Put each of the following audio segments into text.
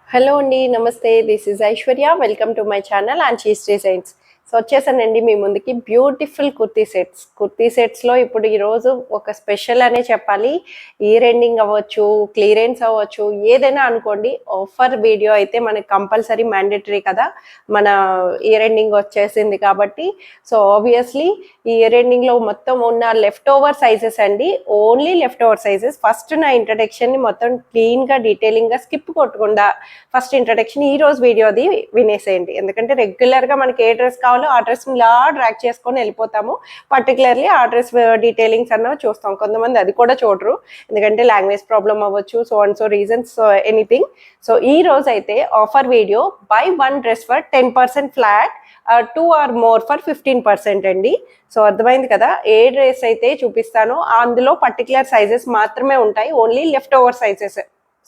Hello అండి. నమస్తే. This is Aishwarya. Welcome to my channel Anshis designs. So వచ్చేసానండి మీ ముందుకి బ్యూటిఫుల్ కుర్తీ సెట్స్. కుర్తీ సెట్స్‌లో ఇప్పుడు ఈరోజు ఒక స్పెషల్ అనే చెప్పాలి. ఇయర్ ఎండింగ్ అవ్వచ్చు, క్లియరెన్స్ అవ్వచ్చు, ఏదైనా అనుకోండి. ఆఫర్ వీడియో అయితే మనకి కంపల్సరీ మ్యాండేటరీ కదా! మన ఇయర్ ఎండింగ్ వచ్చేసింది కాబట్టి. సో ఆబ్వియస్‌లీ ఈ ఇయర్ ఎండింగ్‌లో మొత్తం ఉన్న లెఫ్ట్ ఓవర్ సైజెస్ అండి. Only left over sizes. First నా ఇంట్రడక్షన్‌ని మొత్తం క్లీన్‌గా, డీటెయిలింగ్‌గా స్కిప్ కొట్టకుండా ఫస్ట్ ఇంట్రడక్షన్ ఈ రోజు వీడియోది వినేసేయండి. ఎందుకంటే రెగ్యులర్గా మనకి ఏ డ్రెస్ కావాలో ఆ డ్రెస్ ఇలా డ్రాక్ చేసుకొని వెళ్ళిపోతాము. పర్టికులర్లీ ఆ డ్రెస్ డీటెయిలింగ్స్ అన్నవి చూస్తాం. కొంతమంది అది కూడా చూడరు, ఎందుకంటే లాంగ్వేజ్ ప్రాబ్లమ్ అవ్వచ్చు, so and so reasons, anything. So ఈ రోజు అయితే offer video buy one dress for 10% flat, 2 or more for 15% అండి. సో అర్థమైంది కదా, ఏ డ్రెస్ అయితే చూపిస్తానో అందులో పర్టికులర్ సైజెస్ మాత్రమే ఉంటాయి, only left over sizes.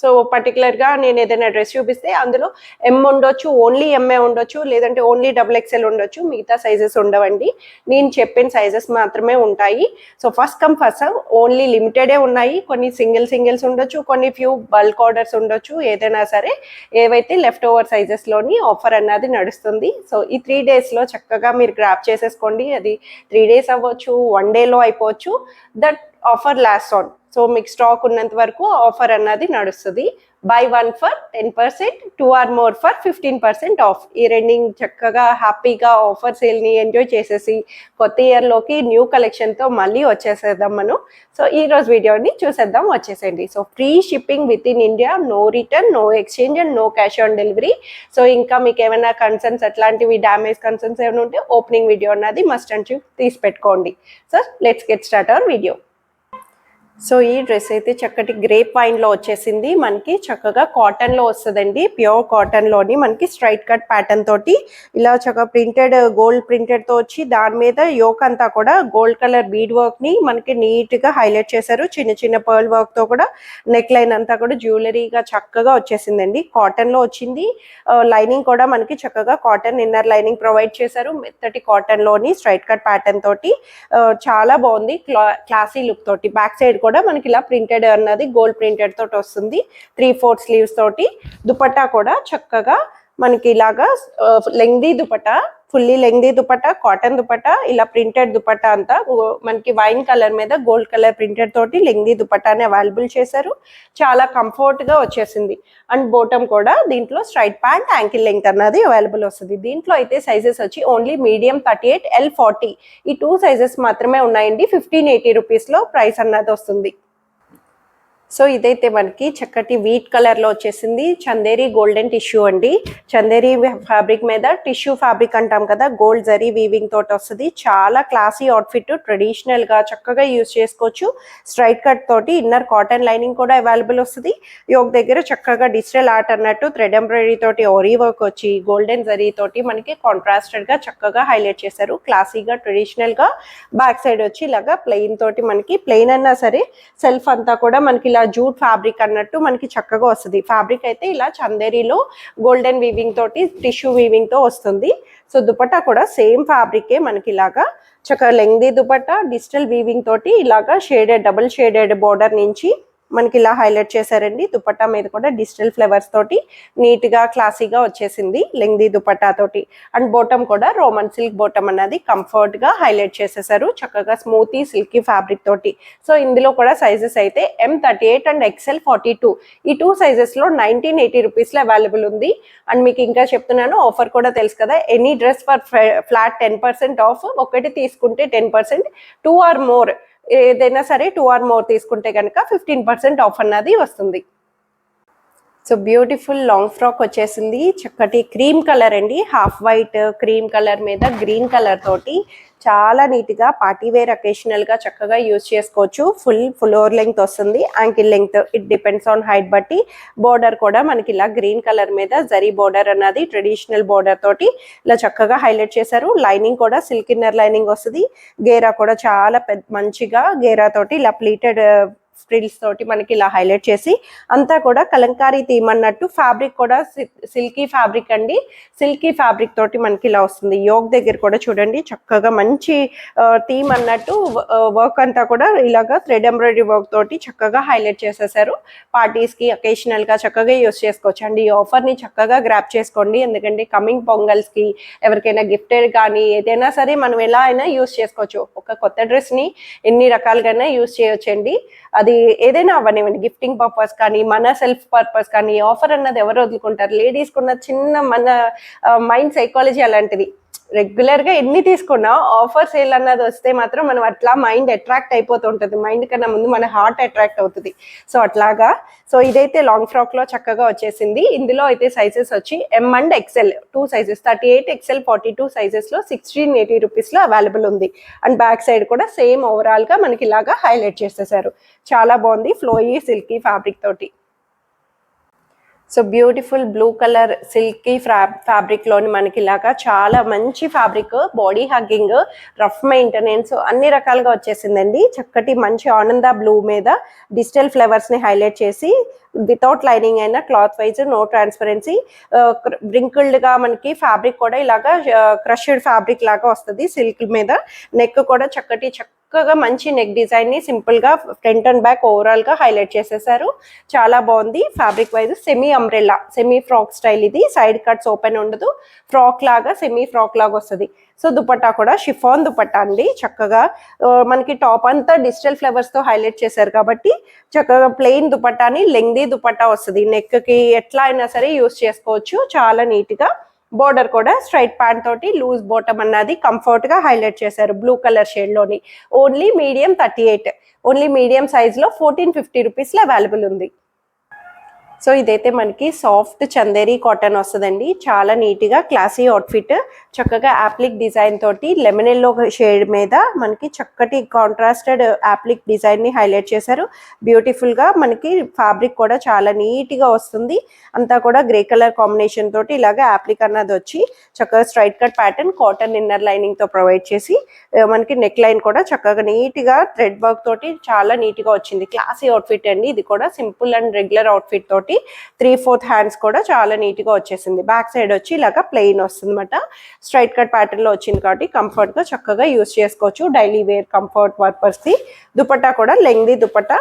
So పర్టికులర్గా నేను ఏదైనా డ్రెస్ చూపిస్తే అందులో ఎం ఉండొచ్చు, ఓన్లీ ఎంఏ ఉండొచ్చు, లేదంటే ఓన్లీ XXL ఉండొచ్చు, మిగతా సైజెస్ ఉండవండి. నేను చెప్పిన సైజెస్ మాత్రమే ఉంటాయి. So first come first serve, only లిమిటెడే ఉన్నాయి. కొన్ని సింగిల్స్ ఉండొచ్చు, కొన్ని ఫ్యూ బల్క్ ఆర్డర్స్ ఉండొచ్చు. ఏదైనా సరే ఏవైతే లెఫ్ట్ ఓవర్ సైజెస్లోని ఆఫర్ అన్నది నడుస్తుంది. సో ఈ 3 డేస్లో చక్కగా మీరు గ్రాప్ చేసేసుకోండి. అది 3 డేస్ అవ్వచ్చు, 1 డేలో అయిపోవచ్చు. That offer last on. So మీకు స్టాక్ ఉన్నంత వరకు ఆఫర్ అన్నది నడుస్తుంది. Buy 1 for 10%, 2 or more for 15% off. ఈ రెండింగ్ చక్కగా హ్యాపీగా ఆఫర్ సేల్ని ఎంజాయ్ చేసేసి కొత్త ఇయర్లోకి న్యూ కలెక్షన్తో మళ్ళీ వచ్చేసేద్దాం మనం. సో ఈ రోజు వీడియోని చూసేద్దాం, వచ్చేసేయండి. So free shipping within India, no return, no exchange and no cash on delivery. So ఇంకా మీకు ఏమైనా కన్సర్న్స్ అట్లాంటివి డ్యామేజ్ కన్సర్న్స్ ఏమైనా ఉంటే ఓపెనింగ్ వీడియో అన్నది మస్ట్ అండ్ తీసి పెట్టుకోండి. So let's get start our video. So ఈ డ్రెస్ అయితే చక్కటి గ్రేప్ వైన్లో వచ్చేసింది. మనకి చక్కగా కాటన్లో వస్తుందండి, ప్యూర్ కాటన్లోని మనకి స్ట్రైట్ కట్ ప్యాటర్న్ తోటి ఇలా చక్కగా ప్రింటెడ్, గోల్డ్ ప్రింటెడ్తో వచ్చి దాని మీద యోక్ అంతా కూడా గోల్డ్ కలర్ బీడ్ వర్క్ని మనకి నీట్గా హైలైట్ చేశారు. చిన్న చిన్న పర్ల్ వర్క్తో కూడా నెక్ లైన్ అంతా కూడా జ్యువెలరీగా చక్కగా వచ్చేసిందండి. కాటన్లో వచ్చింది. లైనింగ్ కూడా మనకి చక్కగా కాటన్ ఇన్నర్ లైనింగ్ ప్రొవైడ్ చేశారు. మెత్తటి కాటన్లోని స్ట్రైట్ కట్ ప్యాటర్న్ తోటి చాలా బాగుంది. క్లాసీ లుక్ తోటి బ్యాక్ సైడ్ కూడా మనకి ఇలా ప్రింటెడ్ అన్నది గోల్డ్ ప్రింటెడ్ తోటి వస్తుంది. 3/4 స్లీవ్స్ తోటి. దుపట్టా కూడా చక్కగా మనకి ఇలాగా lengthy dupatta, fully lengthy dupatta, cotton dupatta, ఇలా ప్రింటెడ్ దుపట్టా అంతా మనకి వైన్ కలర్ మీద గోల్డ్ కలర్ ప్రింటెడ్ తోటి లెంగ్దీ దుపట్టాని అవైలబుల్ చేశారు. చాలా కంఫర్ట్గా వచ్చేసింది. అండ్ బోటమ్ కూడా దీంట్లో స్ట్రైట్ ప్యాంట్, యాంకిల్ లెంగ్త్ అన్నది అవైలబుల్ వస్తుంది. దీంట్లో అయితే సైజెస్ వచ్చి ఓన్లీ మీడియం 38, L 40 ఈ 2 సైజెస్ మాత్రమే ఉన్నాయండి. 1580 రూపీస్లో ప్రైస్ అన్నది వస్తుంది. సో ఇదైతే మనకి చక్కటి వీట్ కలర్లో వచ్చేసింది. చందేరి గోల్డెన్ టిష్యూ అండి. చందేరి ఫ్యాబ్రిక్ మీద టిష్యూ ఫ్యాబ్రిక్ అంటాం కదా, గోల్డ్ జరీ వీవింగ్ తోటి వస్తుంది. చాలా క్లాసీ అవుట్ఫిట్, ట్రెడిషనల్గా చక్కగా యూజ్ చేసుకోవచ్చు. స్ట్రైట్ కట్ తోటి ఇన్నర్ కాటన్ లైనింగ్ కూడా అవైలబుల్ వస్తుంది. యోక్ దగ్గర చక్కగా డిజిటల్ ఆర్ట్ అన్నట్టు థ్రెడ్ ఎంబ్రాయిడరీ తోటి ఓరీ వర్క్ వచ్చి గోల్డెన్ జరీ తోటి మనకి కాంట్రాస్టెడ్గా చక్కగా హైలైట్ చేశారు. క్లాసీగా, ట్రెడిషనల్గా. బ్యాక్ సైడ్ వచ్చి ఇలాగా ప్లెయిన్ తోటి, మనకి ప్లెయిన్ అన్నా సరే సెల్ఫ్ అంతా కూడా మనకి ఇలా జూట్ ఫ్యాబ్రిక్ అన్నట్టు మనకి చక్కగా వస్తుంది. ఫ్యాబ్రిక్ అయితే ఇలా చందేరిలో గోల్డెన్ వీవింగ్ తోటి టిష్యూ వీవింగ్ తో వస్తుంది. సో దుపట్టా కూడా సేమ్ ఫ్యాబ్రికే మనకి ఇలాగా చక్కగా లెంగ్దీ దుపట్టా, డిజిటల్ వీవింగ్ తోటి ఇలాగా షేడెడ్, డబుల్ షేడెడ్ బోర్డర్ నుంచి మనకి ఇలా హైలైట్ చేశారండి. దుపట్టా మీద కూడా డిజిటల్ ఫ్లవర్స్ తోటి నీట్గా క్లాసీగా వచ్చేసింది లెంగ్దీ దుపట్టా తోటి. అండ్ బోటమ్ కూడా రోమన్ సిల్క్ బోటమ్ అన్నది కంఫర్ట్గా హైలైట్ చేసేసారు, చక్కగా స్మూతీ సిల్కీ ఫ్యాబ్రిక్ తోటి. సో ఇందులో కూడా సైజెస్ అయితే M38 అండ్ XL 42 ఈ 2 సైజెస్లో 1980 రూపీస్లో అవైలబుల్ ఉంది. అండ్ మీకు ఇంకా చెప్తున్నాను, ఆఫర్ కూడా తెలుసు కదా, any dress for flat 10% of. ఒకటి తీసుకుంటే 10%, 2 ఆర్ మోర్ ఏదైనా సరే 2 ఆర్ మోర్ తీసుకుంటే కనుక 15% ఆఫ్ అన్నది వస్తుంది. సో బ్యూటిఫుల్ లాంగ్ ఫ్రాక్ వచ్చేసింది. చక్కటి క్రీమ్ కలర్ అండి, హాఫ్ వైట్ క్రీమ్ కలర్ మీద గ్రీన్ కలర్ తోటి చాలా నీట్గా పార్టీ వేర్ అకేషనల్గా చక్కగా యూజ్ చేసుకోవచ్చు. ఫుల్ ఓవర్ లెంగ్త్ వస్తుంది, ankle length, it depends on height బట్టి. బోర్డర్ కూడా మనకి ఇలా గ్రీన్ కలర్ మీద జరీ బోర్డర్ అన్నది ట్రెడిషనల్ బోర్డర్ తోటి ఇలా చక్కగా హైలైట్ చేశారు. లైనింగ్ కూడా సిల్క్ ఇన్నర్ లైనింగ్ వస్తుంది. గేరా కూడా చాలా మంచిగా గేరా తోటి ఇలా ప్లీటెడ్ ఫ్రిల్స్ తోటి మనకి ఇలా హైలైట్ చేసి అంతా కూడా కలంకారీ థీమ్ అన్నట్టు. ఫ్యాబ్రిక్ కూడా సిల్కీ ఫ్యాబ్రిక్ అండి. సిల్కీ ఫ్యాబ్రిక్ తోటి మనకి ఇలా వస్తుంది. యోగ్ దగ్గర కూడా చూడండి చక్కగా మంచి థీమ్ అన్నట్టు వర్క్ అంతా కూడా ఇలాగా థ్రెడ్ ఎంబ్రాయిడరీ వర్క్ తోటి చక్కగా హైలైట్ చేసేసారు. పార్టీస్ కి అకేషనల్ గా చక్కగా యూస్ చేసుకోవచ్చు అండి. ఈ ఆఫర్ ని చక్కగా గ్రాప్ చేసుకోండి. ఎందుకంటే కమింగ్ పొంగల్స్ కి ఎవరికైనా గిఫ్టెడ్ కానీ ఏదైనా సరే మనం ఎలా అయినా యూస్ చేసుకోవచ్చు. ఒక కొత్త డ్రెస్ ని ఎన్ని రకాలుగానే యూస్ చేయొచ్చండి. అది ఏదైనా అవ్వనివ్వండి, గిఫ్టింగ్ పర్పస్ కానీ మన సెల్ఫ్ పర్పస్ కానీ. ఆఫర్ అన్నది ఎవరు వదులుకుంటారు? లేడీస్ కున్న చిన్న మన మైండ్ సైకాలజీ అలాంటిది. రెగ్యులర్ గా ఎన్ని తీసుకున్నా ఆఫర్ సేల్ అన్నది వస్తే మాత్రం మనం అట్లా మైండ్ అట్రాక్ట్ అయిపోతుంటది. మైండ్ కన్నా ముందు మన హార్ట్ అట్రాక్ట్ అవుతుంది. సో అట్లాగా. సో ఇదైతే లాంగ్ ఫ్రాక్ లో చక్కగా వచ్చేసింది. ఇందులో అయితే సైజెస్ వచ్చి M and XL 2 sizes, 38 XL 42 sizes లో 1680 రూపీస్ లో అవైలబుల్ ఉంది. అండ్ బ్యాక్ సైడ్ కూడా సేమ్ ఓవరాల్ గా మనకి ఇలాగా హైలైట్ చేసేసారు. చాలా బాగుంది ఫ్లోయీ సిల్కీ ఫ్యాబ్రిక్ తోటి. So beautiful blue colour silky fabric లోని మనకి ఇలాగా చాలా మంచి fabric, body hugging, rough maintenance అన్ని రకాలుగా వచ్చేసిందండి. చక్కటి మంచి ఆనంద బ్లూ మీద డిజిటల్ ఫ్లవర్స్ ని హైలైట్ చేసి వితౌట్ లైనింగ్ అయినా క్లాత్ వైజ్ నో ట్రాన్స్పరెన్సీ, బ్రింకిల్డ్ గా మనకి ఫ్యాబ్రిక్ కూడా ఇలాగా క్రష్డ్ ఫ్యాబ్రిక్ లాగా వస్తుంది. సిల్క్ మీద నెక్ కూడా చక్కగా మంచి నెక్ డిజైన్ ని సింపుల్ గా ఫ్రంట్ అండ్ బ్యాక్ ఓవరాల్ గా హైలైట్ చేసేసారు. చాలా బాగుంది. Fabric wise semi umbrella, semi frock style. ఇది సైడ్ కట్స్ ఓపెన్ ఉండదు, ఫ్రాక్ లాగా సెమీ ఫ్రాక్ లాగా వస్తుంది. సో దుపట్టా కూడా షిఫాన్ దుపట్టా అండి. చక్కగా మనకి టాప్ అంతా డిజిటల్ ఫ్లవర్స్ తో హైలైట్ చేశారు కాబట్టి చక్కగా ప్లెయిన్ దుపట్టాని లెంగ్దీ దుపట్టా వస్తుంది. నెక్ కి ఎట్లా అయినా సరే యూస్ చేసుకోవచ్చు. చాలా నీట్ గా బోర్డర్ కూడా స్ట్రైట్ ప్యాంట్ తోటి లూజ్ బాటమ్ అన్నది కంఫర్ట్ గా హైలైట్ చేశారు బ్లూ కలర్ షేడ్ లోని. Only medium 38, only medium size లో 1450 రూపీస్ లో అవైలబుల్ ఉంది. సో ఇదైతే మనకి సాఫ్ట్ చందేరి కాటన్ వస్తుందండి. చాలా నీట్గా క్లాసీ అవుట్ఫిట్. చక్కగా యాప్లిక్ డిజైన్ తోటి లెమన్ ఎల్లో షేడ్ మీద మనకి చక్కటి కాంట్రాస్టెడ్ యాప్లిక్ డిజైన్ ని హైలైట్ చేశారు. బ్యూటిఫుల్ గా మనకి ఫ్యాబ్రిక్ కూడా చాలా నీట్గా వస్తుంది. అంతా కూడా గ్రే కలర్ కాంబినేషన్ తోటి ఇలాగా యాప్లిక్ అన్నది వచ్చి చక్కగా straight cut pattern cotton inner lining తో ప్రొవైడ్ చేసి మనకి నెక్ లైన్ కూడా చక్కగా నీట్గా థ్రెడ్ వర్క్ తోటి చాలా నీట్గా వచ్చింది. క్లాసీ అవుట్ఫిట్ అండి. ఇది కూడా సింపుల్ అండ్ రెగ్యులర్ అవుట్ఫిట్ తోటి 3/4 హ్యాండ్స్ కూడా చాలా నీట్ గా వచ్చేసింది. బ్యాక్ సైడ్ వచ్చి ఇలాగా ప్లెయిన్ వస్తుంది అనమాట. స్ట్రైట్ కట్ ప్యాటర్న్ లో వచ్చింది కాబట్టి కంఫర్ట్ గా చక్కగా యూస్ చేసుకోవచ్చు డైలీ వేర్ కంఫర్ట్ పర్పస్ కి. దుపట్టా కూడా lengthy dupatta,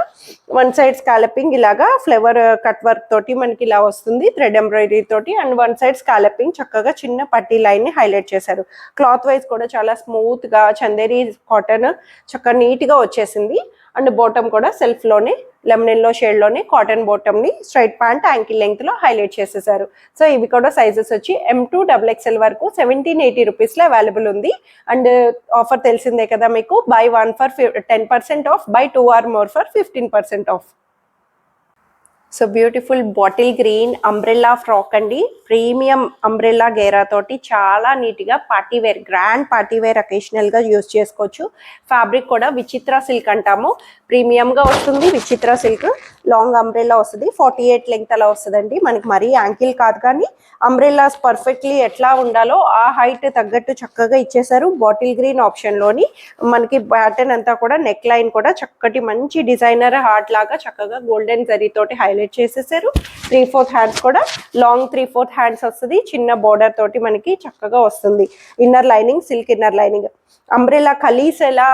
one side scalloping ఇలాగా ఫ్లవర్ కట్ వర్క్ తోటి మనకి ఇలా వస్తుంది థ్రెడ్ ఎంబ్రాయిడరీ తోటి. అండ్ వన్ సైడ్ స్కాలపింగ్ చక్కగా చిన్న పట్టీ లైన్ ని హైలైట్ చేశారు. క్లాత్ వైజ్ కూడా చాలా స్మూత్ గా చందేరి కాటన్ చక్కగా నీట్ గా వచ్చేసింది. అండ్ బాటమ్ కూడా సెల్ఫ్ లోనే లెమన్ ఎల్లో షేడ్ లోనే కాటన్ బాటమ్ ని స్ట్రైట్ ప్యాంట్ యాంకిల్ లెంగ్త్ లో హైలైట్ చేసేసారు. సో ఇవి కూడా సైజెస్ వచ్చి M2 XXL వరకు 1780 రూపీస్ లో అవైలబుల్ ఉంది. అండ్ ఆఫర్ తెలిసిందే కదా మీకు, buy 1 for 10% off, buy 2 or more for 15% off. So beautiful bottle green umbrella frock అండి. ప్రీమియం అంబ్రెల్లా గేరా తోటి చాలా నీట్గా party wear, grand party wear occasional గా యూస్ చేసుకోవచ్చు. ఫ్యాబ్రిక్ కూడా విచిత్ర సిల్క్ అంటాము. ప్రీమియంగా వస్తుంది. విచిత్ర సిల్క్ లాంగ్ అంబ్రెల్లా వస్తుంది. 48 లెంగ్త్ అలా వస్తుందండి. మనకి మరీ యాంకిల్ కాదు కానీ అంబ్రెల్లాస్ పర్ఫెక్ట్లీ ఎట్లా ఉండాలో ఆ హైట్ తగ్గట్టు చక్కగా ఇచ్చేసారు. బాటిల్ గ్రీన్ ఆప్షన్ లోని మనకి ప్యాటర్న్ అంతా కూడా నెక్ లైన్ కూడా చక్కటి మంచి డిజైనర్ హార్ట్ లాగా చక్కగా గోల్డెన్ జరీ తోటి హైలైట్ చేసేసారు. 3/4 హ్యాండ్స్ కూడా లాంగ్ 3/4 హ్యాండ్స్ వస్తుంది. చిన్న బోర్డర్ తోటి మనకి చక్కగా వస్తుంది. Inner lining silk inner lining. Umbrella kalis ఎలా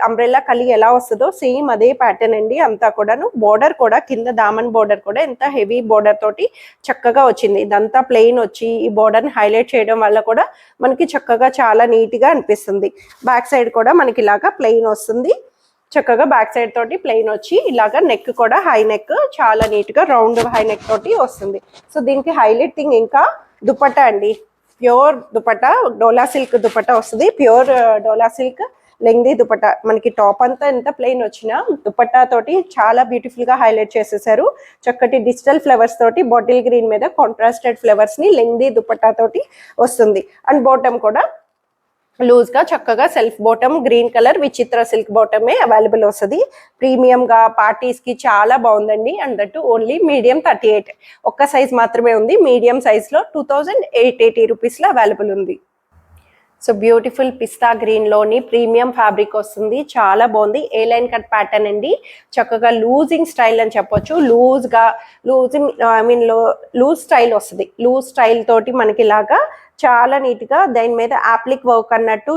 అంబ్రెల్లా కలీ ఎలా వస్తుందో సేమ్ అదే ప్యాటర్న్ అండి. అంతా కూడాను బోర్డర్ కూడా కింద దామన్ బోర్డర్ కూడా ఎంత హెవీ బోర్డర్ తోటి చక్కగా వచ్చింది. ఇదంతా ప్లెయిన్ వచ్చి ఈ బోర్డర్ ని హైలైట్ చేయడం వల్ల కూడా మనకి చక్కగా చాలా నీట్ గా అనిపిస్తుంది. బ్యాక్ సైడ్ కూడా మనకి ఇలాగా ప్లెయిన్ వస్తుంది. చక్కగా బ్యాక్ సైడ్ తోటి ప్లెయిన్ వచ్చి ఇలాగా నెక్ కూడా హై నెక్ చాలా నీట్ గా రౌండ్ హై నెక్ తోటి వస్తుంది. సో దీనికి హైలైట్ థింగ్ ఇంకా దుపట్టా అండి. ప్యూర్ దుపట్టా, డోలా సిల్క్ దుపట్టా వస్తుంది. ప్యూర్ డోలా సిల్క్ లెంగ్దీ దుపట్టా. మనకి టాప్ అంతా ఎంత ప్లెయిన్ వచ్చినా దుపట్టా తోటి చాలా బ్యూటిఫుల్ గా హైలైట్ చేసేసారు. చక్కటి డిజిటల్ ఫ్లవర్స్ తోటి బాటిల్ గ్రీన్ మీద కాంట్రాస్టెడ్ ఫ్లవర్స్ ని లెంగ్దీ దుపట్టా తోటి వస్తుంది. అండ్ బాటమ్ కూడా లూజ్ గా చక్కగా సెల్ఫ్ బాటమ్ గ్రీన్ కలర్ విచిత్ర సిల్క్ బాటమే అవైలబుల్ వస్తుంది. ప్రీమియం గా పార్టీస్ కి చాలా బాగుందండి. అండ్ దట్ ఓన్లీ మీడియం 38, ఒక్క సైజ్ మాత్రమే ఉంది. మీడియం సైజ్ లో 2880 రూపీస్ లో అవైలబుల్ ఉంది. సో బ్యూటిఫుల్ పిస్తా గ్రీన్ లోని ప్రీమియం ఫ్యాబ్రిక్ వస్తుంది, చాలా బాగుంది. ఏ లైన్ కట్ ప్యాటర్న్ అండి, చక్కగా లూజింగ్ స్టైల్ అని చెప్పొచ్చు. లూజింగ్ లూజ్ స్టైల్ వస్తుంది. లూజ్ స్టైల్ తోటి మనకి ఇలాగా చాలా నీట్ గా దాని మీద యాప్లిక్ వర్క్ అన్నట్టు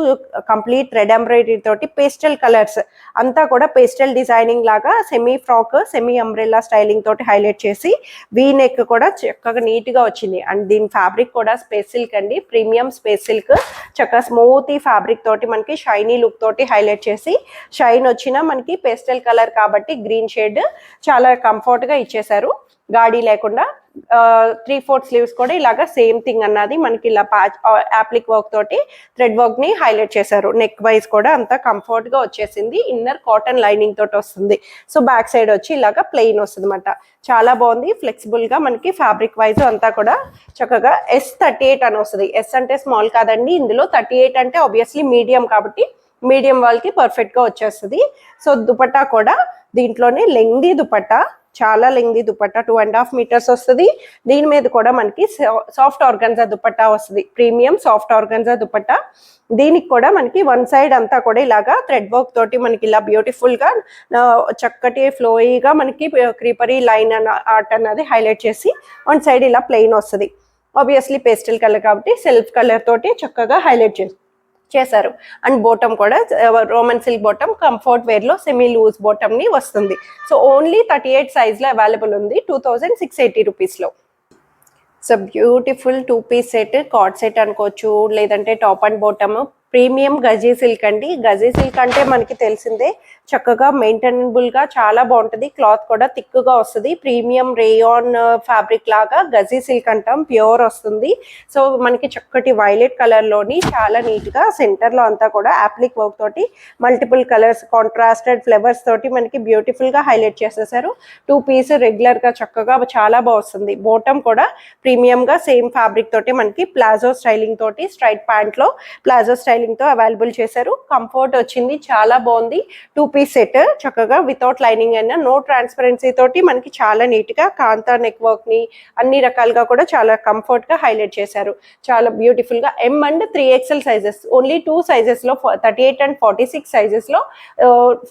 కంప్లీట్ థ్రెడ్ ఎంబ్రాయిడరీ తోటి పేస్టల్ కలర్స్ అంతా కూడా పేస్టల్ డిజైనింగ్ లాగా semi frock semi umbrella styling తోటి హైలైట్ చేసి వీ నెక్ కూడా చక్కగా నీట్ గా వచ్చింది. అండ్ దీని ఫ్యాబ్రిక్ కూడా స్పేస్ సిల్క్ అండి, ప్రీమియం స్పేస్ సిల్క్. చక్కగా స్మూత్ ఫ్యాబ్రిక్ తోటి మనకి షైనీ లుక్ తోటి హైలైట్ చేసి షైన్ వచ్చిన మనకి పేస్టల్ కలర్ కాబట్టి గ్రీన్ షేడ్ చాలా కంఫర్ట్ గా ఇచ్చేసారు, గాడి లేకుండా. 3/4 స్లీవ్స్ కూడా ఇలాగా సేమ్ థింగ్ అన్నది మనకి ఇలా యాప్లిక్ వర్క్ తోటి థ్రెడ్ వర్క్ ని హైలైట్ చేశారు. నెక్ వైజ్ కూడా అంతా కంఫర్ట్ గా వచ్చేసింది. ఇన్నర్ కాటన్ లైనింగ్ తోటి వస్తుంది. సో బ్యాక్ సైడ్ వచ్చి ఇలాగా ప్లెయిన్ వస్తుంది అనమాట. చాలా బాగుంది, ఫ్లెక్సిబుల్ గా మనకి ఫ్యాబ్రిక్ వైజ్ అంతా కూడా చక్కగా S38 అని వస్తుంది. S అంటే స్మాల్ కాదండి, ఇందులో 38 అంటే ఆబ్వియస్లీ మీడియం కాబట్టి మీడియం వాళ్ళకి పర్ఫెక్ట్ గా వచ్చేస్తుంది. సో దుపట్టా కూడా దీంట్లోనే లెంగ్దీ దుపట్టా, చాలా లెంగ్దీ దుపట్టా 2.5 మీటర్స్ వస్తుంది. దీని మీద కూడా మనకి సాఫ్ట్ ఆర్గన్జా దుపట్టా వస్తుంది, ప్రీమియం సాఫ్ట్ ఆర్గన్జా దుపట్టా. దీనికి కూడా మనకి వన్ సైడ్ అంతా కూడా ఇలాగా థ్రెడ్ వర్క్ తోటి మనకి ఇలా బ్యూటిఫుల్ గా చక్కటి ఫ్లోయిగా మనకి క్రీపరీ లైన్ ఆర్ట్ అన్నది హైలైట్ చేసి వన్ సైడ్ ఇలా ప్లెయిన్ వస్తుంది. ఆబ్వియస్లీ పేస్టల్ కలర్ కాబట్టి సెల్ఫ్ కలర్ తోటి చక్కగా హైలైట్ చేశారు. అండ్ బోటమ్ కూడా Roman silk bottom, comfort wear లో సెమీ లూజ్ బోటమ్ ని వస్తుంది. సో ఓన్లీ 38 సైజ్ లో అవైలబుల్ ఉంది 2680 రూపీస్ లో. So beautiful 2 piece set, cord set అనుకోవచ్చు, లేదంటే top and bottom. Premium gaji silk అండి. గజీ సిల్క్ అంటే మనకి తెలిసిందే, చక్కగా మెయింటైనబుల్ గా చాలా బాగుంటుంది. క్లాత్ కూడా థిక్ గా వస్తుంది. ప్రీమియం రేయాన్ ఫ్యాబ్రిక్ లాగా గజీ సిల్క్ అంటాం, ప్యూర్ వస్తుంది. సో మనకి చక్కటి వైలెట్ కలర్ లోని చాలా నీట్ గా సెంటర్ లో అంతా కూడా యాప్లిక్ వర్క్ తోటి మల్టిపుల్ కలర్స్ కాంట్రాస్టెడ్ ఫ్లవర్స్ తోటి మనకి బ్యూటిఫుల్ గా హైలైట్ చేసేసారు. 2 పీస్ రెగ్యులర్ గా చక్కగా చాలా బాగుంది. బాటమ్ కూడా ప్రీమియం గా సేమ్ ఫ్యాబ్రిక్ తోటి మనకి ప్లాజో స్టైలింగ్ తోటి స్ట్రైట్ ప్యాంట్ లో ప్లాజో స్టైలింగ్ తో అవైలబుల్ చేశారు. కంఫర్ట్ వచ్చింది, చాలా బాగుంది. 2 పీస్ సెట్ చక్కగా వితౌట్ లైనింగ్ అయినా నో ట్రాన్స్పరెన్సీ తోటి మనకి చాలా నీట్ గా కాంతా నెక్ వర్క్ ని అన్ని రకాలుగా కూడా చాలా కంఫర్ట్ గా హైలైట్ చేశారు. చాలా బ్యూటిఫుల్ గా M and 3XL sizes, only 2 sizes లో 38 and 46 సైజెస్ లో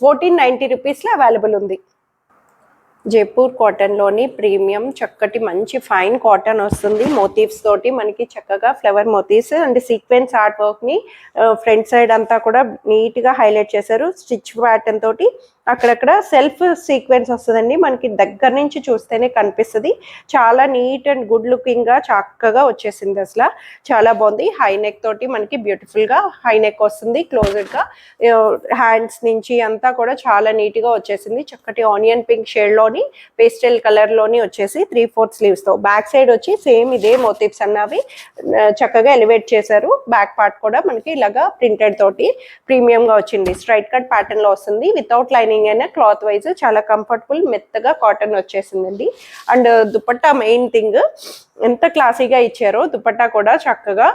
1490 రూపీస్ లో అవైలబుల్ ఉంది. జైపూర్ కాటన్ లోని ప్రీమియం చక్కటి మంచి ఫైన్ కాటన్ వస్తుంది. మోటివ్స్ తోటి మనకి చక్కగా flower motifs and sequence art work ని ఫ్రంట్ సైడ్ అంతా కూడా నీట్ గా హైలైట్ చేశారు. స్టిచ్ ప్యాటర్న్ తోటి అక్కడక్కడ సెల్ఫ్ సీక్వెన్స్ వస్తుందండి, మనకి దగ్గర నుంచి చూస్తేనే కనిపిస్తుంది. చాలా నీట్ అండ్ గుడ్ లుకింగ్ గా చక్కగా వచ్చేసింది. అసలు చాలా బాగుంది. హై నెక్ తోటి మనకి బ్యూటిఫుల్ గా హై నెక్ వస్తుంది. క్లోజ్డ్ గా హ్యాండ్స్ నుంచి అంతా కూడా చాలా నీట్ గా వచ్చేసింది. చక్కటి ఆనియన్ పింక్ షేడ్ లోని పేస్టల్ కలర్ లోని వచ్చేసి 3/4 స్లీవ్స్ తో బ్యాక్ సైడ్ వచ్చి సేమ్ ఇదే మోటివ్స్ అన్నవి చక్కగా ఎలివేట్ చేశారు. బ్యాక్ పార్ట్ కూడా మనకి ఇలాగా ప్రింటెడ్ తోటి ప్రీమియం గా వచ్చింది. స్ట్రైట్ కట్ ప్యాటర్న్ లో వస్తుంది. వితౌట్ లైనింగ్ అయినా క్లాత్ వైజ్ చాలా కంఫర్టబుల్ మెత్తగా కాటన్ వచ్చేసిందండి. అండ్ దుపట్టా మెయిన్ థింగ్ ఎంత క్లాసీగా ఇచ్చారో. దుపట్టా కూడా చక్కగా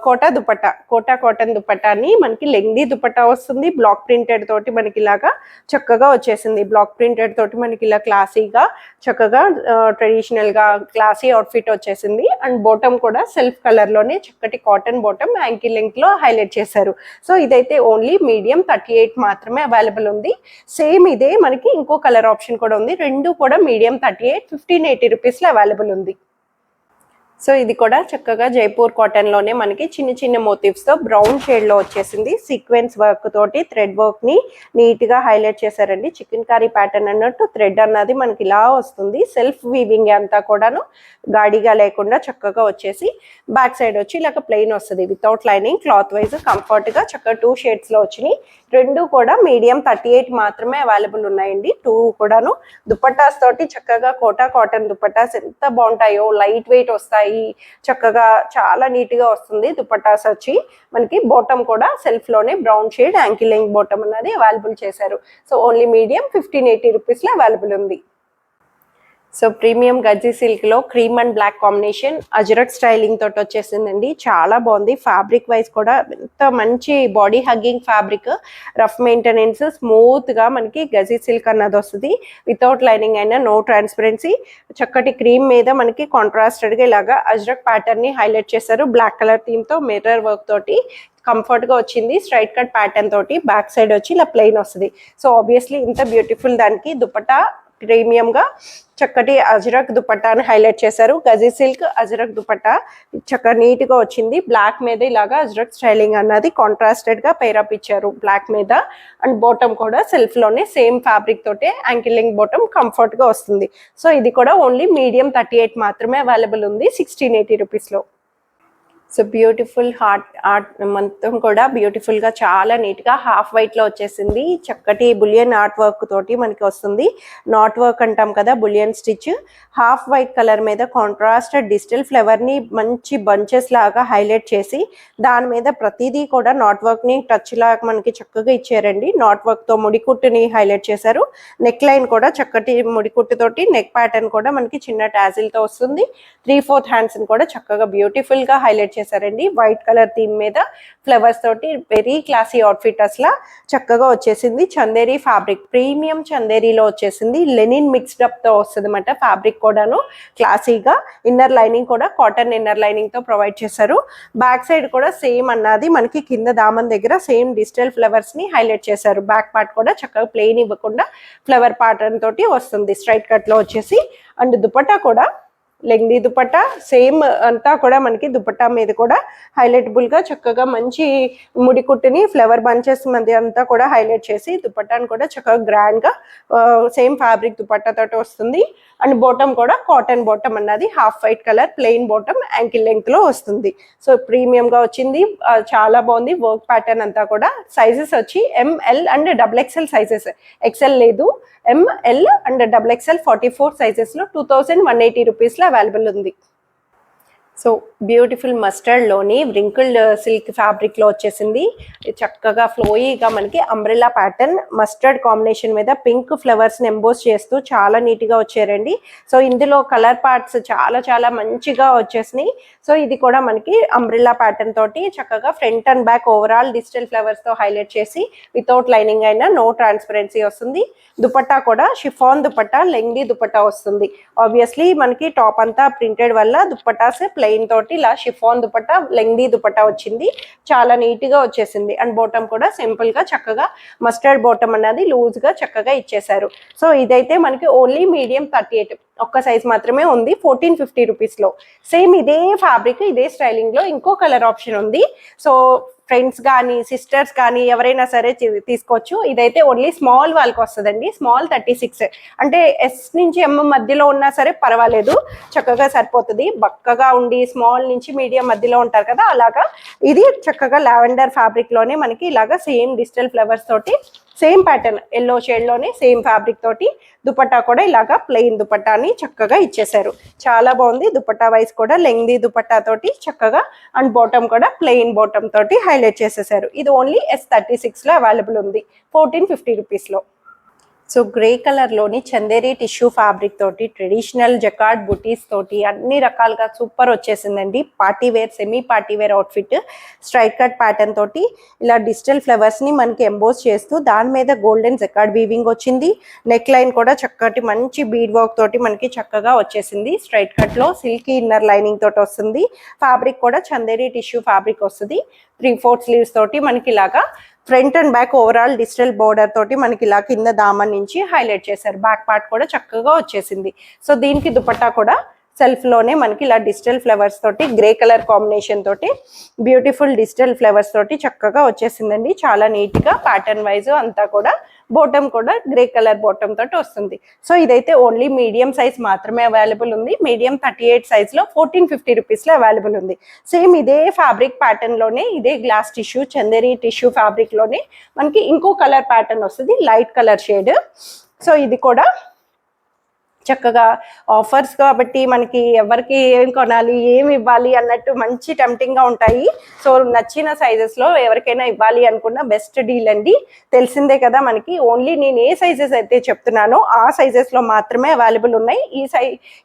కోటా కాటన్ దుపట్టాని మనకి లెంగ్దీ దుపట్టా వస్తుంది. బ్లాక్ ప్రింటెడ్ తోటి మనకి ఇలాగా చక్కగా వచ్చేసింది. బ్లాక్ ప్రింటెడ్ తోటి మనకి ఇలా క్లాసీగా చక్కగా ట్రెడిషనల్ గా క్లాసీ అవుట్ఫిట్ వచ్చేసింది. అండ్ బాటమ్ కూడా సెల్ఫ్ కలర్ లోనే చక్కటి కాటన్ బాటమ్ యాంకిల్ లెంగ్త్ లో హైలైట్ చేశారు. సో ఇదైతే ఓన్లీ మీడియం 38 మాత్రమే అవైలబుల్ ఉంది. సేమ్ ఇదే మనకి ఇంకో కలర్ ఆప్షన్ కూడా ఉంది. రెండు కూడా మీడియం 38 1580 రూపీస్ లో అవైలబుల్ ఉంది. సో ఇది కూడా చక్కగా జైపూర్ కాటన్ లోనే మనకి చిన్న చిన్న మోటివ్స్ తో బ్రౌన్ షేడ్ లో వచ్చేసింది. సీక్వెన్స్ వర్క్ తోటి థ్రెడ్ వర్క్ ని నీట్ గా హైలైట్ చేశారండి. చికెన్ కర్రీ ప్యాటర్న్ అన్నట్టు థ్రెడ్ అన్నది మనకి ఇలా వస్తుంది. సెల్ఫ్ వీవింగ్ అంతా కూడాను గాడిగా లేకుండా చక్కగా వచ్చేసి బ్యాక్ సైడ్ వచ్చి ఇలాగ ప్లెయిన్ వస్తుంది. Without lining cloth wise comfort గా చక్కగా 2 షేడ్స్ లో వచ్చినాయి. రెండు కూడా మీడియం 38 మాత్రమే అవైలబుల్ ఉన్నాయండి. 2 కూడాను దుపట్టాస్ తోటి చక్కగా కోటా కాటన్ దుపట్టాస్ ఎంత బాగుంటాయో, లైట్ వెయిట్ వస్తాయి, చక్కగా చాలా నీట్ గా వస్తుంది. దుపట్టాస్ వచ్చి మనకి బాటమ్ కూడా సెల్ఫ్ లోనే brown shade ankle length bottom అనేది అవైలబుల్ చేశారు. సో ఓన్లీ మీడియం 1580 రూపీస్ లో అవైలబుల్ ఉంది. సో ప్రీమియం గజ్జీ సిల్క్ లో cream and black combination Ajrak styling తోటి వచ్చేసిందండి. చాలా బాగుంది. ఫ్యాబ్రిక్ వైజ్ కూడా ఎంత మంచి body hugging fabric, rough maintenance, smooth గా మనకి గజ్జీ సిల్క్ అన్నది వస్తుంది. వితౌట్ లైనింగ్ అయినా నో ట్రాన్స్పరెన్సీ. చక్కటి క్రీమ్ మీద మనకి కాంట్రాస్టెడ్ గా ఇలాగా అజరక్ ప్యాటర్న్ ని హైలైట్ చేశారు. బ్లాక్ కలర్ థీమ్ తో మిర్రర్ వర్క్ తోటి కంఫర్ట్గా వచ్చింది. స్ట్రైట్ కట్ ప్యాటర్న్ తోటి బ్యాక్ సైడ్ వచ్చి ఇలా ప్లెయిన్ వస్తుంది. సో ఆబ్వియస్లీ ఇంత బ్యూటిఫుల్ దానికి దుపట్టా ప్రీమియంగా చక్కటి అజ్రక్ దుపట్టాని హైలైట్ చేశారు. గజీ సిల్క్ అజ్రక్ దుపట్టా చక్కగా నీట్గా వచ్చింది. బ్లాక్ మీద ఇలాగా అజ్రక్ స్టైలింగ్ అన్నది కాంట్రాస్టెడ్గా పేరప్ ఇచ్చారు బ్లాక్ మీద. అండ్ బాటమ్ కూడా సెల్ఫ్లోనే సేమ్ ఫ్యాబ్రిక్ తోటే యాంకిల్ లెంగ్త్ బాటమ్ కంఫర్ట్గా వస్తుంది. సో ఇది కూడా ఓన్లీ మీడియం 38 మాత్రమే అవైలబుల్ ఉంది 1680 రూపీస్లో. సో బ్యూటిఫుల్ ఆర్ట్ మొత్తం కూడా బ్యూటిఫుల్గా చాలా నీట్గా హాఫ్ వైట్లో వచ్చేసింది. చక్కటి బులియన్ ఆర్ట్ వర్క్ తోటి మనకి వస్తుంది. నాట్ వర్క్ అంటాం కదా, bullion stitch. Half white colour మీద కాంట్రాస్టెడ్ డిజిటల్ ఫ్లవర్ని మంచి బంచెస్ లాగా హైలైట్ చేసి దాని మీద ప్రతిదీ కూడా నాట్ వర్క్ని టచ్ లాగా మనకి చక్కగా ఇచ్చారండి. నాట్ వర్క్తో ముడికుట్టుని హైలైట్ చేశారు. నెక్ లైన్ కూడా చక్కటి ముడికుట్టుతోటి నెక్ ప్యాటర్న్ కూడా మనకి చిన్న టాజిల్తో వస్తుంది. 3/4 హ్యాండ్స్ని కూడా చక్కగా బ్యూటిఫుల్గా హైలైట్ చేశారండి. వైట్ కలర్ థీమ్ మీద ఫ్లవర్స్ తోటి వెరీ క్లాసీ అవుట్ఫిట్ అసలు చక్కగా వచ్చేసింది. చందేరి ఫ్యాబ్రిక్ ప్రీమియం చందేరిలో వచ్చేసింది. లెనిన్ మిక్స్డ్ అప్ తో వస్తుంది అన్నమాట. ఫ్యాబ్రిక్ కూడాను క్లాసీగా. ఇన్నర్ లైనింగ్ కూడా కాటన్ ఇన్నర్ లైనింగ్ తో ప్రొవైడ్ చేశారు. బ్యాక్ సైడ్ కూడా సేమ్ అన్నది మనకి కింద దామన్ దగ్గర సేమ్ డిజిటల్ ఫ్లవర్స్ ని హైలైట్ చేశారు. బ్యాక్ పార్ట్ కూడా చక్కగా ప్లెయిన్ ఇవ్వకుండా ఫ్లవర్ ప్యాటర్న్ తోటి వస్తుంది స్ట్రైట్ కట్ లో వచ్చేసి. అండ్ దుపట్టా కూడా లెంగ్దీ దుపట్టా సేమ్ అంతా కూడా మనకి దుపట్టా మీద కూడా హైలైటబుల్గా చక్కగా మంచి ముడికుట్టుని ఫ్లవర్ బంచెస్ మధ్య అంతా కూడా హైలైట్ చేసి దుపట్టాను కూడా చక్కగా గ్రాండ్గా సేమ్ ఫ్యాబ్రిక్ దుపట్టాతో వస్తుంది. అండ్ బాటమ్ కూడా కాటన్ బాటమ్ అన్నది half white colour plain bottom ankle లెంగ్త్లో వస్తుంది. సో ప్రీమియంగా వచ్చింది. చాలా బాగుంది వర్క్ ప్యాటర్న్ అంతా కూడా. సైజెస్ వచ్చి ML and XXL sizes. XL లేదు. ML అండ్ XXL 44 సైజెస్లో 2180 రూపీస్లో అవైలబుల్ ఉంది. సో బ్యూటిఫుల్ మస్టర్డ్లోని వ్రింకిల్డ్ సిల్క్ ఫ్యాబ్రిక్లో వచ్చేసింది. చక్కగా ఫ్లోయీగా మనకి అంబ్రెల్లా ప్యాటర్న్ మస్టర్డ్ కాంబినేషన్ మీద పింక్ ఫ్లవర్స్ని ఎంబోస్ చేస్తూ చాలా నీట్గా వచ్చారండి. సో ఇందులో కలర్ పార్ట్స్ చాలా చాలా మంచిగా వచ్చేసినాయి. సో ఇది కూడా మనకి అంబ్రెల్లా ప్యాటర్న్ తోటి చక్కగా front and back overall digital ఫ్లవర్స్తో హైలైట్ చేసి వితౌట్ లైనింగ్ అయినా నో ట్రాన్స్పరెన్సీ వస్తుంది. దుపట్టా కూడా షిఫాన్ దుపట్టా లెంగ్దీ దుపట్టా వస్తుంది. ఆబ్వియస్లీ మనకి టాప్ అంతా ప్రింటెడ్ వల్ల దుపట్టాస్ ప్లెయిన్ తోటి ఇలా షిఫాన్ దుపట్టా లెంగ్దీ దుపట్టా వచ్చింది. చాలా నీట్గా వచ్చేసింది. అండ్ బాటమ్ కూడా సింపుల్గా చక్కగా మస్టర్డ్ బాటమ్ అన్నది లూజ్గా చక్కగా ఇచ్చేసారు. సో ఇదైతే మనకి ఓన్లీ మీడియం 38 ఒక్క సైజ్ మాత్రమే ఉంది 1450 రూపీస్లో. సేమ్ ఇదే ఫ్యాబ్రిక్ ఇదే స్టైలింగ్లో ఇంకో కలర్ ఆప్షన్ ఉంది. సో ఫ్రెండ్స్ కానీ సిస్టర్స్ కానీ ఎవరైనా సరే తీసుకోవచ్చు. ఇదైతే ఓన్లీ స్మాల్ వాళ్ళకి వస్తుందండి. స్మాల్ 36 అంటే S నుంచి M మధ్యలో ఉన్నా సరే పర్వాలేదు, చక్కగా సరిపోతుంది. బక్కగా ఉండి స్మాల్ నుంచి మీడియం మధ్యలో ఉంటారు కదా, అలాగా ఇది చక్కగా లావెండర్ ఫ్యాబ్రిక్లోనే మనకి ఇలాగా సేమ్ డిజిటల్ ఫ్లవర్స్ తోటి సేమ్ ప్యాటర్న్ ఎల్లో షేడ్లోనే సేమ్ ఫ్యాబ్రిక్ తోటి దుపట్టా కూడా ఇలాగా ప్లెయిన్ దుపట్టాని చక్కగా ఇచ్చేసారు. చాలా బాగుంది. దుపట్టా వైస్ కూడా లెంగ్దీ దుపట్టా తోటి చక్కగా అండ్ బాటమ్ కూడా ప్లెయిన్ బాటమ్ తోటి హైలైట్ చేసేసారు. ఇది ఓన్లీ S36లో అవైలబుల్ ఉంది 1450 రూపీస్లో. సో గ్రే కలర్లోని చందేరి టిష్యూ ఫ్యాబ్రిక్ తోటి ట్రెడిషనల్ జకార్డ్ బుటీస్ తోటి అన్ని రకాలుగా సూపర్ వచ్చేసిందండి. Partywear semi partywear outfit straight cut pattern తోటి ఇలా డిజిటల్ ఫ్లవర్స్ని మనకి ఎంబోస్ చేస్తూ దాని మీద గోల్డెన్ జకార్డ్ వీవింగ్ వచ్చింది. నెక్ లైన్ కూడా చక్కటి మంచి బీడ్ వర్క్ తోటి మనకి చక్కగా వచ్చేసింది. స్ట్రైట్ కట్లో సిల్కీ ఇన్నర్ లైనింగ్ తోటి వస్తుంది. ఫ్యాబ్రిక్ కూడా చందేరి టిష్యూ ఫ్యాబ్రిక్ వస్తుంది. 3/4 స్లీవ్స్ తోటి మనకి ఇలాగా front and back overall digital border తోటి మనకి ఇలా కింద దామన్ నుంచి హైలైట్ చేశారు. బ్యాక్ పార్ట్ కూడా చక్కగా వచ్చేసింది. సో దీనికి దుపట్టా కూడా సెల్ఫ్లోనే మనకి ఇలా డిజిటల్ ఫ్లవర్స్ తోటి గ్రే కలర్ కాంబినేషన్ తోటి బ్యూటిఫుల్ డిజిటల్ ఫ్లవర్స్ తోటి చక్కగా వచ్చేసిందండి. చాలా నీట్గా ప్యాటర్న్ వైజ్ అంతా కూడా. బాటమ్ కూడా గ్రే కలర్ బాటమ్ తోటి వస్తుంది. సో ఇదైతే ఓన్లీ మీడియం సైజ్ మాత్రమే అవైలబుల్ ఉంది. మీడియం 38 సైజ్లో 1450 రూపీస్లో అవైలబుల్ ఉంది. సేమ్ ఇదే ఫ్యాబ్రిక్ ప్యాటర్న్లోనే ఇదే గ్లాస్ టిష్యూ చందేరి టిష్యూ ఫ్యాబ్రిక్లోనే మనకి ఇంకో కలర్ ప్యాటర్న్ వస్తుంది, లైట్ కలర్ షేడ్. సో ఇది కూడా చక్కగా ఆఫర్స్ కాబట్టి మనకి ఎవరికి ఏం కొనాలి ఏమి ఇవ్వాలి అన్నట్టు మంచి టెంప్టింగ్గా ఉంటాయి. సో నచ్చిన సైజెస్లో ఎవరికైనా ఇవ్వాలి అనుకున్న బెస్ట్ డీల్ అండి. తెలిసిందే కదా మనకి ఓన్లీ నేను ఏ సైజెస్ అయితే చెప్తున్నానో ఆ సైజెస్లో మాత్రమే అవైలబుల్ ఉన్నాయి.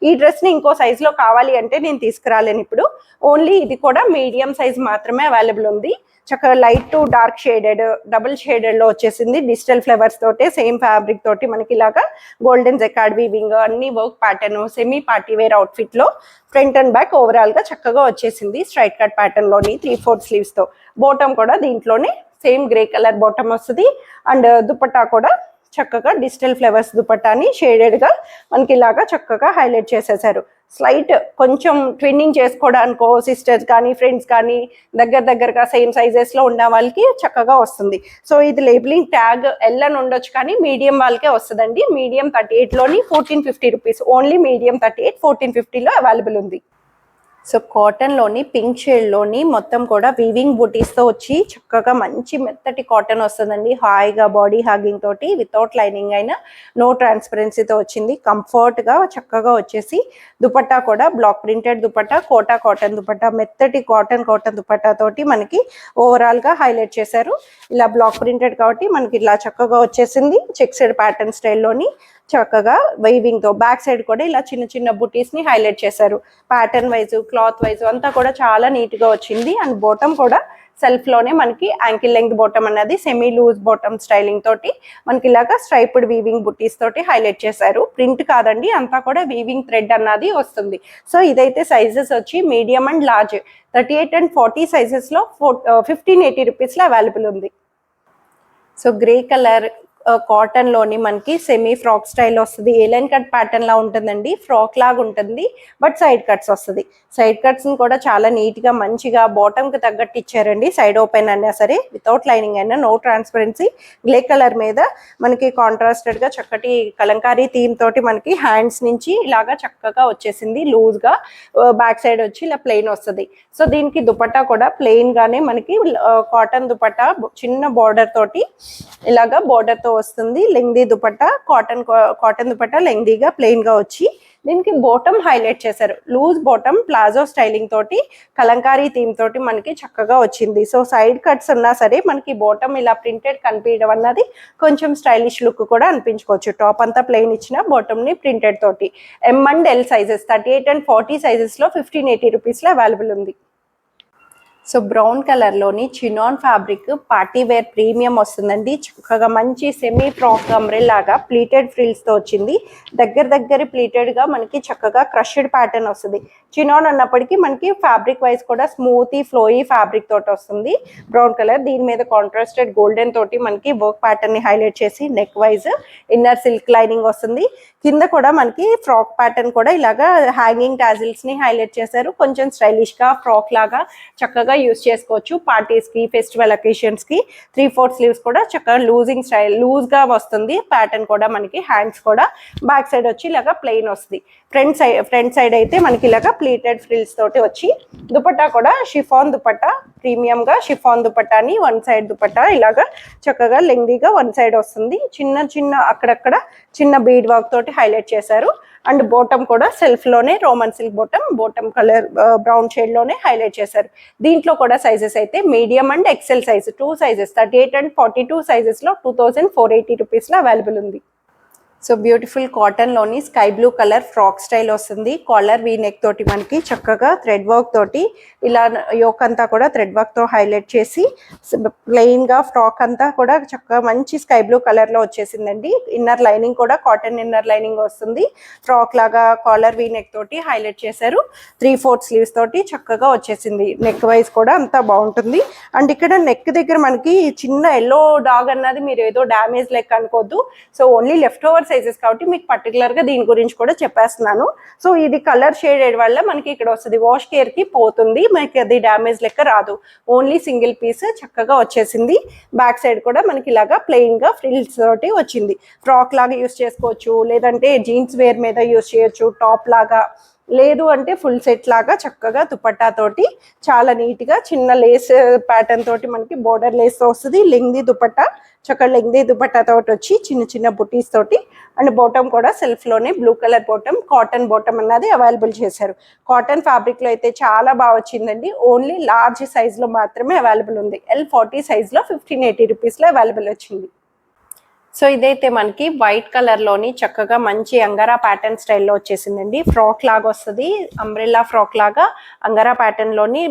ఈ డ్రెస్ని ఇంకో సైజులో కావాలి అంటే నేను తీసుకురాలేను ఇప్పుడు. ఓన్లీ ఇది కూడా మీడియం సైజ్ మాత్రమే అవైలబుల్ ఉంది. చక్కగా light to dark shaded, double షేడెడ్లో వచ్చేసింది. డిజిటల్ ఫ్లవర్స్ తోటి సేమ్ ఫ్యాబ్రిక్ తోటి మనకి ఇలాగా గోల్డెన్ జెకార్డ్ వీవింగ్ అన్ని work pattern semi party wear అవుట్ఫిట్లో ఫ్రంట్ అండ్ బ్యాక్ ఓవరాల్గా చక్కగా వచ్చేసింది. స్ట్రైట్ కట్ ప్యాటర్న్లోని 3/4 స్లీవ్స్తో. బాటమ్ కూడా దీంట్లోనే సేమ్ గ్రే కలర్ బాటమ్ వస్తుంది. అండ్ దుపట్టా కూడా చక్కగా డిజిటల్ ఫ్లవర్స్ దుపట్టాని షేడెడ్గా మనకి ఇలాగా చక్కగా హైలైట్ చేసేసారు. స్లైట్ కొంచెం ట్విన్నింగ్ చేసుకోవడానికో సిస్టర్స్ కానీ ఫ్రెండ్స్ కానీ దగ్గరగా సేమ్ సైజెస్లో ఉన్న వాళ్ళకి చక్కగా వస్తుంది. సో ఇది లేబులింగ్ ట్యాగ్ ఎల్ అని ఉండొచ్చు కానీ మీడియం వాళ్ళకే వస్తుందండి. మీడియం 38లోని 1450 రూపీస్. ఓన్లీ మీడియం 38 1450లో అవైలబుల్ ఉంది. సో కాటన్లోని పింక్ షేడ్లోని మొత్తం కూడా వీవింగ్ బుటీస్తో వచ్చి చక్కగా మంచి మెత్తటి కాటన్ వస్తుందండి. హాయిగా బాడీ హాగింగ్ తోటి వితౌట్ లైనింగ్ అయినా నో ట్రాన్స్పరెన్సీతో వచ్చింది. కంఫర్ట్గా చక్కగా వచ్చేసి దుపట్టా కూడా black printed dupatta, Kota cotton dupatta, మెత్తటి కాటన్ దుపట్టా తోటి మనకి ఓవరాల్గా హైలైట్ చేశారు. ఇలా బ్లాక్ ప్రింటెడ్ కాబట్టి మనకి ఇలా చక్కగా వచ్చేసింది. చెక్స్డ్ ప్యాటర్న్ స్టైల్లోని చక్కగా వీవింగ్తో బ్యాక్ సైడ్ కూడా ఇలా చిన్న చిన్న బుటీస్ని హైలైట్ చేశారు. ప్యాటర్న్ వైజ్ క్లాత్ వైజ్ అంతా కూడా చాలా నీట్గా వచ్చింది. అండ్ బాటమ్ కూడా సెల్ఫ్లోనే మనకి యాంకిల్ లెంగ్త్ బాటమ్ అన్నది సెమీ లూజ్ బాటమ్ స్టైలింగ్ తోటి మనకి ఇలాగా స్ట్రైప్డ్ వీవింగ్ బుటీస్ తోటి హైలైట్ చేశారు. ప్రింట్ కాదండి, అంతా కూడా వీవింగ్ థ్రెడ్ అన్నది వస్తుంది. సో ఇదైతే సైజెస్ వచ్చి మీడియం అండ్ లార్జ్ 38 and 40 సైజెస్లో 1580 రూపీస్లో అవైలబుల్ ఉంది. సో గ్రే కలర్ కాటన్లోని మనకి సెమీ ఫ్రాక్ స్టైల్ వస్తుంది. ఏలైన్ కట్ ప్యాటర్న్ లా ఉంటుందండి. ఫ్రాక్ లాగా ఉంటుంది బట్ సైడ్ కట్స్ వస్తుంది. సైడ్ కట్స్ని కూడా చాలా నీట్గా మంచిగా బాటమ్కి తగ్గట్టు ఇచ్చారండి. సైడ్ ఓపెన్ అయినా సరే వితౌట్ లైనింగ్ అయినా నో ట్రాన్స్పరెన్సీ. గ్రే కలర్ మీద మనకి కాంట్రాస్టెడ్గా చక్కటి కలంకారీ థీమ్ తోటి మనకి హ్యాండ్స్ నుంచి ఇలాగా చక్కగా వచ్చేసింది. లూజ్గా బ్యాక్ సైడ్ వచ్చి ఇలా ప్లెయిన్ వస్తుంది. సో దీనికి దుపట్టా కూడా ప్లెయిన్గానే మనకి కాటన్ దుపట్టా చిన్న బార్డర్ తోటి ఇలాగా బార్డర్తో వస్తుంది. లెంగ్దీ దుపట్టా కాటన్ దుపట్టా లెంగ్దీగా ప్లెయిన్గా వచ్చి దీనికి బాటమ్ హైలైట్ చేశారు. లూజ్ బాటమ్ ప్లాజో స్టైలింగ్ తోటి కలంకారీ థీమ్ తోటి మనకి చక్కగా వచ్చింది. సో సైడ్ కట్స్ ఉన్నా సరే మనకి బాటమ్ ఇలా ప్రింటెడ్ కనిపించడం అన్నది కొంచెం స్టైలిష్ లుక్ కూడా అనిపించుకోవచ్చు. టాప్ అంతా ప్లెయిన్ ఇచ్చిన బాటమ్ని ప్రింటెడ్ తోటి. M and L sizes 38 and 40 సైజెస్లో 1580 రూపీస్లో అవైలబుల్ ఉంది. సో బ్రౌన్ కలర్లోని chinon fabric party wear premium వస్తుందండి. చక్కగా మంచి సెమీ ఫ్రాక్ అంబ్రెల్లాగా ప్లీటెడ్ ఫ్రిల్స్తో వచ్చింది. దగ్గర ప్లీటెడ్గా మనకి చక్కగా క్రష్డ్ ప్యాటర్న్ వస్తుంది. చినాన్ అన్నప్పటికీ మనకి ఫ్యాబ్రిక్ వైజ్ కూడా స్మూతీ ఫ్లోయీ ఫ్యాబ్రిక్ తోటి వస్తుంది. బ్రౌన్ కలర్ దీని మీద కాంట్రాస్టెడ్ గోల్డెన్ తోటి మనకి వర్క్ ప్యాటర్న్ని హైలైట్ చేసి neck wise inner silk lining వస్తుంది. కింద కూడా మనకి ఫ్రాక్ ప్యాటర్న్ కూడా ఇలాగా హ్యాంగింగ్ టాజిల్స్ని హైలైట్ చేశారు. కొంచెం స్టైలిష్గా ఫ్రాక్ లాగా చక్కగా యూస్ చేసుకోవచ్చు. పార్టీస్కి ఫెస్టివల్ అకేషన్స్కి 3/4 స్లీవ్స్ కూడా చక్కగా లూజింగ్ స్టైల్ లూజ్గా వస్తుంది. ప్యాటర్న్ కూడా మనకి హ్యాండ్స్ కూడా బ్యాక్ సైడ్ వచ్చి ఇలాగా ప్లెయిన్ వస్తుంది. ఫ్రంట్ సైడ్ అయితే మనకి ఇలాగా ప్లీటెడ్ ఫ్రిల్స్ తోటి వచ్చి దుపట్టా కూడా షిఫాన్ దుపట్టా ప్రీమియంగా షిఫాన్ దుపట్టాని వన్ సైడ్ దుపట్టా ఇలాగా చక్కగా లెంగ్దీగా వన్ సైడ్ వస్తుంది. చిన్న అక్కడక్కడ చిన్న బీడ్ వర్క్ తోటి హైలైట్ చేశారు. అండ్ బాటమ్ కూడా సెల్ఫ్లోనే Roman silk bottom colour brown షేడ్లోనే హైలైట్ చేశారు. దీంట్లో కూడా సైజెస్ అయితే medium and XL size 2 sizes 38 and 42 సైజెస్లో 2480 రూపీస్లో అవైలబుల్ ఉంది. సో బ్యూటిఫుల్ కాటన్లోని sky blue colour frock style వస్తుంది. కాలర్ వీ నెక్ తోటి మనకి చక్కగా థ్రెడ్ వర్క్ తోటి ఇలా యోక్ అంతా కూడా థ్రెడ్ వర్క్తో హైలైట్ చేసి ప్లెయిన్గా ఫ్రాక్ అంతా కూడా చక్కగా మంచి స్కై బ్లూ కలర్లో వచ్చేసిందండి. ఇన్నర్ లైనింగ్ కూడా కాటన్ ఇన్నర్ లైనింగ్ వస్తుంది. ఫ్రాక్ లాగా కాలర్ వీ నెక్ తోటి హైలైట్ చేశారు. 3/4 స్లీవ్స్ తోటి చక్కగా వచ్చేసింది. నెక్ వైజ్ కూడా అంతా బాగుంటుంది. అండ్ ఇక్కడ నెక్ దగ్గర మనకి చిన్న ఎల్లో డాగ్ అన్నది మీరు ఏదో డ్యామేజ్ లెక్క అనుకోవద్దు. So only left over sizes కాబట్టి మీకు పర్టికులర్గా దీని గురించి కూడా చెప్పేస్తున్నాను. సో ఇది కలర్ షేడెడ్ వల్ల మనకి ఇక్కడ వస్తుంది. వాష్ కేర్కి పోతుంది, మనకి అది డ్యామేజ్ లెక్క రాదు. ఓన్లీ సింగిల్ పీస్ చక్కగా వచ్చేసింది. బ్యాక్ సైడ్ కూడా మనకి ఇలాగా ప్లెయిన్గా ఫ్రిల్స్ తోటి వచ్చింది. ఫ్రాక్ లాగా యూస్ చేసుకోవచ్చు, లేదంటే జీన్స్ వేర్ మీద యూస్ చేయొచ్చు, టాప్ లాగా, లేదు అంటే ఫుల్ సెట్ లాగా చక్కగా దుపట్టా తోటి చాలా నీట్గా చిన్న లేస్ ప్యాటర్న్ తోటి మనకి బోర్డర్ లేస్ వస్తుంది. లెంగ్దీ దుపట్టా చక్కగా లెంగ్దీ దుపట్టా తోటి వచ్చి చిన్న బుటీస్ తోటి. అండ్ బాటమ్ కూడా సెల్ఫ్లోనే blue colour bottom cotton bottom అన్నది అవైలబుల్ చేశారు. కాటన్ ఫ్యాబ్రిక్లో అయితే చాలా బాగా వచ్చిందండి. ఓన్లీ లార్జ్ సైజ్లో మాత్రమే అవైలబుల్ ఉంది. L40 సైజ్లో 1580 రూపీస్లో అవైలబుల్ వచ్చింది. సో ఇదైతే మనకి వైట్ కలర్లోని చక్కగా మంచి అంగరా ప్యాటర్న్ స్టైల్లో వచ్చేసిందండి. ఫ్రాక్ లాగా వస్తుంది, అంబ్రెల్లా ఫ్రాక్ లాగా అంగరా ప్యాటర్న్లోని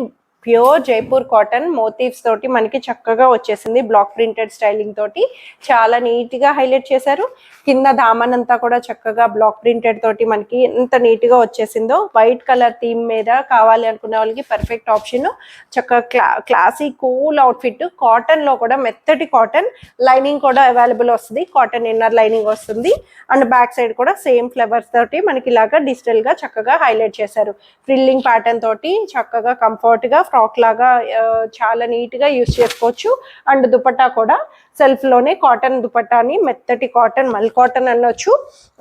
ప్యూర్ జైపూర్ కాటన్ మోటివ్స్ తోటి మనకి చక్కగా వచ్చేసింది. బ్లాక్ ప్రింటెడ్ స్టైలింగ్ తోటి చాలా నీట్గా హైలైట్ చేశారు. కింద దామన్ అంతా కూడా చక్కగా బ్లాక్ ప్రింటెడ్ తోటి మనకి ఎంత నీట్గా వచ్చేసిందో. వైట్ కలర్ థీమ్ మీద కావాలి అనుకునే వాళ్ళకి పర్ఫెక్ట్ ఆప్షన్. చక్కగా క్లాసీ కూల్ అవుట్ఫిట్. కాటన్లో కూడా మెత్తటి కాటన్, లైనింగ్ కూడా అవైలబుల్ వస్తుంది. కాటన్ ఇన్నర్ లైనింగ్ వస్తుంది. అండ్ బ్యాక్ సైడ్ కూడా సేమ్ ఫ్లవర్స్ తోటి మనకి ఇలాగా డిజిటల్గా చక్కగా హైలైట్ చేశారు. ఫ్రిల్లింగ్ ప్యాటర్న్ తోటి చక్కగా కంఫర్ట్గా ఫ్రాక్ లాగా చాలా నీట్గా యూస్ చేసుకోవచ్చు. అండ్ దుపట్టా కూడా సెల్ఫ్లోనే కాటన్ దుపట్టాని, మెత్తటి కాటన్, మల్ కాటన్ అనొచ్చు,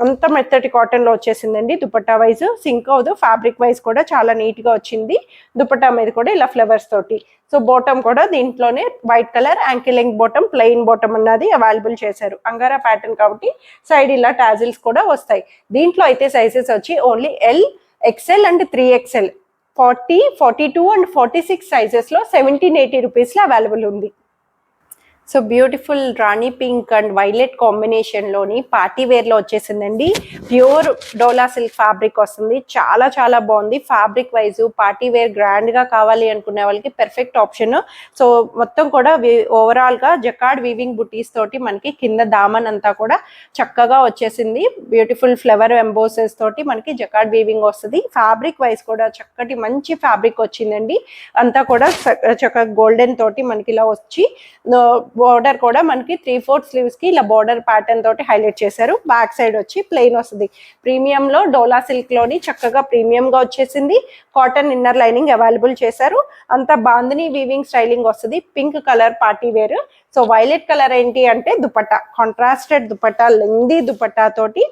అంత మెత్తటి కాటన్లో వచ్చేసిందండి. దుపట్టా వైజ్ సింక్ అవ్వదు. ఫ్యాబ్రిక్ వైజ్ కూడా చాలా నీట్గా వచ్చింది. దుపట్టా మీద కూడా ఇలా ఫ్లవర్స్ తోటి. సో బాటమ్ కూడా దీంట్లోనే white colour ankle length bottom, plain bottom అన్నది అవైలబుల్ చేశారు. అంగారా ప్యాటర్న్ కాబట్టి సైడ్ ఇలా టాజిల్స్ కూడా వస్తాయి. దీంట్లో అయితే సైజెస్ వచ్చి only L, XL and 3XL, 40, 42 అండ్ 46 సైజెస్లో 1780 రూపీస్లో అవైలబుల్ ఉంది. So beautiful rani pink and violet కాంబినేషన్లోని పార్టీ వేర్లో వచ్చేసిందండి. ప్యూర్ డోలా సిల్క్ ఫ్యాబ్రిక్ వస్తుంది. చాలా చాలా బాగుంది. ఫ్యాబ్రిక్ వైజ్ పార్టీ వేర్ గ్రాండ్గా కావాలి అనుకునే వాళ్ళకి పర్ఫెక్ట్ ఆప్షన్. సో మొత్తం కూడా ఓవరాల్గా జకార్డ్ వీవింగ్ బుటీస్ తోటి మనకి కింద దామన్ అంతా కూడా చక్కగా వచ్చేసింది. బ్యూటిఫుల్ ఫ్లవర్ ఎంబోసెస్ తోటి మనకి జకార్డ్ వీవింగ్ వస్తుంది. ఫ్యాబ్రిక్ వైజ్ కూడా చక్కటి మంచి ఫ్యాబ్రిక్ వచ్చిందండి. అంతా కూడా చక్కగా గోల్డెన్ తోటి మనకి ఇలా వచ్చి బోర్డర్ కూడా మనకి 3/4 స్లీవ్స్ కి ఇలా బోర్డర్ ప్యాటర్న్ తోటి హైలైట్ చేశారు. బ్యాక్ సైడ్ వచ్చి ప్లెయిన్ వస్తుంది. ప్రీమియం లో డోలా సిల్క్ లోని చక్కగా ప్రీమియం గా వచ్చేసింది. కాటన్ ఇన్నర్ లైనింగ్ అవైలబుల్ చేశారు. అంతా బాందిని వీవింగ్ స్టైలింగ్ వస్తుంది. Pink colour party wear. So violet colour ఏంటి అంటే దుపట్టా, కాంట్రాస్టెడ్ దుపట్టా, లెంగ్దీ దుపట్టా తోటి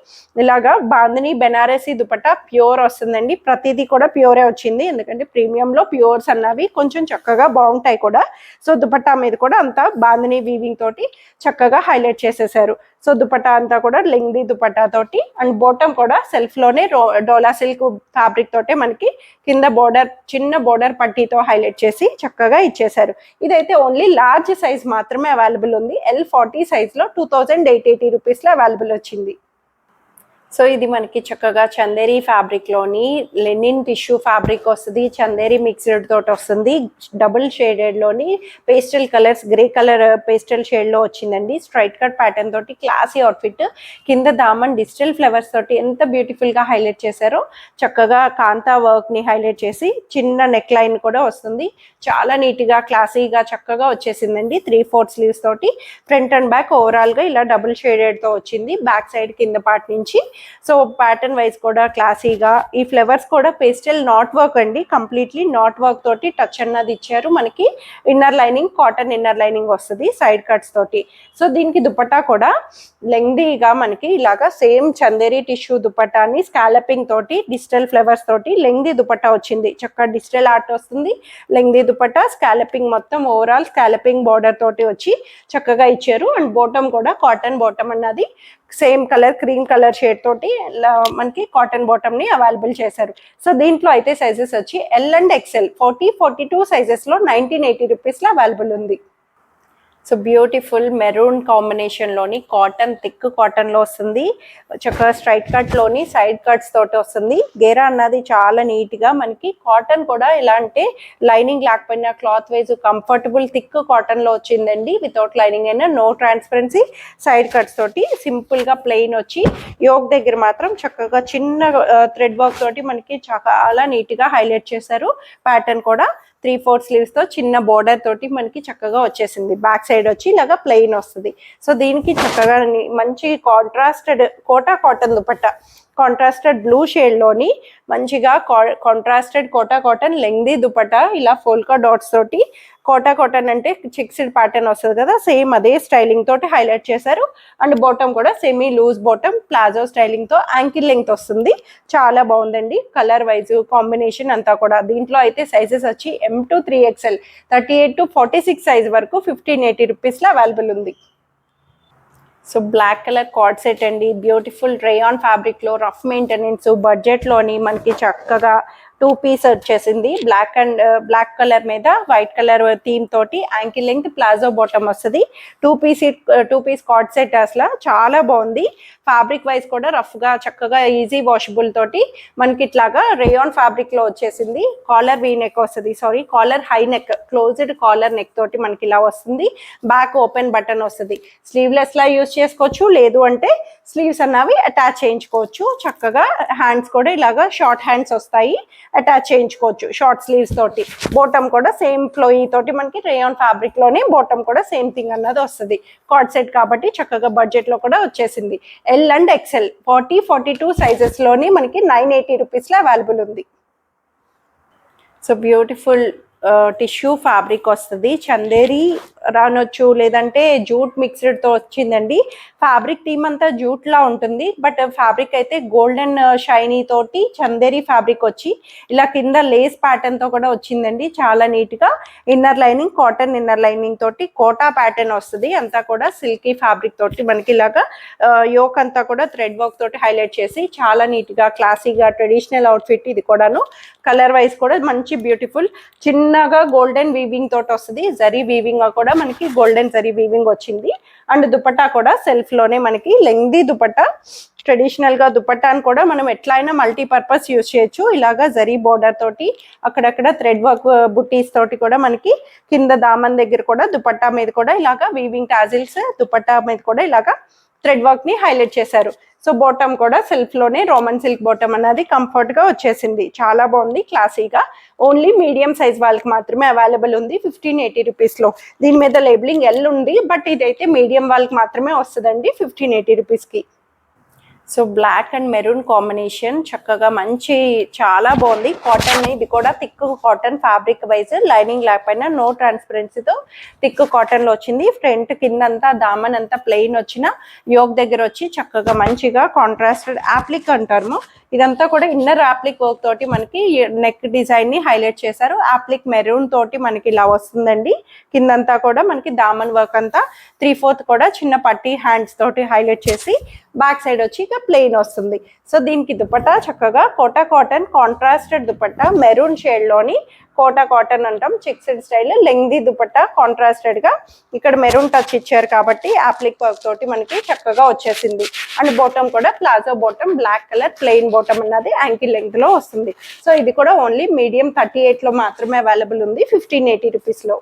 ఇలాగా బాందిని బెనారసీ దుపట్టా ప్యూర్ వస్తుందండి. ప్రతిదీ కూడా ప్యూరే వచ్చింది. ఎందుకంటే ప్రీమియంలో ప్యూర్స్ అన్నవి కొంచెం చక్కగా బాగుంటాయి కూడా. సో దుపట్టా మీద కూడా అంతా బాందిని వీవింగ్ తోటి చక్కగా హైలైట్ చేసేసారు. సో దుపట్టా అంతా కూడా లెంగ్దీ దుపట్టా తోటి అండ్ బాటమ్ కూడా సెల్ఫ్ లోనే డోలా సిల్క్ ఫ్యాబ్రిక్ తోటే మనకి కింద బోర్డర్, చిన్న బోర్డర్ పట్టీతో హైలైట్ చేసి చక్కగా ఇచ్చేసారు. ఇదైతే ఓన్లీ లార్జ్ సైజ్ మాత్రమే అవైలబుల్ ఉంది. L40 సైజ్ లో 2880 రూపీస్ లో అవైలబుల్ వచ్చింది. సో ఇది మనకి చక్కగా చందేరి ఫ్యాబ్రిక్ లోని లెనిన్ టిష్యూ ఫ్యాబ్రిక్ వస్తుంది. చందేరి మిక్స్డ్ తోటి వస్తుంది. డబుల్ షేడెడ్ లోని pastel colours, grey colour pastel shade లో వచ్చిందండి. స్ట్రైట్ కట్ ప్యాటర్న్ తోటి క్లాసీ అవుట్ఫిట్. కింద దామన్ డిజిటల్ ఫ్లవర్స్ తోటి ఎంత బ్యూటిఫుల్ గా హైలైట్ చేశారో. చక్కగా కాంతా వర్క్ ని హైలైట్ చేసి చిన్న నెక్ లైన్ కూడా వస్తుంది. చాలా నీట్ గా క్లాసీగా చక్కగా వచ్చేసిందండి. 3/4 స్లీవ్స్ తోటి ఫ్రంట్ అండ్ బ్యాక్ ఓవరాల్ గా ఇలా డబుల్ షేడెడ్ తో వచ్చింది. బ్యాక్ సైడ్ కింద పార్ట్ నుంచి. సో ప్యాటర్న్ వైజ్ కూడా క్లాసీగా. ఈ ఫ్లవర్స్ కూడా పేస్టల్ నాట్ వర్క్ అండి. కంప్లీట్లీ నాట్ వర్క్ తోటి టచ్ అన్నది ఇచ్చారు. మనకి inner lining cotton inner lining వస్తుంది సైడ్ కట్స్ తోటి. సో దీనికి దుపట్టా కూడా లెంగ్దీగా మనకి ఇలాగా సేమ్ చందేరి టిష్యూ దుపట్టాని స్కాలపింగ్ తోటి డిజిటల్ ఫ్లవర్స్ తోటి లెంగ్దీ దుపట్టా వచ్చింది. చక్కగా డిజిటల్ ఆర్ట్ వస్తుంది. లెంగ్దీ దుపట్టా స్కాలపింగ్ మొత్తం ఓవరాల్ స్కాలపింగ్ బార్డర్ తోటి వచ్చి చక్కగా ఇచ్చారు. అండ్ బాటమ్ కూడా కాటన్ బాటమ్ అన్నది same colour cream colour shade తోటి మనకి కాటన్ బాటమ్ ని అవైలబుల్ చేశారు. సో దీంట్లో అయితే సైజెస్ వచ్చి ఎల్ అండ్ ఎక్స్ఎల్ 40, 42 సైజెస్ లో 1980 రూపీస్ లో అవైలబుల్ ఉంది. సో బ్యూటిఫుల్ మెరూన్ కాంబినేషన్ లోని కాటన్, థిక్ కాటన్ లో వస్తుంది. చక్కగా స్ట్రైట్ కట్ లోని సైడ్ కట్స్ తోటి వస్తుంది. గేరా అన్నది చాలా నీట్ గా మనకి కాటన్ కూడా ఎలా అంటే లైనింగ్ లేకపోయినా cloth wise comfortable thick cotton లో వచ్చిందండి. వితౌట్ లైనింగ్ అయినా, నో ట్రాన్స్పరెన్సీ. సైడ్ కట్స్ తోటి సింపుల్ గా ప్లెయిన్ వచ్చి యోక్ దగ్గర మాత్రం చక్కగా చిన్న థ్రెడ్ వర్క్ తోటి మనకి చాలా నీట్ గా హైలైట్ చేశారు. ప్యాటర్న్ కూడా 3/4 స్లీవ్స్ తో చిన్న బోర్డర్ తోటి మనకి చక్కగా వచ్చేసింది. బ్యాక్ సైడ్ వచ్చి ఇలాగా ప్లెయిన్ వస్తుంది. సో దీనికి చక్కగా మంచి contrasted Kota cotton dupatta, contrasted blue shade లోని మంచిగా contrasted Kota cotton lengthy dupatta ఇలా ఫోల్కా డాట్స్ తోటి. కోటా కాటన్ అంటే చిక్స్డ్ ప్యాటర్న్ వస్తుంది కదా, సేమ్ అదే స్టైలింగ్ తోటి హైలైట్ చేశారు. అండ్ బాటమ్ కూడా semi loose bottom palazzo styling తో యాంకిల్ లెంగ్త్ వస్తుంది. చాలా బాగుందండి కలర్ వైజ్ కాంబినేషన్ అంతా కూడా. దీంట్లో అయితే సైజెస్ వచ్చి M to 3XL 38 to 46 size వరకు 1580 రూపీస్ లో అవైలబుల్ ఉంది. So black colour cord set అండి. బ్యూటిఫుల్ రేయాన్ ఫ్యాబ్రిక్ లో రఫ్ మెయింటెనెన్స్ బడ్జెట్ లోని మనకి చక్కగా పీస్ వచ్చేసింది. బ్లాక్ కలర్ మీద వైట్ కలర్ థీమ్ తోటి యాంకిల్ లెంగ్త్ ప్లాజో బాటమ్ వస్తుంది. టూ పీస్ కార్డ్ సెట్ అసలు చాలా బాగుంది. ఫ్యాబ్రిక్ వైజ్ కూడా రఫ్ గా చక్కగా ఈజీ వాషబుల్ తోటి మనకి ఇట్లాగా రేయాన్ ఫ్యాబ్రిక్ లో వచ్చేసింది. కాలర్ వీ నెక్ వస్తుంది, collar high neck, closed collar neck తోటి మనకి ఇలా వస్తుంది. బ్యాక్ ఓపెన్ బటన్ వస్తుంది. స్లీవ్లెస్ లా యూజ్ చేసుకోవచ్చు, లేదు అంటే స్లీవ్స్ అన్నవి అటాచ్ చేయించుకోవచ్చు. చక్కగా హ్యాండ్స్ కూడా ఇలాగా షార్ట్ హ్యాండ్స్ వస్తాయి, అటాచ్ చేయించుకోవచ్చు షార్ట్ స్లీవ్స్ తోటి. బాటమ్ కూడా సేమ్ ఫ్లోయీ తోటి మనకి రేయాన్ ఫ్యాబ్రిక్ లోనే బాటమ్ కూడా సేమ్ థింగ్ అన్నది వస్తుంది. కార్డ్ సెట్ కాబట్టి చక్కగా బడ్జెట్ లో కూడా వచ్చేసింది. ఎల్ అండ్ ఎక్సెల్ 40-42 సైజెస్ లోని మనకి 980 రూపీస్ లో అవైలబుల్ ఉంది. సో బ్యూటిఫుల్ టిష్యూ ఫ్యాబ్రిక్ వస్తుంది. చందేరి రానొచ్చు, లేదంటే జూట్ మిక్స్డ్ తో వచ్చిందండి. ఫ్యాబ్రిక్ థీమ్ అంతా జూట్ లా ఉంటుంది, బట్ ఫ్యాబ్రిక్ అయితే గోల్డెన్ షైనీ తోటి చందేరి ఫ్యాబ్రిక్ వచ్చి ఇలా కింద లేస్ ప్యాటర్న్ తో కూడా వచ్చిందండి. చాలా నీట్ గా inner lining cotton inner lining తోటి కోటా ప్యాటర్న్ వస్తుంది. అంతా కూడా సిల్కీ ఫ్యాబ్రిక్ తోటి మనకి ఇలాగా యోక్ అంతా కూడా థ్రెడ్ వర్క్ తోటి హైలైట్ చేసి చాలా నీట్ గా క్లాసీగా ట్రెడిషనల్ అవుట్ఫిట్. ఇది కూడాను కలర్ వైజ్ కూడా మంచి బ్యూటిఫుల్ చిన్నగా గోల్డెన్ వీవింగ్ తోటి వస్తుంది. జరీ వీవింగ్ కూడా మనకి గోల్డెన్ జరీ వీవింగ్ వచ్చింది. అండ్ దుపట్టా కూడా సెల్ఫ్ లోనే మనకి లెంగ్దీ దుపట్టా. ట్రెడిషనల్ గా దుపట్టాను కూడా మనం ఎట్లా అయినా మల్టీపర్పస్ యూజ్ చేయొచ్చు. ఇలాగా జరీ బోర్డర్ తోటి అక్కడక్కడ థ్రెడ్ వర్క్ బుట్టీస్ తోటి కూడా మనకి కింద దామన్ దగ్గర కూడా దుపట్టా మీద కూడా ఇలాగా వీవింగ్ టాజిల్స్, దుపట్టా మీద కూడా ఇలాగా థ్రెడ్ వర్క్ ని హైలైట్ చేశారు. సో బాటమ్ కూడా సెల్ఫ్ లోనే రోమన్ సిల్క్ బాటమ్ అనేది కంఫర్ట్ గా వచ్చేసింది. చాలా బాగుంది, క్లాసీగా. ఓన్లీ మీడియం సైజ్ వాళ్ళకి మాత్రమే అవైలబుల్ ఉంది 1580 రూపీస్ లో. దీని మీద లేబులింగ్ ఎల్ ఉంది, బట్ ఇదైతే మీడియం వాళ్ళకి మాత్రమే వస్తుందండి 1580 రూపీస్ కి. So black and maroon combination చక్కగా మంచి చాలా బాగుంది. కాటన్, ఇది కూడా thick cotton fabric wise, lining లేకపోయినా నో ట్రాన్స్పరెన్సీతో థిక్ కాటన్ లో వచ్చింది. ఫ్రంట్ కింద అంతా దామన్ అంతా ప్లెయిన్ వచ్చిన యోక్ దగ్గర వచ్చి చక్కగా మంచిగా కాంట్రాస్టెడ్ యాప్లిక్ అంటారు. ఇదంతా కూడా ఇన్నర్ యాప్లిక్ వర్క్ తోటి మనకి నెక్ డిజైన్ ని హైలైట్ చేశారు. యాప్లిక్ మెరూన్ తోటి మనకి ఇలా వస్తుందండి. కిందంతా కూడా మనకి దామన్ వర్క్ అంతా 3/4 కూడా చిన్న పట్టి హ్యాండ్స్ తోటి హైలైట్ చేసి బ్యాక్ సైడ్ వచ్చి ఇక ప్లెయిన్ వస్తుంది. సో దీనికి దుపట్టా చక్కగా Kota cotton contrasted dupatta, maroon shade లోని కోటా కాటన్ అంటాం, checked style lengthy dupatta contrasted గా. ఇక్కడ మెరూన్ టచ్ ఇచ్చారు కాబట్టి యాప్లిక్ వర్క్ తోటి మనకి చక్కగా వచ్చేసింది. అండ్ బాటమ్ కూడా palazzo bottom, black colour plain bottom అన్నది యాంకిల్ లెంగ్త్ లో వస్తుంది. సో ఇది కూడా ఓన్లీ మీడియం 38 లో మాత్రమే అవైలబుల్ ఉంది 1580 రూపీస్ లో.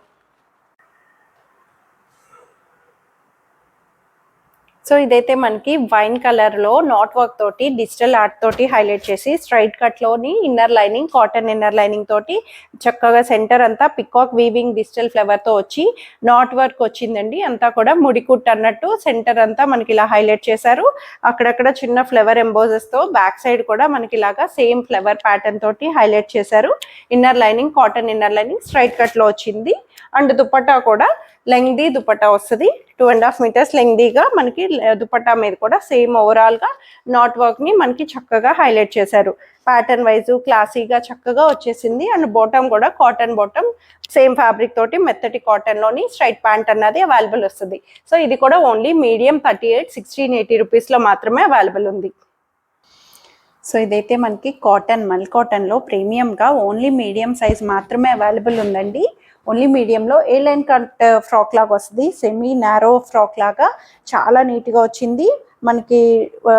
సో ఇదైతే మనకి వైన్ కలర్ లో నాట్ వర్క్ తోటి డిజిటల్ ఆర్ట్ తోటి హైలైట్ చేసి స్ట్రైట్ కట్ లోని inner lining cotton inner lining తోటి చక్కగా సెంటర్ అంతా పికాక్ వీవింగ్ డిజిటల్ ఫ్లవర్ తో వచ్చి నాట్ వర్క్ వచ్చిందండి. అంతా కూడా ముడికుట్ అన్నట్టు సెంటర్ అంతా మనకి ఇలా హైలైట్ చేశారు. అక్కడక్కడ చిన్న ఫ్లవర్ ఎంబోజెస్ తో బ్యాక్ సైడ్ కూడా మనకి ఇలాగా సేమ్ ఫ్లవర్ ప్యాటర్న్ తోటి హైలైట్ చేశారు. Inner lining cotton inner lining straight cut లో వచ్చింది. అండ్ దుపట్టా కూడా లెంగ్దీ దుపట్టా వస్తుంది. 2.5 మీటర్స్ లెంగ్దీగా మనకి దుపట్టా మీద కూడా సేమ్ ఓవరాల్ గా నాట్ వర్క్ ని మనకి చక్కగా హైలైట్ చేశారు. ప్యాటర్న్ వైజ్ క్లాసీగా చక్కగా వచ్చేసింది. అండ్ బాటమ్ కూడా కాటన్ బాటమ్ సేమ్ ఫ్యాబ్రిక్ తోటి మెత్తటి కాటన్ లోని స్ట్రైట్ ప్యాంట్ అన్నది అవైలబుల్ వస్తుంది. సో ఇది కూడా ఓన్లీ మీడియం 38 1680 రూపీస్ లో మాత్రమే అవైలబుల్ ఉంది. సో ఇదైతే మనకి కాటన్ మల్ కాటన్ లో ప్రీమియం గా ఓన్లీ మీడియం సైజ్ మాత్రమే అవైలబుల్ ఉందండి. ఓన్లీ మీడియంలో ఏ లైన్ కట్ ఫ్రాక్ లాగా వస్తుంది, సెమీ నారో ఫ్రాక్ లాగా చాలా నీట్గా వచ్చింది. మనకి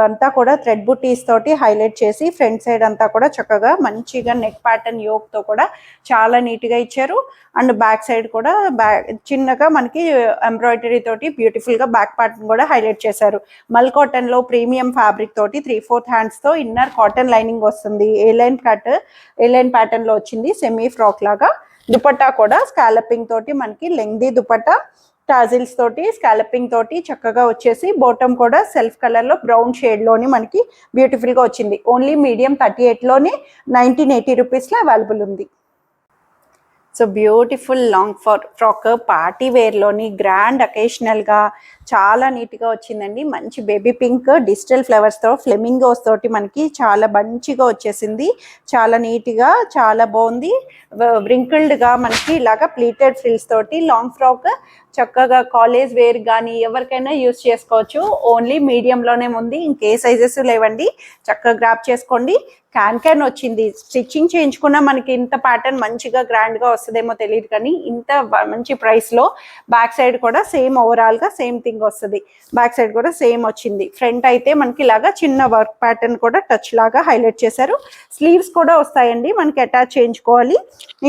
అంతా కూడా థ్రెడ్ బుటీస్ తోటి హైలైట్ చేసి ఫ్రంట్ సైడ్ అంతా కూడా చక్కగా మంచిగా నెక్ ప్యాటర్న్ యోక్ తో కూడా చాలా నీట్గా ఇచ్చారు. అండ్ బ్యాక్ సైడ్ కూడా చిన్నగా మనకి ఎంబ్రాయిడరీ తోటి బ్యూటిఫుల్ గా బ్యాక్ ప్యాటర్న్ కూడా హైలైట్ చేశారు. మల్ కాటన్ లో ప్రీమియం ఫ్యాబ్రిక్ తోటి 3/4 హ్యాండ్స్ తో ఇన్నర్ కాటన్ లైనింగ్ వస్తుంది. ఏ లైన్ ప్యాటర్న్ లో వచ్చింది సెమీ ఫ్రాక్ లాగా. దుపట్టా కూడా స్కాలపింగ్ తోటి మనకి లెంగ్దీ దుపట్టా టాజిల్స్ తోటి స్కాలపింగ్ తోటి చక్కగా వచ్చేసి బాటమ్ కూడా సెల్ఫ్ కలర్ లో బ్రౌన్ షేడ్ లోని మనకి బ్యూటిఫుల్ గా వచ్చింది. ఓన్లీ మీడియం 38 లోని 1980 రూపీస్ లో అవైలబుల్ ఉంది. So beautiful long frock party wear లోని గ్రాండ్ అకేషనల్ గా చాలా నీట్ గా వచ్చిందండి. మంచి బేబీ పింక్ డిజిటల్ ఫ్లవర్స్ తో ఫ్లెమింగోస్ తోటి మనకి చాలా మంచిగా వచ్చేసింది. చాలా నీట్ గా చాలా బాగుంది. వ్రింకిల్డ్ గా మనకి ఇలాగా ప్లీటెడ్ ఫ్రిల్స్ తోటి లాంగ్ ఫ్రాక్ చక్కగా కాలేజ్ వేర్ కానీ ఎవరికైనా యూస్ చేసుకోవచ్చు. ఓన్లీ మీడియంలోనే ఉంది, ఇంకే సైజెస్ లేవండి. చక్కగా గ్రాప్ చేసుకోండి. క్యాన్ వచ్చింది. స్టిచ్చింగ్ చేయించుకున్నా మనకి ఇంత ప్యాటర్న్ మంచిగా గ్రాండ్గా వస్తుందేమో తెలియదు, కానీ ఇంత మంచి ప్రైస్లో బ్యాక్ సైడ్ కూడా సేమ్ ఓవరాల్గా సేమ్ థింగ్ వస్తుంది. బ్యాక్ సైడ్ కూడా సేమ్ వచ్చింది. ఫ్రంట్ అయితే మనకి ఇలాగా చిన్న వర్క్ ప్యాటర్న్ కూడా టచ్ లాగా హైలైట్ చేశారు. స్లీవ్స్ కూడా వస్తాయండి, మనకి అటాచ్ చేయించుకోవాలి.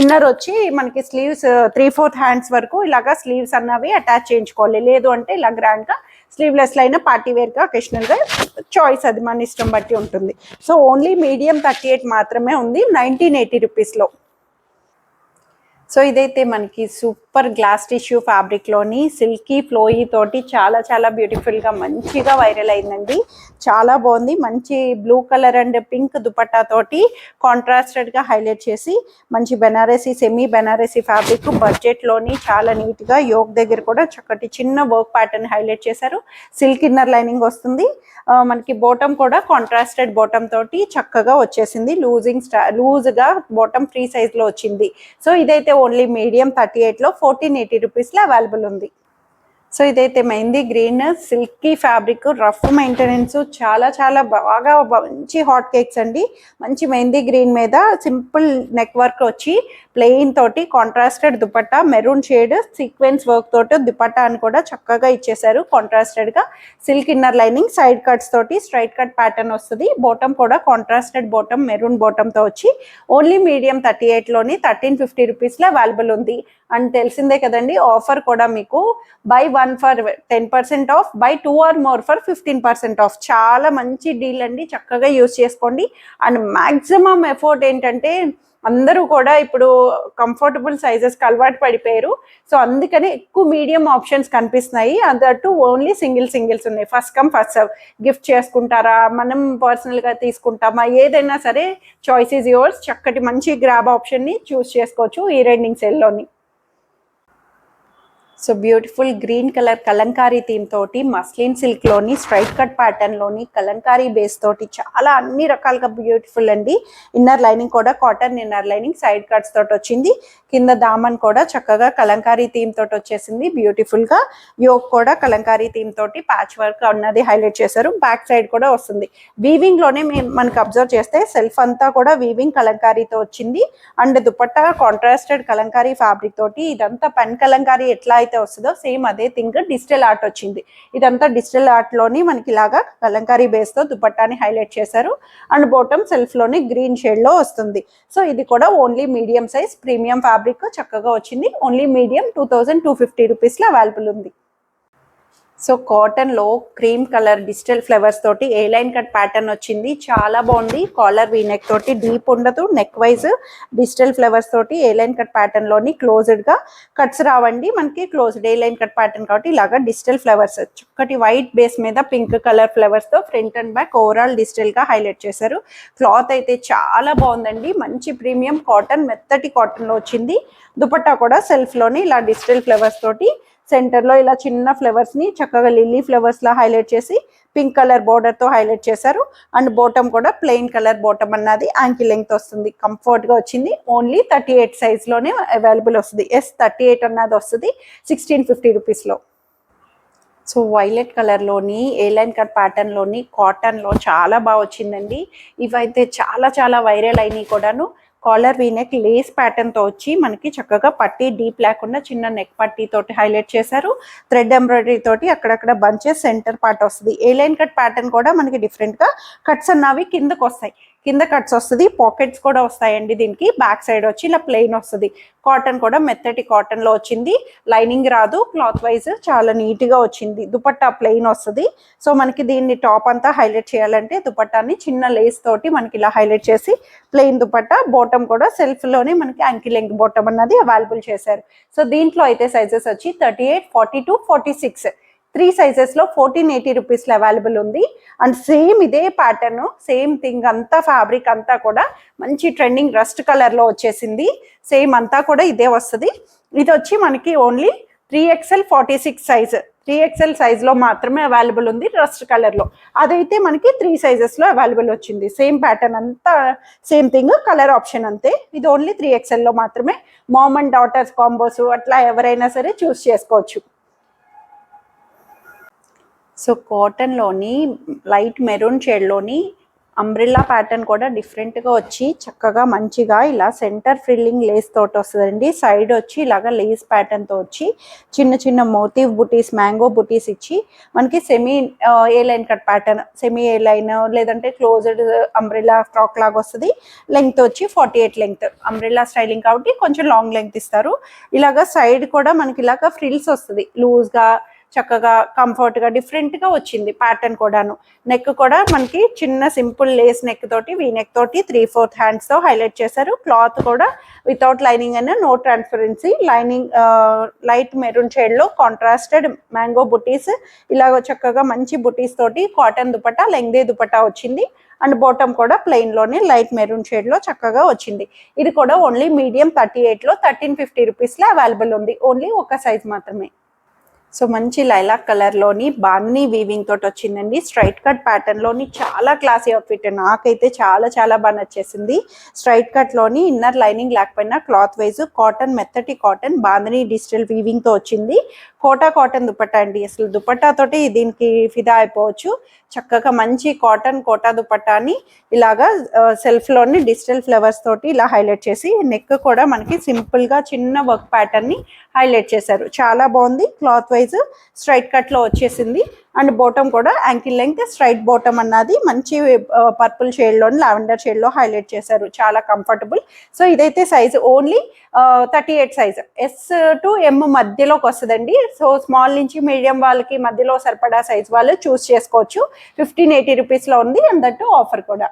ఇన్నర్ వచ్చి మనకి స్లీవ్స్ 3/4 హ్యాండ్స్ వరకు ఇలాగా స్లీవ్స్ అన్నవి అటాచ్ చేయించుకోవాలి. లేదు అంటే ఇలా గ్రాండ్గా స్లీవ్లెస్ అయినా పార్టీ వేర్గా ఒకేషనల్గా చాయిస్, అది మన ఇష్టం బట్టి ఉంటుంది. సో ఓన్లీ మీడియం 38 మాత్రమే ఉంది 1980 రూపీస్లో. సో ఇదైతే మనకి సూపర్ గ్లాస్ టిష్యూ ఫ్యాబ్రిక్లోని సిల్కీ ఫ్లోయీ తోటి చాలా చాలా బ్యూటిఫుల్గా మంచిగా వైరల్ అయిందండి. చాలా బాగుంది. మంచి blue colour and pink dupatta తోటి కాంట్రాస్టెడ్గా హైలైట్ చేసి మంచి బెనారసీ సెమీ బెనారసీ ఫ్యాబ్రిక్ బడ్జెట్లోని చాలా నీట్గా యోక్ దగ్గర కూడా చక్కటి చిన్న వర్క్ ప్యాటర్న్ హైలైట్ చేశారు. సిల్క్ ఇన్నర్ లైనింగ్ వస్తుంది. మనకి బాటమ్ కూడా కాంట్రాస్టెడ్ బాటమ్ తోటి చక్కగా వచ్చేసింది. లూజ్గా బాటమ్ ఫ్రీ సైజ్లో వచ్చింది. సో ఇదైతే ఓన్లీ మీడియం 38లో 1480 రూపీస్లో అవైలబుల్ ఉంది. సో ఇదైతే mehndi green silky fabric, rough maintenance, చాలా చాలా బాగా మంచి హాట్ కేక్స్ అండి. మంచి మెహందీ గ్రీన్ మీద సింపుల్ నెక్ వర్క్ వచ్చి ప్లెయిన్ తోటి contrasted dupatta, maroon shade sequence work తోటి దుపట్టా అని కూడా చక్కగా ఇచ్చేసారు. కాంట్రాస్టెడ్గా silk inner lining, side cuts తోటి స్ట్రైట్ కట్ ప్యాటర్న్ వస్తుంది. బాటమ్ కూడా కాంట్రాస్టెడ్ బాటమ్, మెరూన్ బాటమ్తో వచ్చి ఓన్లీ మీడియం 38లోని 1350 రూపీస్లో అవైలబుల్ ఉంది. అండ్ తెలిసిందే కదండి, ఆఫర్ కూడా మీకు buy 1 for 10% off, buy 2 or more for 15% off. చాలా మంచి డీల్ అండి, చక్కగా యూజ్ చేసుకోండి. అండ్ మ్యాక్సిమం ఎఫోర్ట్ ఏంటంటే అందరూ కూడా ఇప్పుడు కంఫర్టబుల్ సైజెస్కి అలవాటు పడిపోయారు. సో అందుకని ఎక్కువ మీడియం ఆప్షన్స్ కనిపిస్తున్నాయి. అదట్టు ఓన్లీ సింగిల్స్ ఉన్నాయి. First come first serve. Gift చేసుకుంటారా, మనం పర్సనల్గా తీసుకుంటామా, ఏదైనా సరే చాయిస్ ఈజ్ యువర్స్. చక్కటి మంచి గ్రాబ్ ఆప్షన్ని చూస్ చేసుకోవచ్చు ఈ రెండింగ్ సెల్లోని. So beautiful green colour kalamkari theme తోటి మస్లిన్ సిల్క్లోని స్ట్రైట్ కట్ ప్యాటర్న్లోని కలంకారీ బేస్ తోటి చాలా అన్ని రకాలుగా బ్యూటిఫుల్ అండి. ఇన్నర్ లైనింగ్ కూడా cotton inner lining, side cuts తోటి వచ్చింది. కింద దామన్ కూడా చక్కగా కలంకారీ థీమ్ తోటి వచ్చేసింది బ్యూటిఫుల్గా. యోక్ కూడా కలంకారీ థీమ్ తోటి ప్యాచ్ వర్క్ అన్నది హైలైట్ చేశారు. బ్యాక్ సైడ్ కూడా వస్తుంది. వీవింగ్లోనే మనకి అబ్జర్వ్ చేస్తే సెల్ఫ్ అంతా కూడా వీవింగ్ కలంకారీతో వచ్చింది. And dupatta contrasted Kalamkari fabric తోటి, ఇదంతా పెన్ కలంకారీ ఎట్లా అయితే వస్తుందో సేమ్ అదే థింగ్ డిజిటల్ ఆర్ట్ వచ్చింది. ఇదంతా డిజిటల్ ఆర్ట్ లోని మనకి ఇలాగా కలంకారీ బేస్ తో దుపట్టాని హైలైట్ చేశారు. అండ్ బాటమ్ సెల్ఫ్ లోని గ్రీన్ షేడ్ లో వస్తుంది. సో ఇది కూడా only medium size premium fabric చక్కగా వచ్చింది. ఓన్లీ మీడియం 2250 రూపీస్ లో అవైలబుల్ ఉంది. సో కాటన్లో క్రీమ్ కలర్ డిజిటల్ ఫ్లవర్స్ తోటి ఏ లైన్ కట్ ప్యాటర్న్ వచ్చింది. చాలా బాగుంది. కాలర్ వీ నెక్ తోటి డీప్ ఉండదు, నెక్ వైజ్ డిజిటల్ ఫ్లవర్స్ తోటి ఏ లైన్ కట్ ప్యాటర్న్లోని క్లోజ్డ్గా కట్స్ రావండి. మనకి క్లోజ్డ్ ఏ లైన్ కట్ ప్యాటర్న్ కాబట్టి ఇలాగా డిజిటల్ ఫ్లవర్స్ చక్కటి వైట్ బేస్ మీద పింక్ కలర్ ఫ్లవర్స్తో ఫ్రంట్ అండ్ బ్యాక్ ఓవరాల్ డిజిటల్గా హైలైట్ చేశారు. క్లాత్ అయితే చాలా బాగుందండి. మంచి ప్రీమియం కాటన్, మెత్తటి కాటన్లో వచ్చింది. దుపట్టా కూడా సెల్ఫ్లోని ఇలా డిజిటల్ ఫ్లవర్స్ తోటి సెంటర్లో ఇలా చిన్న ఫ్లవర్స్ని చక్కగా లిల్లీ ఫ్లవర్స్లా హైలైట్ చేసి పింక్ కలర్ బోర్డర్తో హైలైట్ చేశారు. అండ్ బాటమ్ కూడా ప్లెయిన్ కలర్ బాటమ్ అన్నది యాంకిల్ లెంగ్త్ వస్తుంది. కంఫర్ట్గా వచ్చింది. ఓన్లీ 38 సైజ్లోనే అవైలబుల్ వస్తుంది. S38 అన్నది వస్తుంది 1650 రూపీస్లో. సో వైలెట్ కలర్లోని ఏ లైన్ కట్ ప్యాటర్న్లోని కాటన్లో చాలా బాగా వచ్చిందండి. ఇవైతే చాలా చాలా వైరల్ అయినాయి కూడాను. కాలర్ వీ నెక్ లేస్ ప్యాటర్న్తో వచ్చి మనకి చక్కగా పట్టీ డీప్ లేకుండా చిన్న నెక్ పట్టీ తోటి హైలైట్ చేశారు. థ్రెడ్ ఎంబ్రాయిడరీ తోటి అక్కడక్కడ బంచెస్ సెంటర్ పార్ట్ వస్తుంది. ఏ లైన్ కట్ ప్యాటర్న్ కూడా మనకి డిఫరెంట్గా కట్స్ అన్నవి కిందకు వస్తాయి. కింద కట్స్ వస్తుంది, పాకెట్స్ కూడా వస్తాయండి. దీనికి బ్యాక్ సైడ్ వచ్చి ఇలా ప్లెయిన్ వస్తుంది. కాటన్ కూడా మెత్తటి కాటన్లో వచ్చింది. లైనింగ్ రాదు. క్లాత్ వైజ్ చాలా నీట్గా వచ్చింది. దుపట్టా ప్లెయిన్ వస్తుంది. సో మనకి దీన్ని టాప్ అంతా హైలైట్ చేయాలంటే దుపట్టాని చిన్న లేస్ తోటి మనకి ఇలా హైలైట్ చేసి ప్లెయిన్ దుపట్టా, బాటమ్ కూడా సెల్ఫ్లోనే మనకి యాంకిల్ లెంగ్త్ బాటమ్ అన్నది అవైలబుల్ చేశారు. సో దీంట్లో అయితే సైజెస్ వచ్చి 38, 42, 46 3 సైజెస్లో 1480 రూపీస్లో అవైలబుల్ ఉంది. అండ్ సేమ్ ఇదే ప్యాటర్న్, సేమ్ థింగ్ అంతా ఫ్యాబ్రిక్ అంతా కూడా మంచి ట్రెండింగ్ రస్ట్ కలర్లో వచ్చేసింది. సేమ్ అంతా కూడా ఇదే వస్తుంది. ఇది వచ్చి మనకి ఓన్లీ 3XL 46 సైజ్, 3XL సైజ్లో మాత్రమే అవైలబుల్ ఉంది రస్ట్ కలర్లో. అదైతే మనకి 3 సైజెస్లో అవైలబుల్ వచ్చింది. సేమ్ ప్యాటర్న్ అంతా సేమ్ థింగ్, కలర్ ఆప్షన్ అంతే. ఇది ఓన్లీ 3XLలో మాత్రమే. మామ్ అండ్ డాటర్స్ కాంబోస్ అట్లా ఎవరైనా సరే చూస్ చేసుకోవచ్చు. సో కాటన్లోని లైట్ మెరూన్ షేడ్లోని అంబ్రిల్లా ప్యాటర్న్ కూడా డిఫరెంట్గా వచ్చి చక్కగా మంచిగా ఇలా సెంటర్ ఫ్రిల్లింగ్ లేస్ తోటి వస్తుందండి. సైడ్ వచ్చి ఇలాగ లేస్ ప్యాటర్న్తో వచ్చి చిన్న చిన్న మోటివ్ బుటీస్, మ్యాంగో బుటీస్ ఇచ్చి మనకి సెమీ ఏ లైన్ కట్ ప్యాటర్న్, సెమీ ఏ లైన్ లేదంటే క్లోజ్డ్ అంబ్రిల్లా ఫ్రాక్ లాగా వస్తుంది. లెంగ్త్ వచ్చి 48 లెంగ్త్, అంబ్రిల్లా స్టైలింగ్ కాబట్టి కొంచెం లాంగ్ లెంగ్త్ ఇస్తారు. ఇలాగ సైడ్ కూడా మనకి ఇలాగ ఫ్రిల్స్ వస్తుంది లూజ్గా, చక్కగా కంఫర్ట్గా డిఫరెంట్గా వచ్చింది ప్యాటర్న్ కూడాను. నెక్ కూడా మనకి చిన్న సింపుల్ లేస్ నెక్ తోటి, వీ నెక్ తోటి 3/4 హ్యాండ్స్తో హైలైట్ చేశారు. క్లాత్ కూడా వితౌట్ లైనింగ్ అయినా no transparency, lining light maroon షేడ్లో కాంట్రాస్టెడ్ మ్యాంగో బుటీస్, ఇలాగ చక్కగా మంచి బుటీస్ తోటి కాటన్ దుపట్టా, లెంగ్దీ దుపట్టా వచ్చింది. అండ్ బాటమ్ కూడా ప్లెయిన్లోనే లైట్ మెరూన్ షేడ్లో చక్కగా వచ్చింది. ఇది కూడా ఓన్లీ మీడియం 38లో 1350 రూపీస్లో అవైలబుల్ ఉంది. ఓన్లీ ఒక సైజ్ మాత్రమే. సో మంచి లైలాక్ కలర్లోని బాందినీ వీవింగ్ తోటి వచ్చిందండి. స్ట్రైట్ కట్ ప్యాటర్న్లోని చాలా క్లాసీ అవుట్ఫిట్, నాకైతే చాలా చాలా బాగా నచ్చేసింది. స్ట్రైట్ కట్లోని ఇన్నర్ లైనింగ్ లేకపోయినా క్లాత్ వైజ్ కాటన్, మెత్తటి కాటన్ బాందినీ డిజిటల్ వీవింగ్తో వచ్చింది. కోటా కాటన్ దుపట్టా అండి, అసలు దుపట్టాతోటి దీనికి ఫిదా అయిపోవచ్చు. చక్కగా మంచి కాటన్ కోటా దుపట్టాని ఇలాగా సెల్ఫ్లోని డిజిటల్ ఫ్లవర్స్ తోటి ఇలా హైలైట్ చేసి, నెక్ కూడా మనకి సింపుల్గా చిన్న వర్క్ ప్యాటర్న్ని హైలైట్ చేశారు. చాలా బాగుంది. క్లాత్ వైజ్ స్ట్రైట్ కట్లో వచ్చేసింది. అండ్ బాటమ్ కూడా యాంకిల్ లెంగ్త్ స్ట్రైట్ బాటమ్ అన్నది మంచి పర్పుల్ షేడ్లోని లావెండర్ షేడ్లో హైలైట్ చేశారు. చాలా కంఫర్టబుల్. సో ఇదైతే size only 38 size, S to M మధ్యలోకి వస్తుందండి. సో స్మాల్ నుంచి మీడియం వాళ్ళకి మధ్యలో సరిపడా సైజ్ వాళ్ళు చూస్ చేసుకోవచ్చు. 1580 రూపీస్లో ఉంది, అండ్ దట్టు ఆఫర్ కూడా.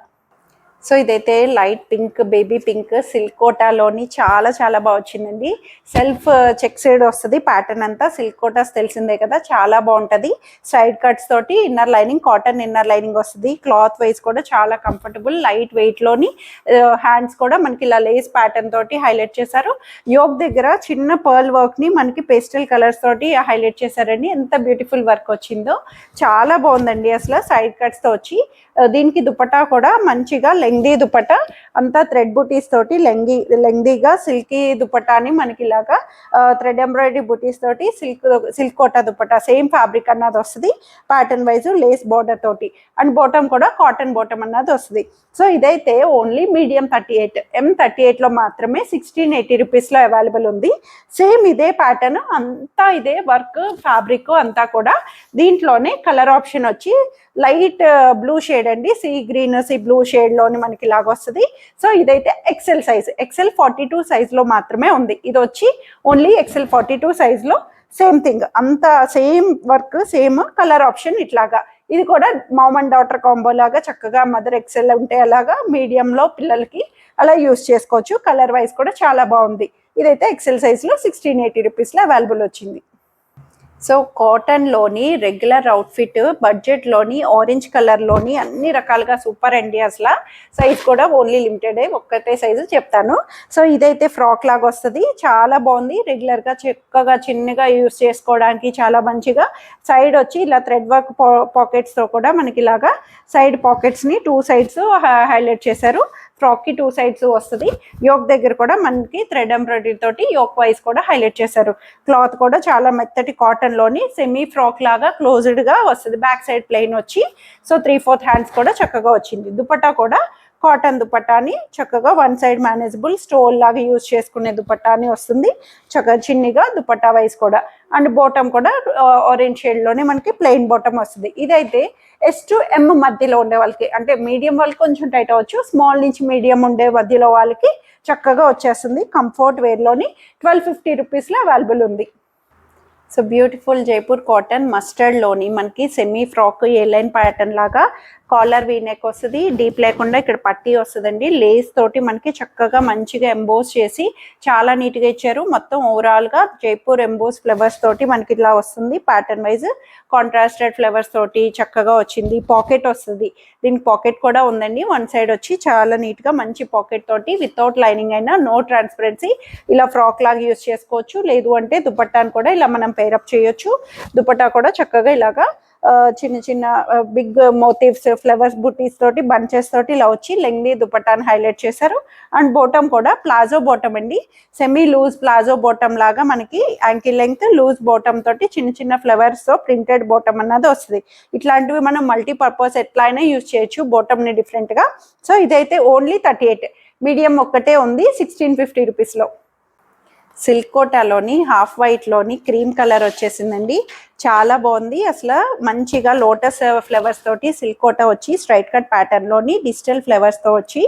సో ఇదైతే light pink, baby pink silk కోటాలోని చాలా చాలా బాగా వచ్చిందండి. సెల్ఫ్ చెక్ సైడ్ వస్తుంది ప్యాటర్న్ అంతా. సిల్క్ కోటాస్ తెలిసిందే కదా, చాలా బాగుంటుంది. సైడ్ కట్స్ తోటి inner lining, cotton inner lining వస్తుంది. క్లాత్ వైజ్ కూడా చాలా కంఫర్టబుల్, లైట్ వెయిట్లోని. హ్యాండ్స్ కూడా మనకి ఇలా లేస్ ప్యాటర్న్ తోటి హైలైట్ చేశారు. యోక్ దగ్గర చిన్న పర్ల్ వర్క్ని మనకి పేస్టల్ కలర్స్ తోటి హైలైట్ చేశారండి. ఎంత బ్యూటిఫుల్ వర్క్ వచ్చిందో, చాలా బాగుందండి అసలు. సైడ్ కట్స్తో వచ్చి దీనికి దుపట్టా కూడా మంచిగా లెంగ్దీ దుపట్టా, అంతా థ్రెడ్ బుటీస్ తోటి లెంగ్దీగా సిల్కీ దుపట్టాని మనకి ఇలాగా థ్రెడ్ ఎంబ్రాయిడరీ బుటీస్ తోటి silk Kota dupatta same fabric అన్నది వస్తుంది. ప్యాటర్న్ వైజ్ లేస్ బార్డర్ తోటి, అండ్ బాటమ్ కూడా కాటన్ బాటమ్ అన్నది వస్తుంది. సో ఇదైతే ఓన్లీ మీడియం 38, M38లో మాత్రమే 1680 రూపీస్లో అవైలబుల్ ఉంది. సేమ్ ఇదే ప్యాటర్న్ అంతా, ఇదే వర్క్ ఫ్యాబ్రిక్ అంతా కూడా. దీంట్లోనే కలర్ ఆప్షన్ వచ్చి లైట్ బ్లూ షేడ్ అండి, సీ గ్రీన్ సీ బ్లూ షేడ్లోని మనకి ఇలాగ వస్తుంది. సో ఇదైతే ఎక్సెల్ సైజ్, XL 42 సైజ్లో మాత్రమే ఉంది. ఇది వచ్చి ఓన్లీ XL 42 సైజ్లో సేమ్ థింగ్, అంత same work, same colour option ఇట్లాగా. ఇది కూడా మామ్ అండ్ డాటర్ కాంబో లాగా చక్కగా మదర్ ఎక్సెల్ ఉంటే అలాగా మీడియంలో పిల్లలకి అలా యూస్ చేసుకోవచ్చు. కలర్ వైజ్ కూడా చాలా బాగుంది. ఇదైతే ఎక్సెల్ సైజ్లో 1680 రూపీస్లో అవైలబుల్ వచ్చింది. సో కాటన్లోని రెగ్యులర్ అవుట్ఫిట్, బడ్జెట్లోని ఆరెంజ్ కలర్లోని అన్ని రకాలుగా సూపర్ అండి అసలు. సైజ్ కూడా ఓన్లీ లిమిటెడ్, ఒక్కటే సైజు చెప్తాను. సో ఇదైతే ఫ్రాక్ లాగా వస్తుంది, చాలా బాగుంది. రెగ్యులర్గా చక్కగా చిన్నగా యూస్ చేసుకోవడానికి చాలా మంచిగా. సైడ్ వచ్చి ఇలా థ్రెడ్ వర్క్ పాకెట్స్తో కూడా మనకి ఇలాగా సైడ్ పాకెట్స్ని 2 సైడ్స్ హైలైట్ చేశారు. ఫ్రాక్కి 2 సైడ్స్ వస్తుంది. యోక్ దగ్గర కూడా మనకి థ్రెడ్ ఎంబ్రాయిడరీ తోటి యోక్ వైజ్ కూడా హైలైట్ చేశారు. క్లాత్ కూడా చాలా మెత్తటి కాటన్లోని సెమీ ఫ్రాక్ లాగా క్లోజ్డ్గా వస్తుంది. బ్యాక్ సైడ్ ప్లెయిన్ వచ్చి, సో 3/4 హ్యాండ్స్ కూడా చక్కగా వచ్చింది. దుపట్టా కూడా కాటన్ దుపట్టాని చక్కగా 1 సైడ్ మేనేజబుల్ స్టోల్ లాగా యూజ్ చేసుకునే దుపట్టాని వస్తుంది. చక్కగా చిన్నిగా దుపట్టా వైజ్ కూడా. అండ్ బాటమ్ కూడా ఆరెంజ్ షేడ్లోనే మనకి ప్లెయిన్ బాటమ్ వస్తుంది. ఇదైతే S to M మధ్యలో ఉండే వాళ్ళకి, అంటే మీడియం వాళ్ళకి కొంచెం టైట్ అవ్వచ్చు, స్మాల్ నుంచి మీడియం ఉండే మధ్యలో వాళ్ళకి చక్కగా వచ్చేస్తుంది. కంఫర్ట్ వేర్లోని 1250 రూపీస్లో అవైలబుల్ ఉంది. సో బ్యూటిఫుల్ జైపూర్ కాటన్ మస్టర్డ్లోని మనకి సెమీ ఫ్రాక్ ఏ లైన్ ప్యాటర్న్ లాగా కాలర్ వీ నెక్ వస్తుంది. డీప్ లేకుండా ఇక్కడ పట్టీ వస్తుందండి. లేస్ తోటి మనకి చక్కగా మంచిగా ఎంబోస్ చేసి చాలా నీట్గా ఇచ్చారు. మొత్తం ఓవరాల్గా జైపూర్ ఎంబోస్ ఫ్లవర్స్ తోటి మనకి ఇలా వస్తుంది. ప్యాటర్న్ వైజ్ కాంట్రాస్టెడ్ ఫ్లవర్స్ తోటి చక్కగా వచ్చింది. పాకెట్ వస్తుంది, దీనికి పాకెట్ కూడా ఉందండి. 1 సైడ్ వచ్చి చాలా నీట్గా మంచి పాకెట్ తోటి వితౌట్ లైనింగ్ అయినా, నో ట్రాన్స్పరెన్సీ. ఇలా ఫ్రాక్ లాగా యూజ్ చేసుకోవచ్చు, లేదు అంటే దుపట్టాను కూడా ఇలా మనం పేరప్ చేయొచ్చు. దుపట్టా కూడా చక్కగా ఇలాగా చిన్న చిన్న బిగ్ మోటివ్స్ ఫ్లవర్స్ బుటీస్ తోటి బంచెస్ తోటి ఇలా వచ్చి లెంగ్దీ దుపట్టాని హైలైట్ చేశారు. అండ్ బాటమ్ కూడా ప్లాజో బాటమ్ అండి, సెమీ లూజ్ ప్లాజో బాటమ్ లాగా మనకి యాంకిల్ లెంగ్త్ లూజ్ బాటమ్ తోటి చిన్న చిన్న ఫ్లవర్స్ తో ప్రింటెడ్ బాటమ్ అన్నది వస్తుంది. ఇట్లాంటివి మనం మల్టీపర్పస్ ఎట్లా అయినా యూజ్ చేయొచ్చు బాటమ్ ని డిఫరెంట్ గా. సో ఇదైతే ఓన్లీ 38, మీడియం ఒక్కటే ఉంది 1650 రూపీస్లో. సిల్క్ కోటాలోని హాఫ్ వైట్లోని క్రీమ్ కలర్ వచ్చేసిందండి, చాలా బాగుంది. అసలు మంచిగా లోటస్ ఫ్లవర్స్ తోటి సిల్క్ కోటా వచ్చి స్ట్రైట్ కట్ ప్యాటర్న్లోని డిజిటల్ ఫ్లవర్స్తో వచ్చి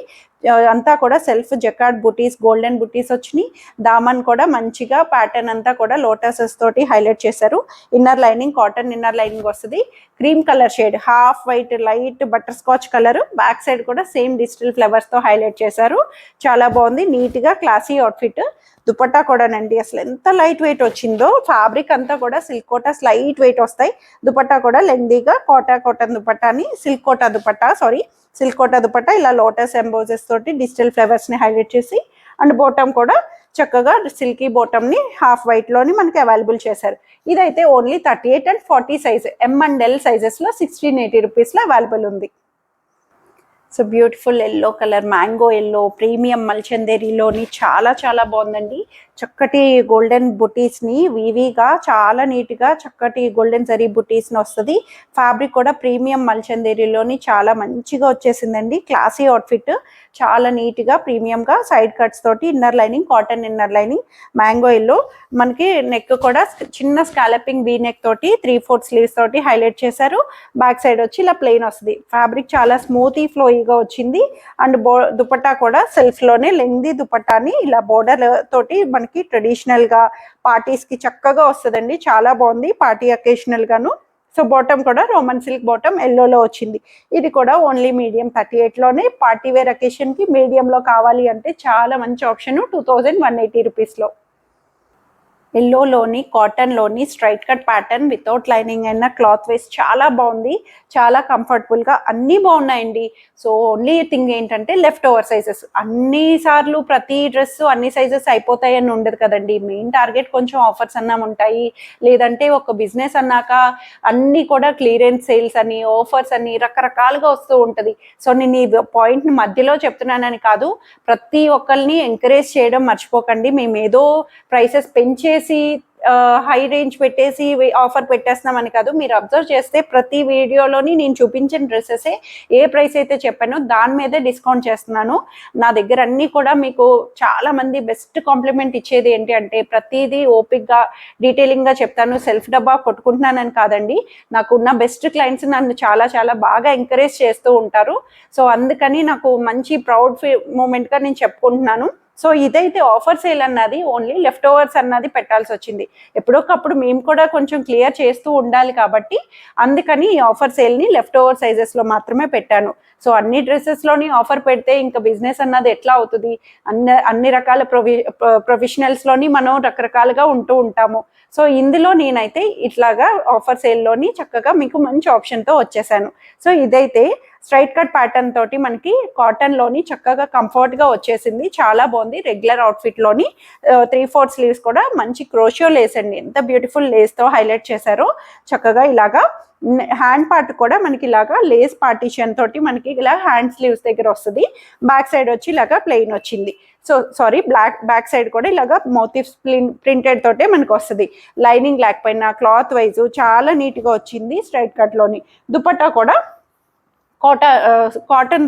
అంతా కూడా సెల్ఫ్ జకార్డ్ బుటీస్ గోల్డెన్ బుటీస్ వచ్చినాయి. దామన్ కూడా మంచిగా ప్యాటర్న్ అంతా కూడా లోటసెస్ తోటి హైలైట్ చేశారు. Inner lining cotton inner lining వస్తుంది. Cream colour shade half white light butterscotch colour, back side కూడా సేమ్ డిజిటల్ ఫ్లవర్స్తో హైలైట్ చేశారు. చాలా బాగుంది, నీట్గా క్లాసీ అవుట్ఫిట్. దుపట్టా కూడానండి అసలు ఎంత లైట్ వెయిట్ వచ్చిందో, ఫ్యాబ్రిక్ అంతా కూడా సిల్క్ కోటాస్ లైట్ వెయిట్ వస్తాయి. దుపట్టా కూడా లెందీగా కాటన్ దుపట్టాని సిల్క్ కోటా దుపట్టా ఇలా లోటస్ ఎంబోజెస్ తోటి డిజిటల్ ఫ్లవర్స్ ని హైలైట్ చేసి, అండ్ బాటమ్ కూడా చక్కగా సిల్కీ బాటమ్ ని హాఫ్ వైట్ లోని మనకి అవైలబుల్ చేశారు. ఇదైతే only 38 and 40 size M and L sizes లో 1680 రూపీస్ లో అవైలబుల్ ఉంది. So beautiful yellow colour mango yellow premium మల్చందేరిలోని చాలా చాలా బాగుందండి. చక్కటి గోల్డెన్ బుటీస్ని వీవీగా చాలా నీట్గా చక్కటి గోల్డెన్ జరీ బుటీస్ని వస్తుంది. ఫ్యాబ్రిక్ కూడా ప్రీమియం మల్చందేరిలోని చాలా మంచిగా వచ్చేసిందండి. క్లాసీ అవుట్ఫిట్, చాలా నీట్గా ప్రీమియంగా సైడ్ కట్స్ తోటి inner lining cotton inner lining mango yellow, మనకి నెక్ కూడా చిన్న స్కాలపింగ్ వీ నెక్ తోటి 3/4 స్లీవ్స్ తోటి హైలైట్ చేశారు. బ్యాక్ సైడ్ వచ్చి ఇలా ప్లెయిన్ వస్తుంది. ఫ్యాబ్రిక్ చాలా స్మూతీ ఫ్లోయిగా వచ్చింది. అండ్ దుపట్టా కూడా సెల్ఫ్ లోనే లెంగ్దీ దుపట్టాని ఇలా బోర్డర్ తోటి మనకి ట్రెడిషనల్ గా పార్టీస్ కి చక్కగా వస్తుందండి. చాలా బాగుంది పార్టీ అకేషనల్ గాను. సో బాటమ్ కూడా రోమన్ సిల్క్ బాటమ్ ఎల్లోలో వచ్చింది. ఇది కూడా ఓన్లీ మీడియం 38 లోనే. పార్టీ వేర్ అకేషన్ కి మీడియంలో కావాలి అంటే చాలా మంచి ఆప్షన్ 2180 రూపీస్లో. ఎల్లోలోని కాటన్లోని straight cut pattern without lining అయిన క్లాత్ వేస్ చాలా బాగుంది, చాలా కంఫర్టబుల్గా అన్నీ బాగున్నాయండి. సో ఓన్లీ థింగ్ ఏంటంటే లెఫ్ట్ ఓవర్ సైజెస్. అన్ని సార్లు ప్రతి డ్రెస్ అన్ని సైజెస్ అయిపోతాయని ఉండదు కదండి. మెయిన్ టార్గెట్ కొంచెం ఆఫర్స్ అన్నా ఉంటాయి, లేదంటే ఒక బిజినెస్ అన్నాక అన్నీ కూడా క్లియరెన్స్ సేల్స్ అని ఆఫర్స్ అని రకరకాలుగా వస్తూ ఉంటుంది. సో నేను ఈ పాయింట్ని మధ్యలో చెప్తున్నానని కాదు, ప్రతి ఒక్కరిని ఎంకరేజ్ చేయడం మర్చిపోకండి. మేము ఏదో ప్రైసెస్ పెంచేసి హై రేంజ్ పెట్టేసి ఆఫర్ పెట్టేస్తున్నామని కాదు. మీరు అబ్జర్వ్ చేస్తే ప్రతి వీడియోలోని నేను చూపించిన డ్రెస్సెసే ఏ ప్రైస్ అయితే చెప్పానో దాని మీదే డిస్కౌంట్ చేస్తున్నాను. నా దగ్గర అన్నీ కూడా మీకు చాలా మంది బెస్ట్ కాంప్లిమెంట్ ఇచ్చేది ఏంటి అంటే ప్రతిదీ ఓపిక్గా డీటెయిలింగ్గా చెప్తాను. సెల్ఫ్ డబ్బా కొట్టుకుంటున్నానని కాదండి, నాకున్న బెస్ట్ క్లయింట్స్ నన్ను చాలా చాలా బాగా ఎంకరేజ్ చేస్తూ ఉంటారు. సో అందుకని నాకు మంచి ప్రౌడ్ మూమెంట్గా నేను చెప్పుకుంటున్నాను. సో ఇదైతే ఆఫర్ సేల్ అన్నది ఓన్లీ లెఫ్ట్ ఓవర్స్ అన్నది పెట్టాల్సి వచ్చింది. ఎప్పుడొకప్పుడు మేము కూడా కొంచెం క్లియర్ చేస్తూ ఉండాలి కాబట్టి అందుకని ఈ ఆఫర్ సేల్ని లెఫ్ట్ ఓవర్ సైజెస్లో మాత్రమే పెట్టాను. సో అన్ని డ్రెస్సెస్లోని ఆఫర్ పెడితే ఇంకా బిజినెస్ అన్నది ఎట్లా అవుతుంది? అన్ని రకాల ప్రొఫెషనల్స్లోని మనం రకరకాలుగా ఉంటూ ఉంటాము. సో ఇందులో నేనైతే ఇట్లాగా ఆఫర్ సేల్లోని చక్కగా మీకు మంచి ఆప్షన్తో వచ్చేసాను. సో ఇదైతే స్ట్రైట్ కట్ ప్యాటర్న్ తోటి మనకి కాటన్లోని చక్కగా కంఫర్ట్గా వచ్చేసింది, చాలా బాగుంది. రెగ్యులర్ అవుట్ఫిట్లోని 3/4 స్లీవ్స్ కూడా మంచి క్రోషియో లేస్ అండి, ఎంత బ్యూటిఫుల్ లేస్తో హైలైట్ చేశారో. చక్కగా ఇలాగా హ్యాండ్ పార్ట్ కూడా మనకి ఇలాగా లేస్ పార్టీషన్ తోటి మనకి ఇలా హ్యాండ్ స్లీవ్స్ దగ్గర వస్తుంది. బ్యాక్ సైడ్ వచ్చి ఇలాగా ప్లెయిన్ వచ్చింది. బ్యాక్ సైడ్ కూడా ఇలాగా మోటివ్స్ ప్రింటెడ్ తోటే మనకు వస్తుంది. లైనింగ్ లేకపోయినా క్లాత్ వైజ్ చాలా నీట్గా వచ్చింది. స్ట్రైట్ కట్లోని దుపట్టా కూడా కాటన్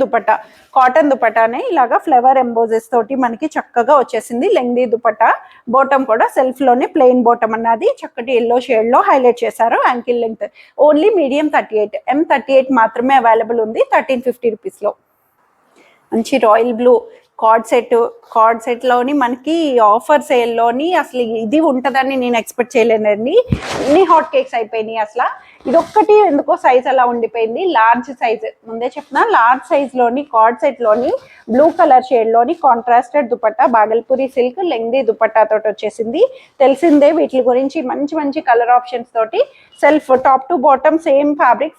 దుపట్టానే ఇలాగా ఫ్లవర్ ఎంబోజెస్ తోటి మనకి చక్కగా వచ్చేసింది. లెంగ్దీ దుపట్టా, బాటమ్ కూడా సెల్ఫ్ లోనే ప్లెయిన్ బాటమ్ అన్నది చక్కటి ఎల్లో షేడ్ లో హైలైట్ చేశారు. Ankle length only medium 38 M38 మాత్రమే అవైలబుల్ ఉంది 1350 రూపీస్లో. మంచి రాయల్ బ్లూ కార్డ్ సెట్లోని మనకి ఆఫర్ సేల్లోని అసలు ఇది ఉంటుందని నేను ఎక్స్పెక్ట్ చేయలేనండి. అన్ని హాట్ కేక్స్ అయిపోయినాయి. అసలు ఇదొక్కటి ఎందుకో సైజ్ అలా ఉండిపోయింది. లార్జ్ సైజ్ ముందే చెప్పిన లార్జ్ సైజ్లోని కార్డ్ సెట్లోని బ్లూ కలర్ షేడ్లోని contrasted dupatta Bhagalpuri silk lengthy dupatta తోటి వచ్చేసింది. తెలిసిందే వీటి గురించి మంచి మంచి కలర్ ఆప్షన్స్ తోటి. Self top to bottom same fabric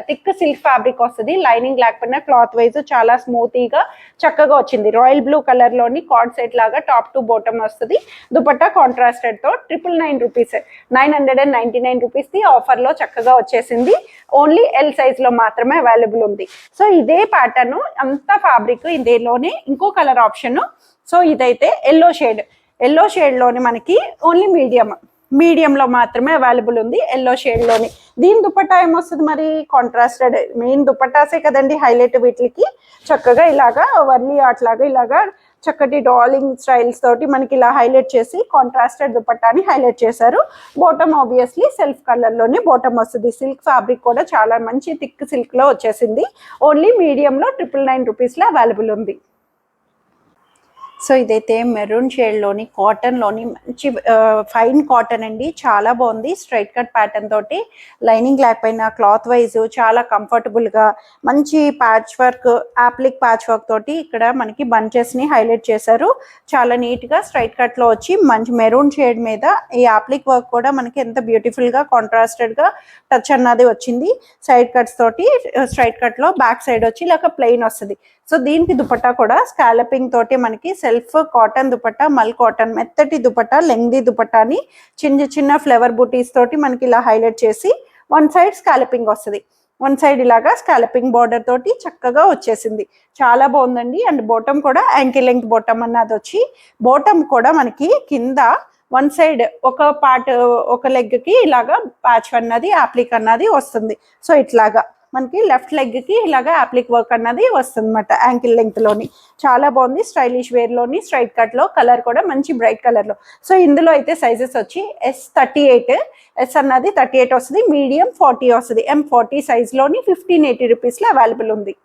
thick silk fabric వస్తుంది. లైనింగ్ లేకపోయినా క్లాత్ వైజ్ చాలా స్మూతీగా చక్కగా వచ్చింది. రాయల్ బ్లూ కలర్ లోని కార్డ్ సెట్ లాగా టాప్ టు బాటమ్ వస్తుంది. దుపట్టా కాంట్రాస్టెడ్ తో 999 రూపీస్, 999 రూపీస్ ది ఆఫర్ లో చక్కగా వచ్చేసింది. ఓన్లీ ఎల్ సైజ్ లో మాత్రమే అవైలబుల్ ఉంది. సో ఇదే ప్యాటర్న్ అంతా ఫ్యాబ్రిక్ ఇదేలోనే ఇంకో కలర్ ఆప్షన్. సో ఇదైతే ఎల్లో షేడ్ లోని మనకి ఓన్లీ మీడియంలో మాత్రమే అవైలబుల్ ఉంది, ఎల్లో షేడ్ లోని. దీని దుపట్టా ఏమొస్తుంది మరి, కాంట్రాస్టెడ్. మెయిన్ దుపట్టాసే కదండి హైలైట్. వీటికి చక్కగా ఇలాగా వర్లీ ఆర్ట్ లాగా ఇలాగా చక్కటి డాలింగ్ స్టైల్స్ తోటి మనకి ఇలా హైలైట్ చేసి కాంట్రాస్టెడ్ దుపట్టాని హైలైట్ చేశారు. బాటమ్ ఆబ్వియస్లీ సెల్ఫ్ కలర్ లోనే బాటమ్ వస్తుంది. సిల్క్ ఫ్యాబ్రిక్ కూడా చాలా మంచి థిక్ సిల్క్ లో వచ్చేసింది. ఓన్లీ మీడియంలో 999 రూపీస్ లో అవైలబుల్ ఉంది. సో ఇదైతే మెరూన్ షేడ్లోని కాటన్లోని మంచి ఫైన్ కాటన్ అండి, చాలా బాగుంది. స్ట్రైట్ కట్ ప్యాటర్న్ తోటి లైనింగ్ లేకపోయినా క్లాత్ వైజ్ చాలా కంఫర్టబుల్గా మంచి patch work, appliqué patch work తోటి ఇక్కడ మనకి బంచెస్ని హైలైట్ చేశారు. చాలా నీట్గా స్ట్రైట్ కట్లో వచ్చి మంచి మెరూన్ షేడ్ మీద ఈ యాప్లిక్ వర్క్ కూడా మనకి ఎంత బ్యూటిఫుల్గా కాంట్రాస్టెడ్గా టచ్ అన్నది వచ్చింది. సైడ్ కట్స్ తోటి స్ట్రైట్ కట్లో బ్యాక్ సైడ్ వచ్చి ఇలాగ ప్లెయిన్ వస్తుంది. సో దీనికి దుపట్టా కూడా స్కాలపింగ్ తోటి మనకి సెల్ఫ్ కాటన్ దుపట్టా, మల్ కాటన్ మెత్తటి దుపట్టా, లెంగ్దీ దుపట్టాని చిన్న ఫ్లవర్ బూటీస్ తోటి మనకి ఇలా హైలైట్ చేసి వన్ సైడ్ స్కాలపింగ్ వస్తుంది. వన్ సైడ్ ఇలాగా స్కాలపింగ్ బార్డర్ తోటి చక్కగా వచ్చేసింది. చాలా బాగుందండి. అండ్ బాటమ్ కూడా యాంకిల్ లెంగ్త్ బాటమ్ అన్నది వచ్చి బాటమ్ కూడా మనకి కింద వన్ సైడ్ ఒక పార్ట్ ఒక లెగ్ కి ఇలాగా ప్యాచ్ అన్నది యాప్లిక్ అన్నది వస్తుంది. సో ఇట్లాగా మనకి లెఫ్ట్ లెగ్ కి ఇలాగా యాప్లిక్ వర్క్ అన్నది వస్తుంది అన్నమాట యాంకిల్ లెంగ్త్ లోని. చాలా బాగుంది. స్టైలిష్ వేర్ లోని స్ట్రైట్ కట్ లో కలర్ కూడా మంచి బ్రైట్ కలర్ లో. సో ఇందులో అయితే సైజెస్ వచ్చి S38, ఎస్ అన్నది 38 వస్తుంది, మీడియం 40 వస్తుంది, M40 సైజ్ లోని 1580 రూపీస్ లో అవైలబుల్ ఉంది.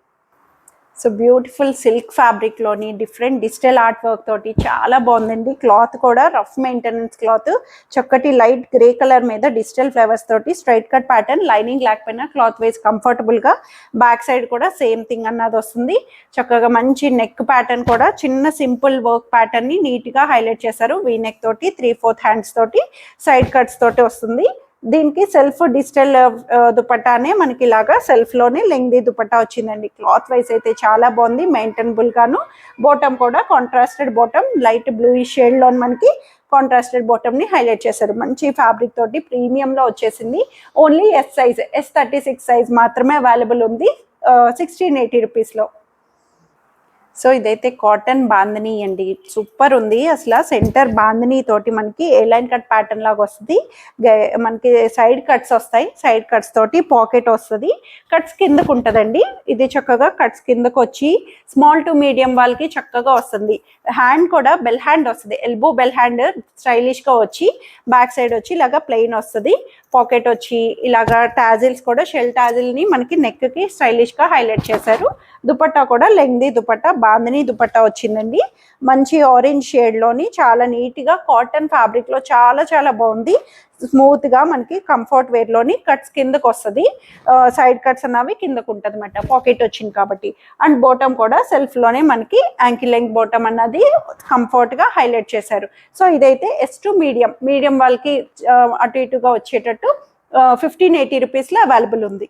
సో బ్యూటిఫుల్ సిల్క్ ఫ్యాబ్రిక్ లోని డిఫరెంట్ డిజిటల్ ఆర్ట్ వర్క్ తోటి చాలా బాగుందండి. క్లాత్ కూడా రఫ్ మెయింటెనెన్స్ క్లాత్, చక్కటి లైట్ గ్రే కలర్ మీద డిజిటల్ ఫ్లవర్స్ తోటి స్ట్రైట్ కట్ ప్యాటర్న్, లైనింగ్ లేకపోయినా క్లాత్ వైజ్ కంఫర్టబుల్ గా. బ్యాక్ సైడ్ కూడా సేమ్ థింగ్ అన్నది వస్తుంది. చక్కగా మంచి నెక్ ప్యాటర్న్ కూడా చిన్న సింపుల్ వర్క్ ప్యాటర్న్ ని నీట్ గా హైలైట్ చేశారు. వీ నెక్ తోటి 3/4 హ్యాండ్స్ తోటి సైడ్ కట్స్ తోటి వస్తుంది. దీనికి సెల్ఫ్ డిజిటల్ దుపట్టానే మనకి ఇలాగా సెల్ఫ్ లోనే లెంగ్దీ దుపట్టా వచ్చిందండి. క్లాత్ వైజ్ అయితే చాలా బాగుంది, మెయింటైనబుల్ గాను. బాటమ్ కూడా contrasted bottom, light blue shade లో మనకి కాంట్రాస్టెడ్ బాటమ్ ని హైలైట్ చేశారు. మంచి ఫ్యాబ్రిక్ తోటి ప్రీమియం లో వచ్చేసింది. Only S size, S36 size మాత్రమే అవైలబుల్ ఉంది 1680 రూపీస్ లో. సో ఇదైతే కాటన్ బాందిని అండి, సూపర్ ఉంది అసలు. సెంటర్ బాందిని తోటి మనకి ఏ లైన్ కట్ ప్యాటర్న్ లాగా వస్తుంది. మనకి సైడ్ కట్స్ వస్తాయి, సైడ్ కట్స్ తోటి పాకెట్ వస్తుంది. కట్స్ కిందకు ఉంటుందండి. ఇది చక్కగా కట్స్ కిందకు వచ్చి స్మాల్ టు మీడియం వాళ్ళకి చక్కగా వస్తుంది. హ్యాండ్ కూడా బెల్ హ్యాండ్ వస్తుంది, ఎల్బో బెల్ హ్యాండ్ స్టైలిష్ గా వచ్చి బ్యాక్ సైడ్ వచ్చి ఇలాగా ప్లెయిన్ వస్తుంది. పాకెట్ వచ్చి ఇలాగా టాజిల్స్ కూడా షెల్ టాజిల్ ని మనకి నెక్ కి స్టైలిష్ గా హైలైట్ చేశారు. దుపట్టా కూడా లెంగ్దీ దుపట్టా, బాందిని దుపట్టా వచ్చిందండి. మంచి ఆరెంజ్ షేడ్ లోని చాలా నీట్ గా కాటన్ ఫ్యాబ్రిక్ లో చాలా బాగుంది. స్మూత్ గా మనకి కంఫర్ట్ వేర్ లోని కట్స్ కిందకు వస్తుంది. సైడ్ కట్స్ అన్నవి కిందకు ఉంటుంది అన్నమాట, పాకెట్ వచ్చింది కాబట్టి. అండ్ బాటమ్ కూడా సెల్ఫ్ లోనే మనకి యాంకిల్ లెంగ్త్ బాటమ్ అన్నది కంఫర్ట్ గా హైలైట్ చేశారు. సో ఇదైతే S to మీడియం వాళ్ళకి అటు ఇటుగా వచ్చేటట్టు 1580 రూపీస్ లో అవైలబుల్ ఉంది.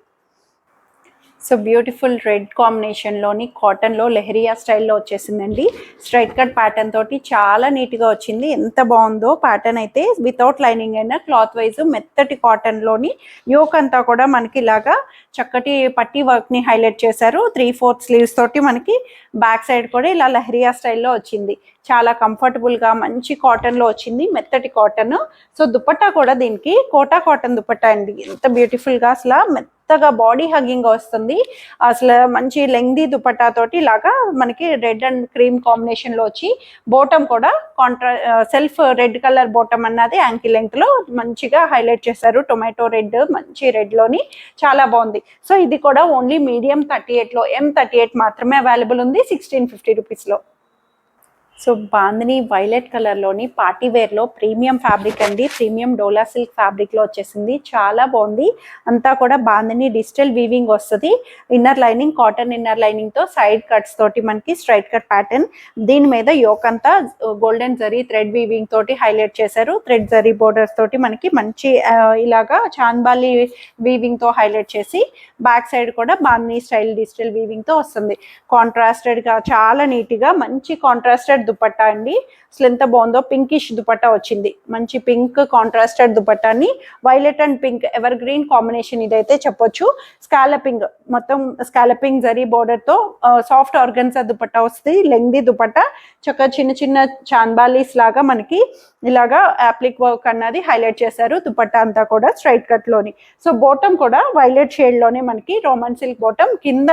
సో బ్యూటిఫుల్ రెడ్ కాంబినేషన్ లోని కాటన్ లో లెహరియా స్టైల్లో వచ్చేసిందండి. స్ట్రైట్ కట్ ప్యాటర్న్ తోటి చాలా నీట్ గా వచ్చింది. ఎంత బాగుందో ప్యాటర్న్ అయితే, వితౌట్ లైనింగ్ అయినా క్లాత్ వైజ్ మెత్తటి కాటన్ లోని యోక్ అంతా కూడా మనకి ఇలాగా చక్కటి పట్టీ వర్క్ ని హైలైట్ చేశారు. 3/4 స్లీవ్స్ తోటి మనకి బ్యాక్ సైడ్ కూడా ఇలా లెహరియా స్టైల్లో వచ్చింది. చాలా కంఫర్టబుల్ గా మంచి కాటన్ లో వచ్చింది, మెత్తటి కాటన్. సో దుపట్టా కూడా దీనికి కోటా కాటన్ దుపట్టా అండి. ఎంత బ్యూటిఫుల్ గా అసలు మెత్తగా బాడీ హగ్గింగ్ వస్తుంది. అసలు మంచి లెంగ్దీ దుపట్టా తోటి ఇలాగా మనకి రెడ్ అండ్ క్రీమ్ కాంబినేషన్ లో వచ్చి బాటమ్ కూడా సెల్ఫ్ రెడ్ కలర్ బాటమ్ అన్నది యాంకిల్ లెంగ్త్ లో మంచిగా హైలైట్ చేశారు. టొమాటో రెడ్, మంచి రెడ్ లోని చాలా బాగుంది. సో ఇది కూడా ఓన్లీ మీడియం 38 లో, M38 మాత్రమే అవైలబుల్ ఉంది 1650 రూపీస్ లో. సో బాందిని వైలెట్ కలర్లోని పార్టీ వేర్లో ప్రీమియం ఫ్యాబ్రిక్ అండి, ప్రీమియం డోలా సిల్క్ ఫ్యాబ్రిక్లో వచ్చేసింది. చాలా బాగుంది. అంతా కూడా బాందిని డిజిటల్ వీవింగ్ వస్తుంది. ఇన్నర్ లైనింగ్ కాటన్ ఇన్నర్ లైనింగ్తో సైడ్ కట్స్ తోటి మనకి స్ట్రైట్ కట్ ప్యాటర్న్. దీని మీద యోక్ అంతా గోల్డెన్ జరీ థ్రెడ్ వీవింగ్ తోటి హైలైట్ చేశారు. థ్రెడ్ జరీ బోర్డర్స్ తోటి మనకి మంచి ఇలాగా చాంద్బాలి వీవింగ్తో హైలైట్ చేసి బ్యాక్ సైడ్ కూడా బాందిని స్టైల్ డిజిటల్ వీవింగ్తో వస్తుంది. కాంట్రాస్టెడ్గా చాలా నీట్గా మంచి కాంట్రాస్టెడ్ దుపట్టా అండి. అసలు ఎంత బాగుందో, పింకిష్ దుపట్టా వచ్చింది. మంచి పింక్ కాంట్రాస్టెడ్ దుపట్టాని violet and pink evergreen combination ఇదైతే చెప్పొచ్చు. స్కాలపింగ్ మొత్తం స్కాలపింగ్ జరీ బోర్డర్ తో సాఫ్ట్ ఆర్గన్సా దుపట్టా వస్తుంది. లెంగ్దీ దుపట్టా చక్కగా చిన్న చిన్న చాంబాలీస్ లాగా మనకి ఇలాగా యాప్లిక్ వర్క్ అన్నది హైలైట్ చేశారు. దుపట్టా అంతా కూడా స్ట్రైట్ కట్ లోని. సో బాటమ్ కూడా వైలెట్ షేడ్ లోనే మనకి రోమన్ సిల్క్ బాటమ్, కింద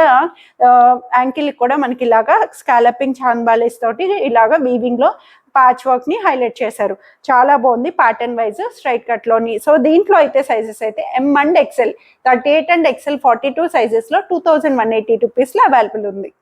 యాంకిల్ కూడా మనకి ఇలాగా స్కాలపింగ్ చాంబాలీస్ తోటి ఇలాగా వీవింగ్ లో ప్యాచ్ వర్క్ ని హైలైట్ చేశారు. చాలా బాగుంది ప్యాటర్న్ వైజ్ స్ట్రైట్ కట్ లోని. సో దీంట్లో అయితే సైజెస్ అయితే M and XL 38 and XL 42 sizes లో 2180 రూపీస్ లో అవైలబుల్ ఉంది.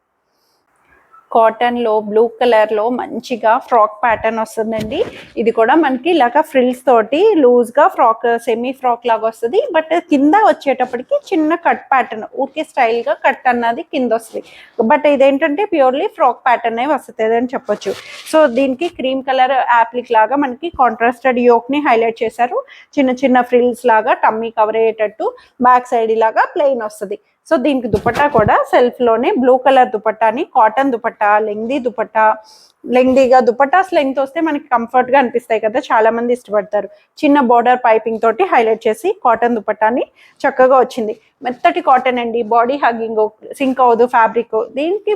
కాటన్ లో బ్లూ కలర్ లో మంచిగా ఫ్రాక్ ప్యాటర్న్ వస్తుందండి. ఇది కూడా మనకి ఇలాగా ఫ్రిల్స్ తోటి లూజ్ గా ఫ్రాక్, సెమీ ఫ్రాక్ లాగా వస్తుంది. బట్ కింద వచ్చేటప్పటికి చిన్న కట్ ప్యాటర్న్, ఊరికే స్టైల్ గా కట్ అన్నది కింద వస్తుంది. బట్ ఇదేంటంటే ప్యూర్లీ ఫ్రాక్ ప్యాటర్న్ వస్తుంది అని చెప్పొచ్చు. సో దీనికి క్రీమ్ కలర్ యాప్లిక్ లాగా మనకి కాంట్రాస్టెడ్ యోక్ ని హైలైట్ చేశారు. చిన్న చిన్న ఫ్రిల్స్ లాగా టమ్మీ కవర్ అయ్యేటట్టు బ్యాక్ సైడ్ ఇలాగా ప్లెయిన్ వస్తుంది. సో దీనికి దుపట్టా కూడా సెల్ఫ్ లోనే బ్లూ కలర్ దుపట్టాని, కాటన్ దుపట్టా, లెంగ్దీ దుపట్టా. లెంగ్దీగా దుపట్టాస్ లెంగ్త్ వస్తే మనకి కంఫర్ట్ గా అనిపిస్తాయి కదా, చాలా మంది ఇష్టపడతారు. చిన్న బోర్డర్ పైపింగ్ తోటి హైలైట్ చేసి కాటన్ దుపట్టాని చక్కగా వచ్చింది. మెత్తటి కాటన్ అండి, బాడీ హగ్గింగ్, సింక్ అవ్వదు ఫ్యాబ్రిక్. దీనికి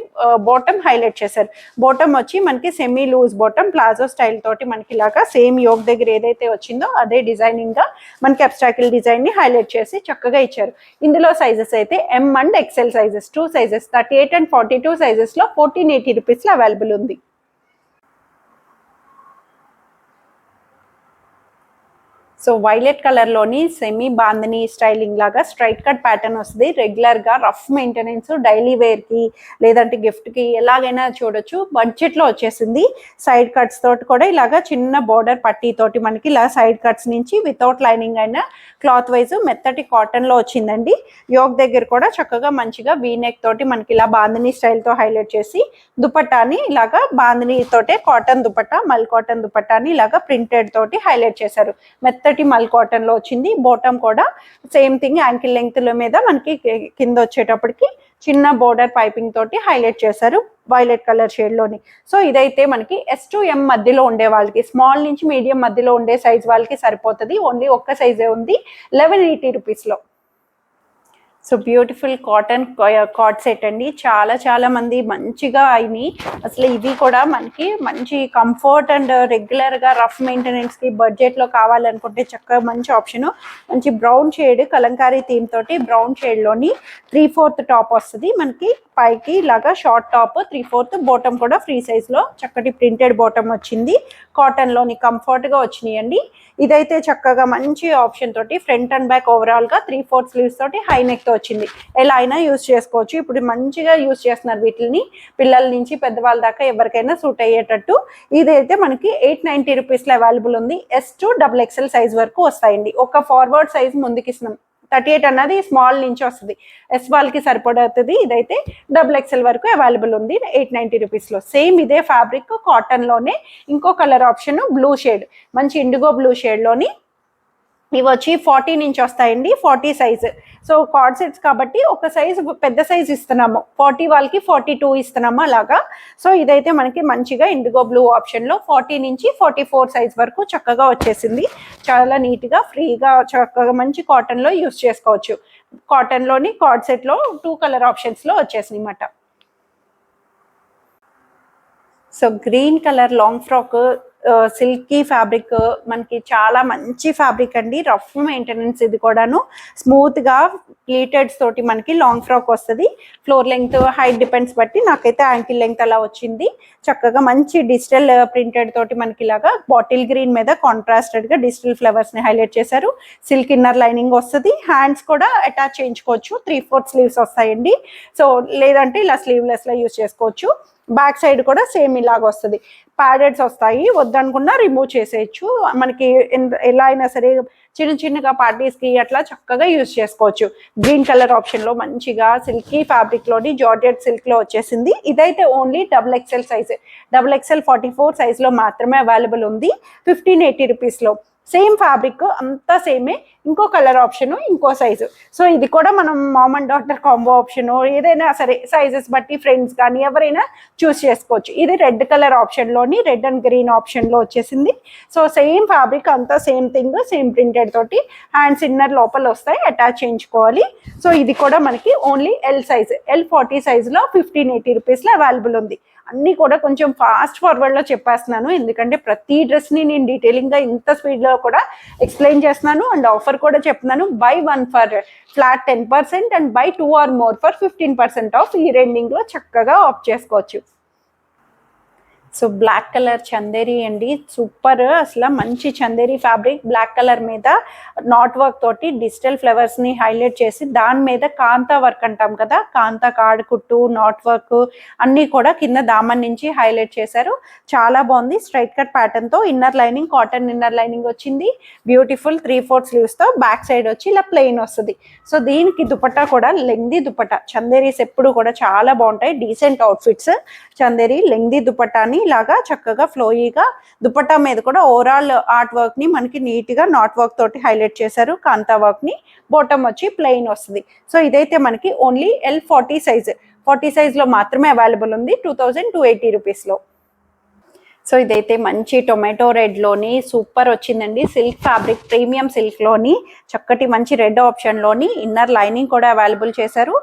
బాటమ్ హైలైట్ చేశారు. బాటమ్ వచ్చి మనకి semi loose bottom, palazzo style తోటి మనకి ఇలాగా సేమ్ యోక్ దగ్గర ఏదైతే వచ్చిందో అదే డిజైనింగ్ గా మనకి అబ్స్ట్రాకిల్ డిజైన్ ని హైలైట్ చేసి చక్కగా ఇచ్చారు. ఇందులో సైజెస్ అయితే M and XL sizes 2 sizes 38 and 42 sizes లో 1480 రూపీస్ లో అవైలబుల్ ఉంది. సో వైలెట్ కలర్ లోని సెమీ బాందని స్టైలింగ్ లాగా స్ట్రైట్ కట్ ప్యాటర్న్ వస్తుంది. రెగ్యులర్ గా రఫ్ మెయింటెనెన్స్, డైలీ వేర్ కి లేదంటే గిఫ్ట్ కి ఎలాగైనా చూడొచ్చు. బడ్జెట్ లో వచ్చేసింది. సైడ్ కట్స్ తోటి కూడా ఇలాగా చిన్న బోర్డర్ పట్టీ తోటి మనకి ఇలా సైడ్ కట్స్ నుంచి వితౌట్ లైనింగ్ అయినా క్లాత్ వైజ్ మెత్తటి కాటన్ లో వచ్చిందండి. యోక్ దగ్గర కూడా చక్కగా మంచిగా వీ నెక్ తోటి మనకి ఇలా బాందని స్టైల్ తో హైలైట్ చేసి దుపట్టాని ఇలాగా బాందని తోటే కాటన్ దుపట్టా, మల్ కాటన్ దుపట్టాని ఇలాగా ప్రింటెడ్ తోటి హైలైట్ చేశారు. మెత్తటి మల్ కాటన్ లో వచ్చింది. బాటమ్ కూడా సేమ్ థింగ్, యాంకిల్ లెంగ్త్ మీద మనకి కింద వచ్చేటప్పటికి చిన్న బోర్డర్ పైపింగ్ తోటి హైలైట్ చేశారు వైలెట్ కలర్ షేడ్ లోని. సో ఇదైతే మనకి S to M మధ్యలో ఉండే వాళ్ళకి, స్మాల్ నుంచి మీడియం మధ్యలో ఉండే సైజ్ వాళ్ళకి సరిపోతుంది. ఓన్లీ ఒక్క సైజే ఉంది 1180 రూపీస్ లో. So beautiful cotton card set అండి. చాలా చాలా మంది మంచిగా అయినాయి. అసలు ఇవి కూడా మనకి మంచి కంఫర్ట్ అండ్ రెగ్యులర్ గా రఫ్ మెయింటెనెన్స్ కి బడ్జెట్ లో కావాలనుకుంటే చక్కగా మంచి ఆప్షన్. మంచి బ్రౌన్ షేడ్ కలంకారీ థీమ్ తోటి బ్రౌన్ షేడ్ లోని 3/4 టాప్ వస్తుంది మనకి. పైకి ఇలాగా షార్ట్ టాప్, 3/4 బాటమ్ కూడా ఫ్రీ సైజ్ లో చక్కటి ప్రింటెడ్ బాటమ్ వచ్చింది. కాటన్ లోని కంఫర్ట్ గా వచ్చినాయండి. ఇదైతే చక్కగా మంచి ఆప్షన్ తోటి ఫ్రంట్ అండ్ బ్యాక్ ఓవరాల్ గా 3/4 స్లీవ్స్ తోటి హై నెక్ తో వచ్చింది. ఎలా అయినా యూజ్ చేసుకోవచ్చు. ఇప్పుడు మంచిగా యూజ్ చేస్తున్నారు వీటిని, పిల్లల నుంచి పెద్దవాళ్ళ దాకా ఎవరికైనా సూట్ అయ్యేటట్టు. ఇదైతే మనకి 890 రూపీస్ లో అవైలబుల్ ఉంది. S to XXL సైజ్ వరకు వస్తాయండి. ఒక ఫార్వర్డ్ సైజ్ ముందుకి ఇస్తున్నాం. 38 అన్నది స్మాల్ నుంచి వస్తుంది, ఎస్ వాళ్ళకి సరిపడుతుంది. ఇదైతే XXL వరకు అవైలబుల్ ఉంది 890 రూపీస్ లో. సేమ్ ఇదే ఫ్యాబ్రిక్ కాటన్ లోనే ఇంకో కలర్ ఆప్షన్ బ్లూ షేడ్, మంచి ఇండిగో బ్లూ షేడ్ లోని ఇవి వచ్చి 40 నుంచి వస్తాయండి, 40 సైజ్. సో కార్డ్ సెట్స్ కాబట్టి ఒక సైజ్ పెద్ద సైజ్ ఇస్తున్నాము, 40 వాళ్ళకి 42 ఇస్తున్నాము అలాగా. సో ఇదైతే మనకి మంచిగా ఇండిగో బ్లూ ఆప్షన్ లో 40 నుంచి 44 సైజ్ వరకు చక్కగా వచ్చేసింది. చాలా నీట్ గా ఫ్రీగా చక్కగా మంచి కాటన్ లో యూస్ చేసుకోవచ్చు. కాటన్ లోని కార్డ్ సెట్ లో 2 కలర్ ఆప్షన్స్ లో వచ్చేసింది అన్నమాట. So green colour long frock silky fabric, మనకి చాలా మంచి ఫ్యాబ్రిక్ అండి. రఫ్ మెయింటెనెన్స్, ఇది కూడాను స్మూత్ గా ప్లీటెడ్స్ తోటి మనకి లాంగ్ ఫ్రాక్ వస్తుంది. ఫ్లోర్ లెంగ్త్ హైట్ డిపెండ్స్ బట్టి నాకైతే యాంకిల్ లెంగ్త్ అలా వచ్చింది. చక్కగా మంచి డిజిటల్ ప్రింటెడ్ తోటి మనకి ఇలాగా బాటిల్ గ్రీన్ మీద కాంట్రాస్టెడ్ గా డిజిటల్ ఫ్లవర్స్ ని హైలైట్ చేశారు. సిల్క్ ఇన్నర్ లైనింగ్ వస్తుంది. హ్యాండ్స్ కూడా అటాచ్ చేయించుకోవచ్చు. 3/4 స్లీవ్స్ వస్తాయండి. సో లేదంటే ఇలా స్లీవ్లెస్ లో యూజ్ చేసుకోవచ్చు. బ్యాక్ సైడ్ కూడా సేమ్ ఇలాగ వస్తుంది. ప్యాడెడ్స్ వస్తాయి, వద్దనుకున్నా రిమూవ్ చేసేయచ్చు. మనకి ఎలా అయినా సరే చిన్నగా పార్టీస్కి అట్లా చక్కగా యూజ్ చేసుకోవచ్చు. గ్రీన్ కలర్ ఆప్షన్లో మంచిగా సిల్కీ ఫ్యాబ్రిక్లోని జార్జెట్ సిల్క్లో వచ్చేసింది. ఇదైతే ఓన్లీ XXL సైజ్, XXL 44 సైజ్లో మాత్రమే అవైలబుల్ ఉంది 1580 రూపీస్లో. సేమ్ ఫ్యాబ్రిక్ అంతా సేమే, ఇంకో కలర్ ఆప్షన్ ఇంకో సైజు. సో ఇది కూడా మనం mom and daughter combo option, ఏదైనా సరే సైజెస్ బట్టి ఫ్రెండ్స్ కానీ ఎవరైనా చూస్ చేసుకోవచ్చు. ఇది రెడ్ కలర్ ఆప్షన్లోని రెడ్ అండ్ గ్రీన్ ఆప్షన్లో వచ్చేసింది. సో సేమ్ ఫ్యాబ్రిక్ అంతా సేమ్ థింగ్, సేమ్ ప్రింటెడ్ తోటి హ్యాండ్స్ ఇన్నర్ లోపల వస్తాయి, అటాచ్ చేయించుకోవాలి. సో ఇది కూడా మనకి ఓన్లీ ఎల్ సైజ్, L40 సైజులో 1580 రూపీస్లో అవైలబుల్ ఉంది. అన్నీ కూడా కొంచెం ఫాస్ట్ ఫార్వర్డ్లో చెప్పేస్తున్నాను, ఎందుకంటే ప్రతి డ్రెస్ని నేను డీటెయిలింగ్గా ఇంత స్పీడ్లో కూడా ఎక్స్ప్లెయిన్ చేస్తున్నాను. అండ్ ఆఫర్ కూడా చెప్తున్నాను, buy 1 for flat 10% and buy 2 or more for 15% off. ఈ రెండింగ్లో చక్కగా ఆఫ్ చేసుకోవచ్చు. సో బ్లాక్ కలర్ చందేరి అండి, సూపర్. అసలు మంచి చందేరి ఫ్యాబ్రిక్, బ్లాక్ కలర్ మీద నాట్ వర్క్ తోటి డిజిటల్ ఫ్లవర్స్ని హైలైట్ చేసి దాని మీద కాంతా వర్క్ అంటాం కదా, కాంతా కార్డ్ కుట్టు, నాట్ వర్క్ అన్నీ కూడా కింద దామన్ నుంచి హైలైట్ చేశారు. చాలా బాగుంది. స్ట్రైట్ కట్ ప్యాటర్న్తో inner lining, cotton inner lining వచ్చింది. బ్యూటిఫుల్ 3/4 స్లీవ్స్తో బ్యాక్ సైడ్ వచ్చి ఇలా ప్లెయిన్ వస్తుంది. సో దీనికి దుపట్టా కూడా లెంగ్దీ దుపట్టా. చందేరీస్ ఎప్పుడు కూడా చాలా బాగుంటాయి, డీసెంట్ అవుట్ఫిట్స్. చందేరి లెంగ్దీ దుపట్టాని ఇలాగా చక్కగా ఫ్లోయీగా, దుపట్టా మీద కూడా ఓవరాల్ ఆర్ట్ వర్క్ ని మనకి నీట్ గా నాట్ వర్క్ తోటి హైలైట్ చేశారు. కాంతా వర్క్ ని, బాటమ్ వచ్చి ప్లెయిన్ వస్తుంది. సో ఇదైతే మనకి ఓన్లీ L40 సైజ్, 40 సైజ్ లో మాత్రమే అవైలబుల్ ఉంది 2280 రూపీస్లో. సో ఇదైతే మంచి టొమాటో రెడ్లోని సూపర్ వచ్చిందండి. సిల్క్ ఫ్యాబ్రిక్, ప్రీమియం సిల్క్లోని చక్కటి మంచి రెడ్ ఆప్షన్లోని ఇన్నర్ లైనింగ్ కూడా అవైలబుల్ చేశారు.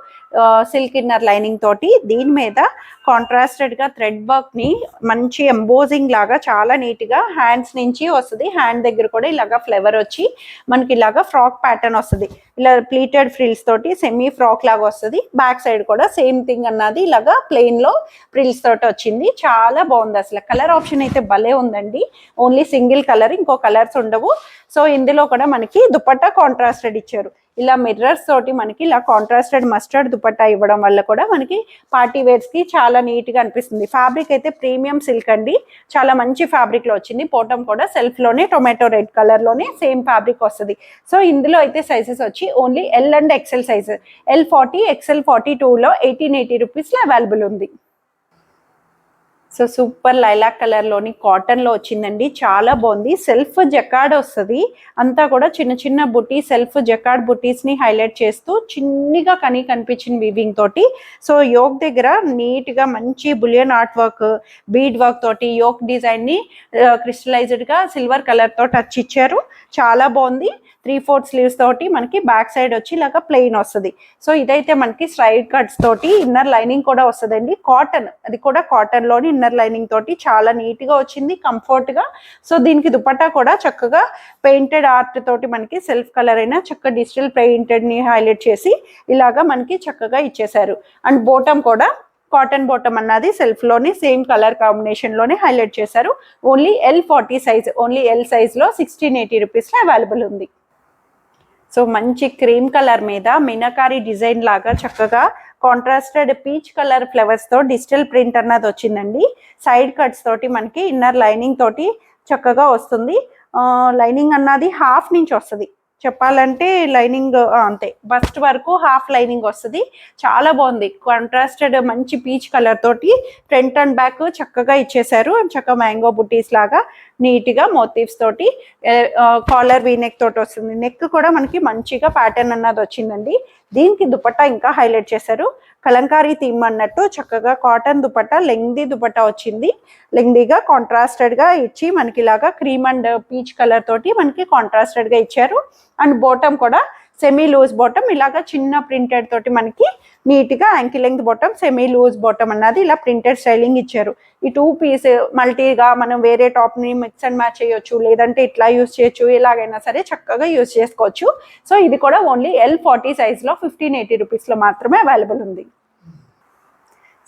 సిల్క్ ఇన్నర్ లైనింగ్ తోటి దీని మీద కాంట్రాస్టెడ్గా థ్రెడ్ వర్క్ని మంచి ఎంబోజింగ్ లాగా చాలా నీట్గా హ్యాండ్స్ నుంచి వస్తుంది. హ్యాండ్ దగ్గర కూడా ఇలాగా ఫ్లవర్ వచ్చి మనకి ఇలాగా ఫ్రాక్ ప్యాటర్న్ వస్తుంది. ఇలా ప్లీటెడ్ ఫ్రిల్స్ తోటి సెమీ ఫ్రాక్ లాగా వస్తుంది. బ్యాక్ సైడ్ కూడా సేమ్ థింగ్ అన్నది ఇలాగా ప్లెయిన్లో ఫ్రిల్స్ తోటి వచ్చింది. చాలా బాగుంది. అసలు కలర్ ఆప్షన్ అయితే భలే ఉందండి. ఓన్లీ సింగిల్ కలర్, ఇంకో కలర్స్ ఉండవు. సో ఇందులో కూడా మనకి దుపట్టా కాంట్రాస్టెడ్ ఇచ్చారు. ఇలా మిర్రర్స్ తోటి మనకి ఇలా కాంట్రాస్టెడ్ మస్టర్డ్ దుపట్టా ఇవ్వడం వల్ల కూడా మనకి పార్టీ వేర్స్కి చాలా నీట్గా అనిపిస్తుంది. ఫ్యాబ్రిక్ అయితే ప్రీమియం సిల్క్ అండి, చాలా మంచి ఫ్యాబ్రిక్లో వచ్చింది. బాటమ్ కూడా సెల్ఫ్లోనే టొమాటో రెడ్ కలర్లోనే సేమ్ ఫ్యాబ్రిక్ వస్తుంది. సో ఇందులో అయితే సైజెస్ వచ్చి only L and XL size, L40, XL 42లో 1880 రూపీస్లో అవైలబుల్ ఉంది. సో సూపర్ లైలాక్ కలర్లోని కాటన్లో వచ్చిందండి, చాలా బాగుంది. సెల్ఫ్ జకార్డ్ వస్తుంది, అంతా కూడా చిన్న చిన్న బుటీ, సెల్ఫ్ జకార్డ్ బుటీస్ని హైలైట్ చేస్తూ చిన్నగా కనిపించిన వీవింగ్ తోటి. సో యోక్ దగ్గర నీట్గా మంచి bullion art work, bead work తోటి యోక్ డిజైన్ని క్రిస్టలైజ్డ్గా సిల్వర్ కలర్తో టచ్ ఇచ్చారు. చాలా బాగుంది. 3/4 స్లీవ్స్ తోటి మనకి బ్యాక్ సైడ్ వచ్చి ఇలాగా ప్లెయిన్ వస్తుంది. సో ఇదైతే మనకి స్ట్రైట్ కట్స్ తోటి ఇన్నర్ లైనింగ్ కూడా వస్తుందండి. కాటన్, అది కూడా కాటన్లోని ఇన్నర్ లైనింగ్ తోటి చాలా నీట్గా వచ్చింది, కంఫర్ట్గా. సో దీనికి దుపట్టా కూడా చక్కగా పెయింటెడ్ ఆర్ట్ తోటి మనకి సెల్ఫ్ కలర్ అయినా చక్కగా డిజిటల్ పెయింటెడ్ని హైలైట్ చేసి ఇలాగా మనకి చక్కగా ఇచ్చేశారు. అండ్ బాటమ్ కూడా కాటన్ బాటమ్ అన్నది సెల్ఫ్లోని సేమ్ కలర్ కాంబినేషన్లోనే హైలైట్ చేశారు. Only L40 size, only L సైజ్లో 1680 రూపీస్లో అవైలబుల్ ఉంది. సో మంచి క్రీమ్ కలర్ మీద మీనాకారి డిజైన్ లాగా చక్కగా కాంట్రాస్టెడ్ పీచ్ కలర్ ఫ్లవర్స్తో డిజిటల్ ప్రింట్ అన్నది వచ్చిందండి. సైడ్ కట్స్ తోటి మనకి ఇన్నర్ లైనింగ్ తోటి చక్కగా వస్తుంది. లైనింగ్ అన్నది హాఫ్ నుంచి వస్తుంది, చెప్పాలంటే లైనింగ్ అంతే, బస్ట్ వరకు హాఫ్ లైనింగ్ వస్తుంది. చాలా బాగుంది. కాంట్రాస్టెడ్ మంచి పీచ్ కలర్ తోటి ఫ్రంట్ అండ్ బ్యాక్ చక్కగా ఇచ్చేసారు. చక్కగా మ్యాంగో బుటీస్ లాగా నీట్గా మోటివ్స్ తోటి కాలర్ వీనెక్ తోటి వస్తుంది. నెక్ కూడా మనకి మంచిగా ప్యాటర్న్ అన్నది వచ్చిందండి. దీనికి దుపట్టా ఇంకా హైలైట్ చేశారు. కలంకారీ థీమ్ అన్నట్టు చక్కగా కాటన్ దుపట్టా, లెంగ్దీ దుపట్టా వచ్చింది. లెంగ్దీగా కాంట్రాస్టెడ్గా ఇచ్చి మనకి ఇలాగా క్రీమ్ అండ్ పీచ్ కలర్ తోటి మనకి కాంట్రాస్టెడ్గా ఇచ్చారు. అండ్ బాటమ్ కూడా సెమీ లూజ్ బాటమ్, ఇలాగా చిన్న ప్రింటెడ్ తోటి మనకి నీట్గా ankle length bottom, semi loose bottom అన్నది ఇలా ప్రింటెడ్ స్టైలింగ్ ఇచ్చారు. ఈ 2 పీస్ మల్టీగా మనం వేరే టాప్ని మిక్స్ అండ్ మ్యాచ్ చేయొచ్చు, లేదంటే ఇట్లా యూస్ చేయొచ్చు, ఎలాగైనా సరే చక్కగా యూస్ చేసుకోవచ్చు. సో ఇది కూడా ఓన్లీ L40 సైజ్లో 1580 రూపీస్లో మాత్రమే అవైలబుల్ ఉంది.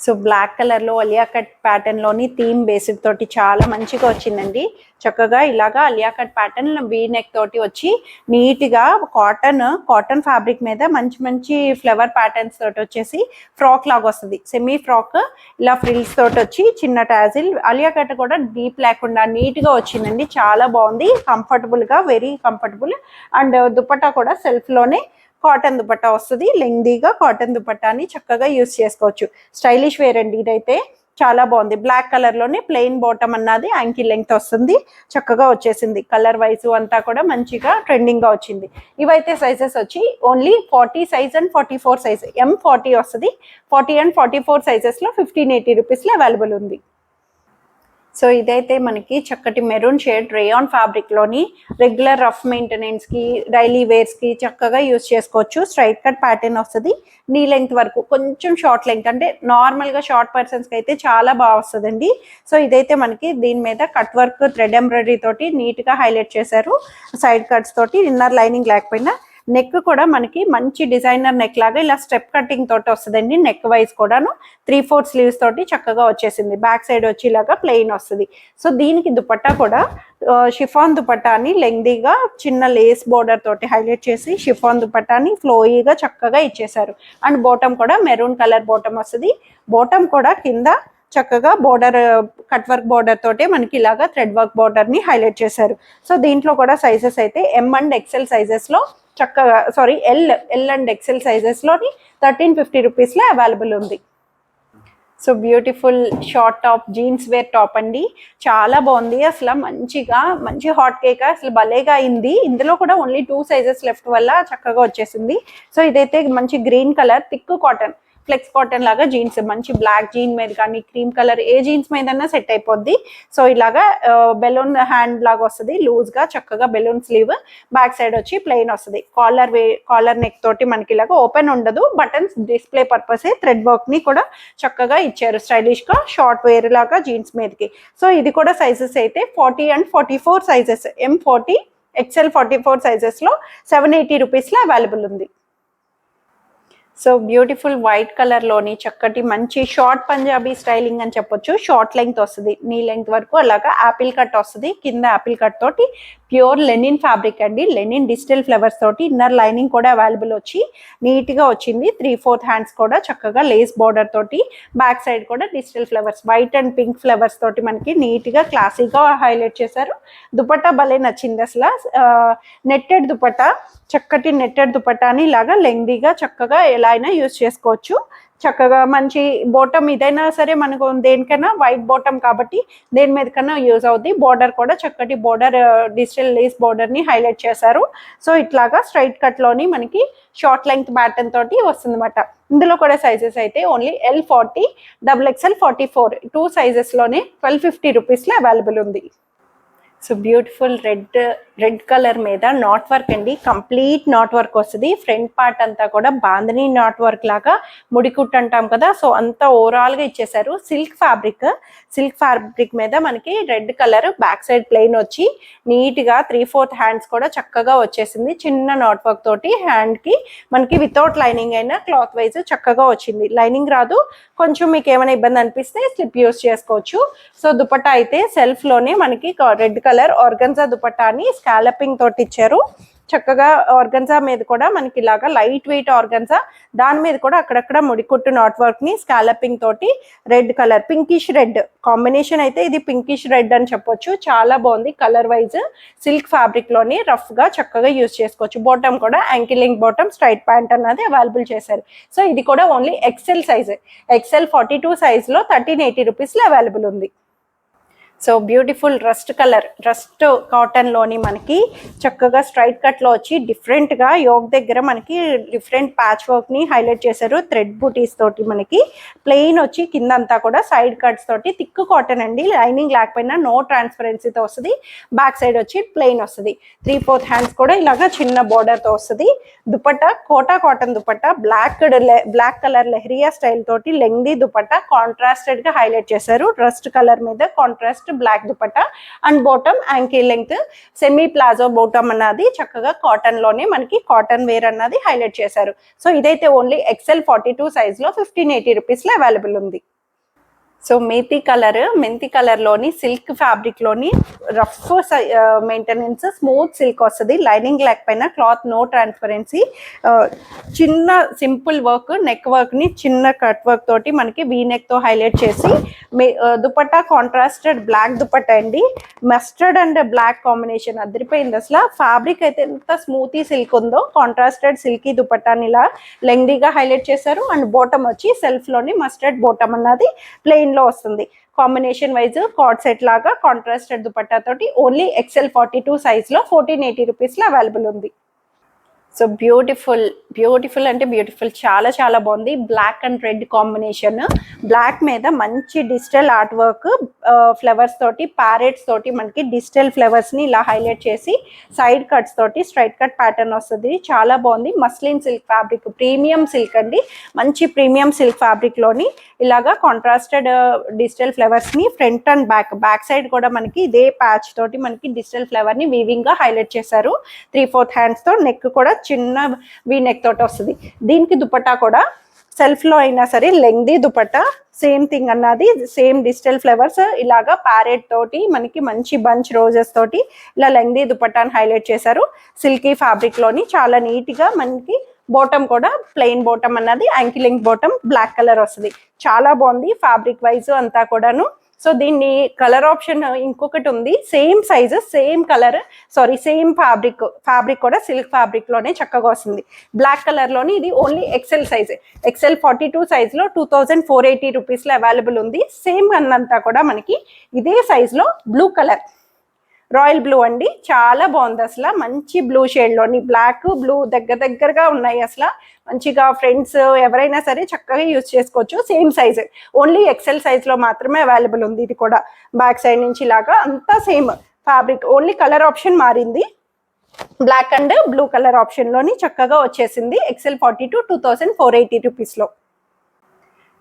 సో బ్లాక్ కలర్లో అలియా కట్ ప్యాటర్న్లోని థీమ్ బేసిక్ తోటి చాలా మంచిగా వచ్చిందండి. చక్కగా ఇలాగా Alia cut pattern we neck తోటి వచ్చి నీట్గా కాటన్ ఫ్యాబ్రిక్ మీద మంచి మంచి ఫ్లవర్ ప్యాటర్న్స్ తోటి వచ్చేసి ఫ్రాక్ లాగా వస్తుంది. సెమీ ఫ్రాక్ ఇలా ఫ్రిల్స్ తోటి వచ్చి చిన్న టాజిల్ అలియా కట్ కూడా డీప్ లేకుండా నీట్గా వచ్చిందండి. చాలా బాగుంది, కంఫర్టబుల్గా, వెరీ కంఫర్టబుల్. అండ్ దుపట్టా కూడా సెల్ఫ్లోనే కాటన్ దుపట్టా వస్తుంది. లెంగ్దీగా కాటన్ దుపట్టాని చక్కగా యూస్ చేసుకోవచ్చు. స్టైలిష్ వేర్ అండి ఇదైతే, చాలా బాగుంది. బ్లాక్ కలర్లోనే ప్లెయిన్ బాటమ్ అన్నది యాంకిల్ లెంగ్త్ వస్తుంది, చక్కగా వచ్చేసింది. కలర్ వైజ్ అంతా కూడా మంచిగా ట్రెండింగ్గా వచ్చింది. ఇవైతే సైజెస్ వచ్చి only 40 size and 44 size, M40 వస్తుంది. 40 అండ్ 44 సైజెస్లో 1580 రూపీస్లో అవైలబుల్ ఉంది. సో ఇదైతే మనకి చక్కటి మెరూన్ షేడ్ రేయాన్ ఫ్యాబ్రిక్లోని రెగ్యులర్ రఫ్ మెయింటెనెన్స్కి, డైలీ వేర్స్కి చక్కగా యూస్ చేసుకోవచ్చు. స్ట్రైట్ కట్ ప్యాటర్న్ వస్తుంది. నీ లెంగ్త్ వరకు, కొంచెం షార్ట్ లెంగ్త్ అంటే నార్మల్గా షార్ట్ పర్సన్స్కి అయితే చాలా బాగా వస్తుందండి. సో ఇదైతే మనకి దీని మీద కట్ వర్క్ థ్రెడ్ ఎంబ్రాయిడరీ తోటి నీట్గా హైలైట్ చేశారు. సైడ్ కట్స్ తోటి, ఇన్నర్ లైనింగ్ లేకపోయినా. నెక్ కూడా మనకి మంచి డిజైనర్ నెక్ లాగా ఇలా స్టెప్ కటింగ్ తోటి వస్తుందండి. నెక్ వైజ్ కూడాను 3/4 స్లీవ్స్ తోటి చక్కగా వచ్చేసింది. బ్యాక్ సైడ్ వచ్చి ఇలాగా ప్లెయిన్ వస్తుంది. సో దీనికి దుపట్టా కూడా షిఫాన్ దుపట్టాని లెంగ్దీగా చిన్న లేస్ బోర్డర్ తోటి హైలైట్ చేసి షిఫాన్ దుపట్టాని ఫ్లోయీగా చక్కగా ఇచ్చేసారు. అండ్ బాటమ్ కూడా మెరూన్ కలర్ బాటమ్ వస్తుంది. బాటమ్ కూడా కింద చక్కగా బోర్డర్ కట్ వర్క్ బోర్డర్ తోటి మనకి ఇలాగా థ్రెడ్ వర్క్ బోర్డర్ ని హైలైట్ చేశారు. సో దీంట్లో కూడా సైజెస్ అయితే M అండ్ XL సైజెస్ లో చక్కగా, sorry L and XL sizes లోని 1350 రూపీస్లో అవైలబుల్ ఉంది. So beautiful short top, jeans wear top అండి, చాలా బాగుంది. అసలు మంచి హాట్ కేక్, అసలు భలేగా అయింది. ఇందులో కూడా ఓన్లీ 2 సైజెస్ లెఫ్ట్ వల్ల చక్కగా వచ్చేసింది. సో ఇదైతే మంచి green colour thick cotton, flex cotton లాగా జీన్స్, మంచి బ్లాక్ జీన్ మీద కానీ క్రీమ్ కలర్ ఏ జీన్స్ మీదన్నా సెట్ అయిపోద్ది. సో ఇలాగా బెలూన్ హ్యాండ్ లాగా వస్తుంది, లూజ్గా చక్కగా బెలూన్ స్లీవ్. బ్యాక్ సైడ్ వచ్చి ప్లెయిన్ వస్తుంది. కాలర్ నెక్ తోటి మనకి ఇలాగా ఓపెన్ ఉండదు, buttons display purpose thread work ని కూడా చక్కగా ఇచ్చారు స్టైలిష్ గా షార్ట్ వేర్ లాగా జీన్స్ మీదకి. సో ఇది కూడా సైజెస్ అయితే 40 అండ్ 44 సైజెస్, M40 XL 44 సైజెస్లో 780 రూపీస్లో అవైలబుల్ ఉంది. సో బ్యూటిఫుల్ వైట్ కలర్లోని చక్కటి మంచి షార్ట్ పంజాబీ స్టైలింగ్ అని చెప్పొచ్చు. షార్ట్ లెంగ్త్ వస్తుంది, నీ లెంగ్త్ వరకు అలాగా యాపిల్ కట్ వస్తుంది. కింద యాపిల్ కట్ తోటి ప్యూర్ లెనిన్ ఫ్యాబ్రిక్ అండి, లెనిన్ డిజిటల్ ఫ్లవర్స్ తోటి ఇన్నర్ లైనింగ్ కూడా అవైలబుల్ వచ్చి నీట్గా వచ్చింది. 3/4 హ్యాండ్స్ కూడా చక్కగా లేస్ బార్డర్ తోటి, బ్యాక్ సైడ్ కూడా digital flowers, white and pink flowers తోటి మనకి నీట్గా క్లాసీగా హైలైట్ చేశారు. దుపట్టా భలే నచ్చింది అసలు. నెట్టెడ్ దుపట్టా, చక్కటి నెట్టెడ్ దుపట్టాని ఇలాగా లెంగ్దీగా చక్కగా ఎలా అయినా యూజ్ చేసుకోవచ్చు. చక్కగా మంచి బాటమ్ ఇదైనా సరే మనకు దేనికైనా వైట్ బాటమ్ కాబట్టి దేని మీద కన్నా యూజ్ అవుద్ది. బార్డర్ కూడా చక్కటి బార్డర్, డిజిటల్ లేస్ బార్డర్ ని హైలైట్ చేశారు. సో ఇట్లాగా స్ట్రైట్ కట్ లోని మనకి షార్ట్ లెంగ్త్ ప్యాటర్న్ తోటి వస్తుంది అనమాట. ఇందులో కూడా సైజెస్ అయితే ఓన్లీ L40, XXL 44 2 సైజెస్ లోనే 1250 రూపీస్లో అవైలబుల్ ఉంది. సో బ్యూటిఫుల్ రెడ్ కలర్ మీద నాట్ వర్క్ అండి, కంప్లీట్ నాట్ వర్క్ వస్తుంది. ఫ్రంట్ పార్ట్ అంతా కూడా బాందని నాట్ వర్క్ లాగా ముడికుట్టు అంటాం కదా, సో అంతా ఓవరాల్గా ఇచ్చేసారు. సిల్క్ ఫ్యాబ్రిక్ మీద మనకి red colour, back side plain వచ్చి నీట్గా 3/4 హ్యాండ్స్ కూడా చక్కగా వచ్చేసింది. చిన్న నాట్ వర్క్ తోటి హ్యాండ్కి మనకి వితౌట్ లైనింగ్ అయినా క్లాత్ వైజ్ చక్కగా వచ్చింది. లైనింగ్ రాదు, కొంచెం మీకు ఏమైనా ఇబ్బంది అనిపిస్తే స్లిప్ యూస్ చేసుకోవచ్చు. సో దుపట్టా అయితే సెల్ఫ్లోనే మనకి రెడ్ కలర్ ఆర్గన్జా దుపట్టాని స్కాలపింగ్ తోటి ఇచ్చారు. చక్కగా ఆర్గన్జా మీద కూడా మనకి ఇలాగా లైట్ వెయిట్ ఆర్గన్జా, దాని మీద కూడా అక్కడక్కడ ముడికుట్టు నాట్ వర్క్ ని స్కాలపింగ్ తోటి red colour, pinkish red combination అయితే ఇది పింకిష్ రెడ్ అని చెప్పొచ్చు. చాలా బాగుంది కలర్ వైజ్. సిల్క్ ఫ్యాబ్రిక్ లోని రఫ్ గా చక్కగా యూజ్ చేసుకోవచ్చు. బాటమ్ కూడా యాంకిలింగ్ బాటమ్, స్ట్రైట్ ప్యాంట్ అన్నది అవైలబుల్ చేశారు. సో ఇది కూడా only XL size, XL 42 size లో 1380 రూపీస్లో అవైలబుల్ ఉంది. సో బ్యూటిఫుల్ రస్ట్ కాటన్ లోని మనకి చక్కగా స్ట్రైట్ కట్ లో వచ్చి డిఫరెంట్ గా యోగ్ దగ్గర మనకి డిఫరెంట్ ప్యాచ్ వర్క్ ని హైలైట్ చేశారు. థ్రెడ్ బూటీస్ తోటి మనకి ప్లెయిన్ వచ్చి కింద అంతా కూడా సైడ్ కట్స్ తోటి థిక్ కాటన్ అండి, లైనింగ్ లేకపోయినా నో ట్రాన్స్పరెన్సీతో వస్తుంది. బ్యాక్ సైడ్ వచ్చి ప్లెయిన్ వస్తుంది. 3/4 హ్యాండ్స్ కూడా ఇలాగా చిన్న బోర్డర్ తో వస్తుంది. Dupatta Kota cotton dupatta, black colour leheriya style తోటి లెంగ్దీ దుపట్టా కాంట్రాస్టెడ్ గా హైలైట్ చేశారు. రస్ట్ కలర్ మీద contrast black dupatta and bottom ankle length semi palazzo bottom అన్నది చక్కగా కాటన్ లోనే మనకి కాటన్ వేర్ అన్నది హైలైట్ చేశారు. సో ఇదైతే ఓన్లీ XL 42 సైజ్ లో 1580 రూపీస్లో అవైలబుల్ ఉంది. సో మెంతి కలర్లోని సిల్క్ ఫ్యాబ్రిక్లోని రఫ్ మెయింటెనెన్స్ స్మూత్ సిల్క్ వస్తుంది. లైనింగ్ లేకపోయినా క్లాత్ నో ట్రాన్స్పరెన్సీ. చిన్న సింపుల్ వర్క్, నెక్ వర్క్ని చిన్న కట్ వర్క్ తోటి మనకి వీ నెక్తో హైలైట్ చేసి దుపట్టా కాంట్రాస్టెడ్ బ్లాక్ దుపట్టా అండి. మస్టర్డ్ అండ్ బ్లాక్ కాంబినేషన్ అదిరిపోయింది అసలు. ఫ్యాబ్రిక్ అయితే ఎంత స్మూతీ సిల్క్ ఉందో, కాంట్రాస్టెడ్ సిల్కీ దుపట్టాని ఇలా లెంగ్దీగా హైలైట్ చేశారు. అండ్ బాటమ్ వచ్చి సెల్ఫ్లోని మస్టర్డ్ బాటమ్ అన్నది ప్లెయిన్ లో వస్తుంది. కాంబినేషన్ వైజ్ కార్డ్ సెట్ లాగా కాంట్రాస్టెడ్ దుపట్టా తోటి ఓన్లీ XL 42 సైజ్ లో 1480 రూపీస్ లో అవైలబుల్ ఉంది. సో బ్యూటిఫుల్ అంటే బ్యూటిఫుల్, చాలా చాలా బాగుంది. Black and red combination, black మీద మంచి డిజిటల్ ఆర్ట్ వర్క్, ఫ్లవర్స్ తోటి ప్యారెట్స్ తోటి మనకి డిజిటల్ ఫ్లవర్స్ని ఇలా హైలైట్ చేసి సైడ్ కట్స్ తోటి స్ట్రైట్ కట్ ప్యాటర్న్ వస్తుంది. చాలా బాగుంది. Muslin silk fabric, premium silk అండి, మంచి ప్రీమియం సిల్క్ ఫ్యాబ్రిక్లోని ఇలాగా కాంట్రాస్టెడ్ డిజిటల్ ఫ్లవర్స్ని ఫ్రంట్ అండ్ బ్యాక్ సైడ్ కూడా మనకి ఇదే ప్యాచ్ తోటి మనకి డిజిటల్ ఫ్లవర్ని వీవింగ్గా హైలైట్ చేశారు. 3/4 హ్యాండ్స్తో, నెక్ కూడా చిన్న వీ నెక్ తోటి వస్తుంది. దీనికి దుపట్టా కూడా సెల్ఫ్లో అయినా సరే లెంగ్దీ దుపట్టా, సేమ్ థింగ్ అన్నది, సేమ్ డిజిటల్ ఫ్లవర్స్ ఇలాగా ప్యారెట్ తోటి మనకి మంచి బంచ్ రోజెస్ తోటి ఇలా లెంగ్దీ దుపట్టాని హైలైట్ చేశారు. సిల్కీ ఫ్యాబ్రిక్లోని చాలా నీట్గా మనకి బాటమ్ కూడా ప్లెయిన్ బాటమ్ అన్నది, ankle length bottom black colour వస్తుంది. చాలా బాగుంది ఫ్యాబ్రిక్ వైజ్ అంతా కూడాను. సో దీన్ని కలర్ ఆప్షన్ ఇంకొకటి ఉంది, same size same colour same fabric కూడా సిల్క్ ఫ్యాబ్రిక్లోనే చక్కగా వస్తుంది. బ్లాక్ కలర్లోని ఇది ఓన్లీ XL సైజ్, XL 42 సైజ్లో 2480 రూపీస్లో అవైలబుల్ ఉంది. సేమ్ అన్నంతా కూడా మనకి ఇదే సైజ్లో బ్లూ కలర్, రాయల్ బ్లూ అండి, చాలా బాగుంది అసలు. మంచి బ్లూ షేడ్లోని బ్లాక్ బ్లూ దగ్గరగా ఉన్నాయి అసలు. మంచిగా ఫ్రెండ్స్ ఎవరైనా సరే చక్కగా యూజ్ చేసుకోవచ్చు. సేమ్ సైజ్, ఓన్లీ XL సైజ్లో మాత్రమే అవైలబుల్ ఉంది. ఇది కూడా బ్యాక్ సైడ్ నుంచి ఇలాగా అంతా same fabric, only colour option మారింది. బ్లాక్ అండ్ బ్లూ కలర్ ఆప్షన్లోని చక్కగా వచ్చేసింది. XL 42 2480 రూపీస్లో.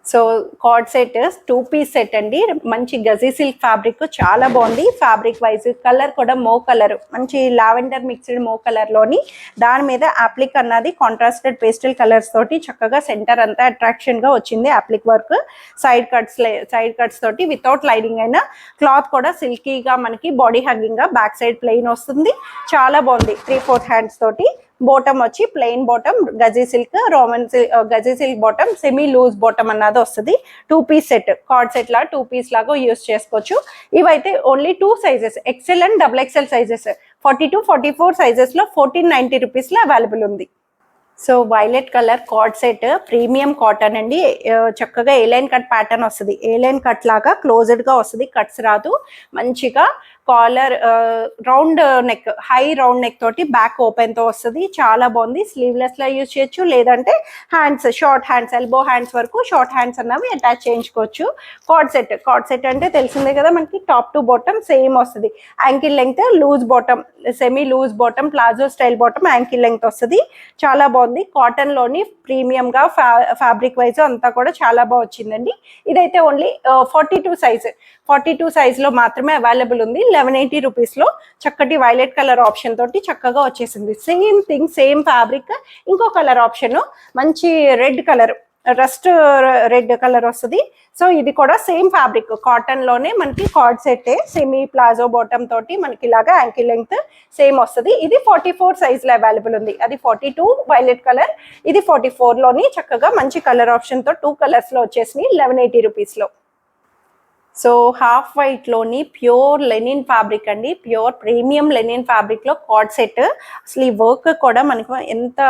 So cord set 2 piece set అండి, మంచి గజీ సిల్క్ ఫ్యాబ్రిక్, చాలా బాగుంది. ఫ్యాబ్రిక్ వైజ్ కలర్ కూడా మో కలర్, మంచి లావెండర్ మిక్స్డ్ మో కలర్లోని దాని మీద అప్లిక్ అన్నది కాంట్రాస్టెడ్ పేస్టల్ కలర్స్ తోటి చక్కగా సెంటర్ అంతా అట్రాక్షన్గా వచ్చింది. అప్లిక్ వర్క్, సైడ్ కట్స్ తోటి వితౌట్ లైనింగ్ అయినా, క్లాత్ కూడా సిల్కీగా మనకి బాడీ హగ్గింగ్గా బ్యాక్ సైడ్ ప్లెయిన్ వస్తుంది. చాలా బాగుంది. 3/4 హ్యాండ్స్ తోటి, బాటమ్ వచ్చి ప్లెయిన్ బాటమ్, గజీ సిల్క్ గజీ silk bottom, semi loose bottom అన్నది వస్తుంది. 2 పీస్ సెట్, కార్డ్ సెట్ లాగా 2 పీస్ లాగా యూస్ చేసుకోవచ్చు. ఇవైతే only 2 sizes, XL and XXL sizes, 42, 44 సైజెస్లో 1490 రూపీస్లో అవైలబుల్ ఉంది. So violet colour cord set, premium cotton అండి, చక్కగా ఏ లైన్ కట్ ప్యాటర్న్ వస్తుంది. ఏ లైన్ కట్ లాగా క్లోజ్డ్గా వస్తుంది, కట్స్ రాదు. మంచిగా collar, round neck, high round neck తోటి బ్యాక్ ఓపెన్తో వస్తుంది. చాలా బాగుంది. స్లీవ్లెస్లో యూజ్ చేయొచ్చు, లేదంటే hands, short hands, elbow hands వరకు షార్ట్ హ్యాండ్స్ అన్నవి అటాచ్ చేయించుకోవచ్చు. కార్డ్ సెట్ అంటే తెలిసిందే కదా మనకి, టాప్ టు బాటమ్ సేమ్ వస్తుంది. Ankle length loose bottom, semi loose bottom, palazzo style bottom, ankle length వస్తుంది. చాలా బాగుంది. కాటన్లోని ప్రీమియంగా ఫ్యాబ్రిక్ వైజ్ అంతా కూడా చాలా బాగా వచ్చిందండి. ఇదైతే ఓన్లీ 42 సైజ్లో మాత్రమే అవైలబుల్ ఉంది. 1180 రూపీస్లో చక్కటి వైలెట్ కలర్ ఆప్షన్ తోటి చక్కగా వచ్చేసింది. సేమ్ థింగ్, సేమ్ ఫ్యాబ్రిక్, ఇంకో కలర్ ఆప్షన్ మంచి red colour, rust red colour వస్తుంది. సో ఇది కూడా సేమ్ ఫ్యాబ్రిక్, కాటన్లోనే మనకి కార్డ్ సెట్టే, సెమీ ప్లాజో బాటమ్ తోటి మనకి ఇలాగా యాంకిల్ లెంగ్త్ సేమ్ వస్తుంది. ఇది 44 సైజ్లో అవైలబుల్ ఉంది. అది 42 వైలెట్ కలర్, ఇది 44లోని చక్కగా మంచి కలర్ ఆప్షన్తో 2 కలర్స్లో వచ్చేసినాయి 1180 రూపీస్లో. సో హాఫ్ వైట్లోని ప్యూర్ లెనిన్ ఫ్యాబ్రిక్ అండి, ప్యూర్ ప్రీమియం లెనిన్ ఫ్యాబ్రిక్లో కార్డ్ సెట్. అసలు ఈ వర్క్ కూడా మనకు ఎంత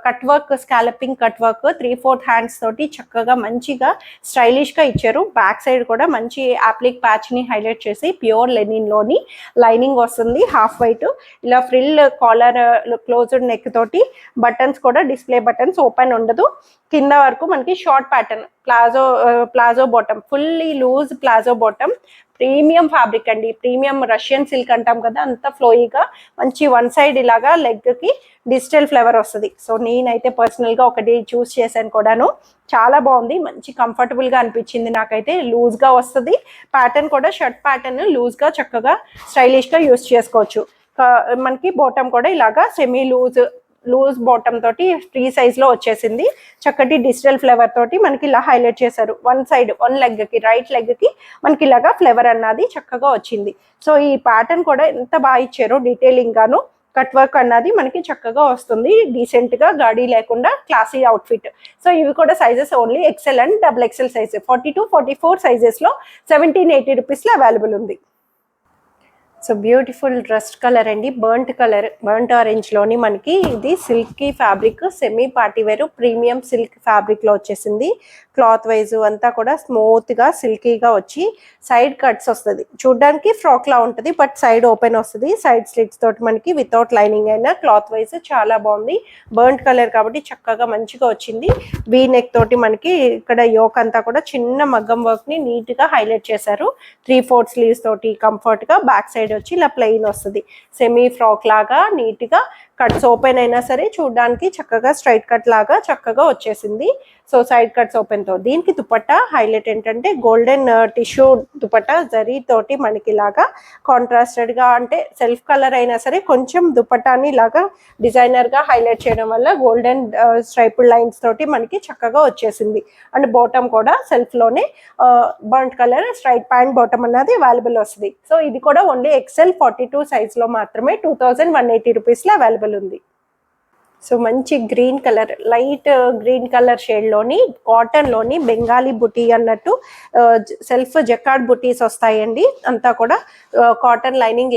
cut work, scalloping cut work, 3/4 hands తోటి చక్కగా మంచిగా స్టైలిష్గా ఇచ్చారు. బ్యాక్ సైడ్ కూడా మంచి అప్లిక్ ప్యాచ్ని హైలైట్ చేసి ప్యూర్ లెనిన్లోని లైనింగ్ వస్తుంది. హాఫ్ వైట్ ఇలా ఫ్రిల్ కాలర్, క్లోజ్డ్ నెక్ తోటి, బటన్స్ కూడా డిస్ప్లే బటన్స్, ఓపెన్ ఉండదు. కింద వరకు మనకి short pattern, palazzo bottom, fully loose palazzo bottom, premium fabric అండి, ప్రీమియం రష్యన్ సిల్క్ అంటాం కదా, అంత ఫ్లోయిగా మంచి వన్ సైడ్ ఇలాగా లెగ్కి డిజిటల్ ఫ్లవర్ వస్తుంది. సో నేనైతే పర్సనల్గా ఒకటి చూస్ చేశాను కూడాను, చాలా బాగుంది. మంచి కంఫర్టబుల్గా అనిపించింది నాకైతే. లూజ్గా వస్తుంది. ప్యాటర్న్ కూడా షర్ట్ ప్యాటర్న్ లూజ్గా చక్కగా స్టైలిష్గా యూస్ చేసుకోవచ్చు. మనకి బాటమ్ కూడా ఇలాగా సెమీ లూజ్ లూజ్ బాటమ్ తోటి ఫ్రీ సైజ్ లో వచ్చేసింది. చక్కటి డిజిటల్ ఫ్లేవర్ తోటి మనకి ఇలా హైలైట్ చేశారు. వన్ లెగ్ కి, రైట్ లెగ్ కి మనకి ఇలాగా ఫ్లేవర్ అన్నది చక్కగా వచ్చింది. సో ఈ ప్యాటర్న్ కూడా ఎంత బాగా ఇచ్చారో, డీటెయిలింగ్ గాను కట్ వర్క్ అన్నది మనకి చక్కగా వస్తుంది. డీసెంట్ గా గాడి లేకుండా క్లాసీ అవుట్ఫిట్. సో ఇవి కూడా sizes only XL and double XL size 42-44 sizes లో 1780 రూపీస్ లో అవైలబుల్ ఉంది. సో బ్యూటిఫుల్ రస్ట్ కలర్ అండి, బర్ంట్ ఆరెంజ్ లోని మనకి ఇది silky fabric, semi party wear premium silk fabric లో వచ్చేసింది. క్లాత్ వైజ్ అంతా కూడా స్మూత్ గా సిల్కీగా వచ్చి సైడ్ కట్స్ వస్తుంది. చూడడానికి ఫ్రాక్ లా ఉంటుంది, బట్ సైడ్ ఓపెన్ వస్తుంది. సైడ్ స్లిట్స్ తోటి మనకి వితౌట్ లైనింగ్ అయినా క్లాత్ వైజ్ చాలా బాగుంది. బర్ంట్ కలర్ కాబట్టి చక్కగా మంచిగా వచ్చింది. వీ నెక్ తోటి మనకి ఇక్కడ యోక్ అంతా కూడా చిన్న మగ్గం వర్క్ ని నీట్ గా హైలైట్ చేశారు. 3/4 స్లీవ్స్ తోటి కంఫర్ట్ గా బ్యాక్ సైడ్ వచ్చి ఇలా ప్లెయిన్ వస్తుంది. సెమీ ఫ్రాక్ లాగా నీట్ గా కట్స్ ఓపెన్ అయినా సరే చూడడానికి చక్కగా స్ట్రైట్ కట్ లాగా చక్కగా వచ్చేసింది. సో సైడ్ కట్స్ ఓపెన్ తో దీనికి దుపట్టా హైలైట్ ఏంటంటే గోల్డెన్ టిష్యూ దుపట్టా జరీ తోటి మనకి ఇలాగా కాంట్రాస్టెడ్ గా, అంటే సెల్ఫ్ కలర్ అయినా సరే కొంచెం దుపట్టాని ఇలాగా డిజైనర్ గా హైలైట్ చేయడం వల్ల గోల్డెన్ స్ట్రైపుడ్ లైన్స్ తోటి మనకి చక్కగా వచ్చేసింది. అండ్ బాటమ్ కూడా సెల్ఫ్ లోనే burnt colour straight pant bottom అన్నది అవైలబుల్ వస్తుంది. సో ఇది కూడా ఓన్లీ ఎక్సెల్ 42 సైజ్ లో మాత్రమే 2180 రూపీస్ లో అవైలబుల్ ఉంది. సో మంచి green colour, light green colour shade లోని కాటన్ లోని బెంగాలీ బుటీ అన్నట్టు సెల్ఫ్ జకార్డ్ బుటీస్ వస్తాయండి. అంతా కూడా కాటన్ లైనింగ్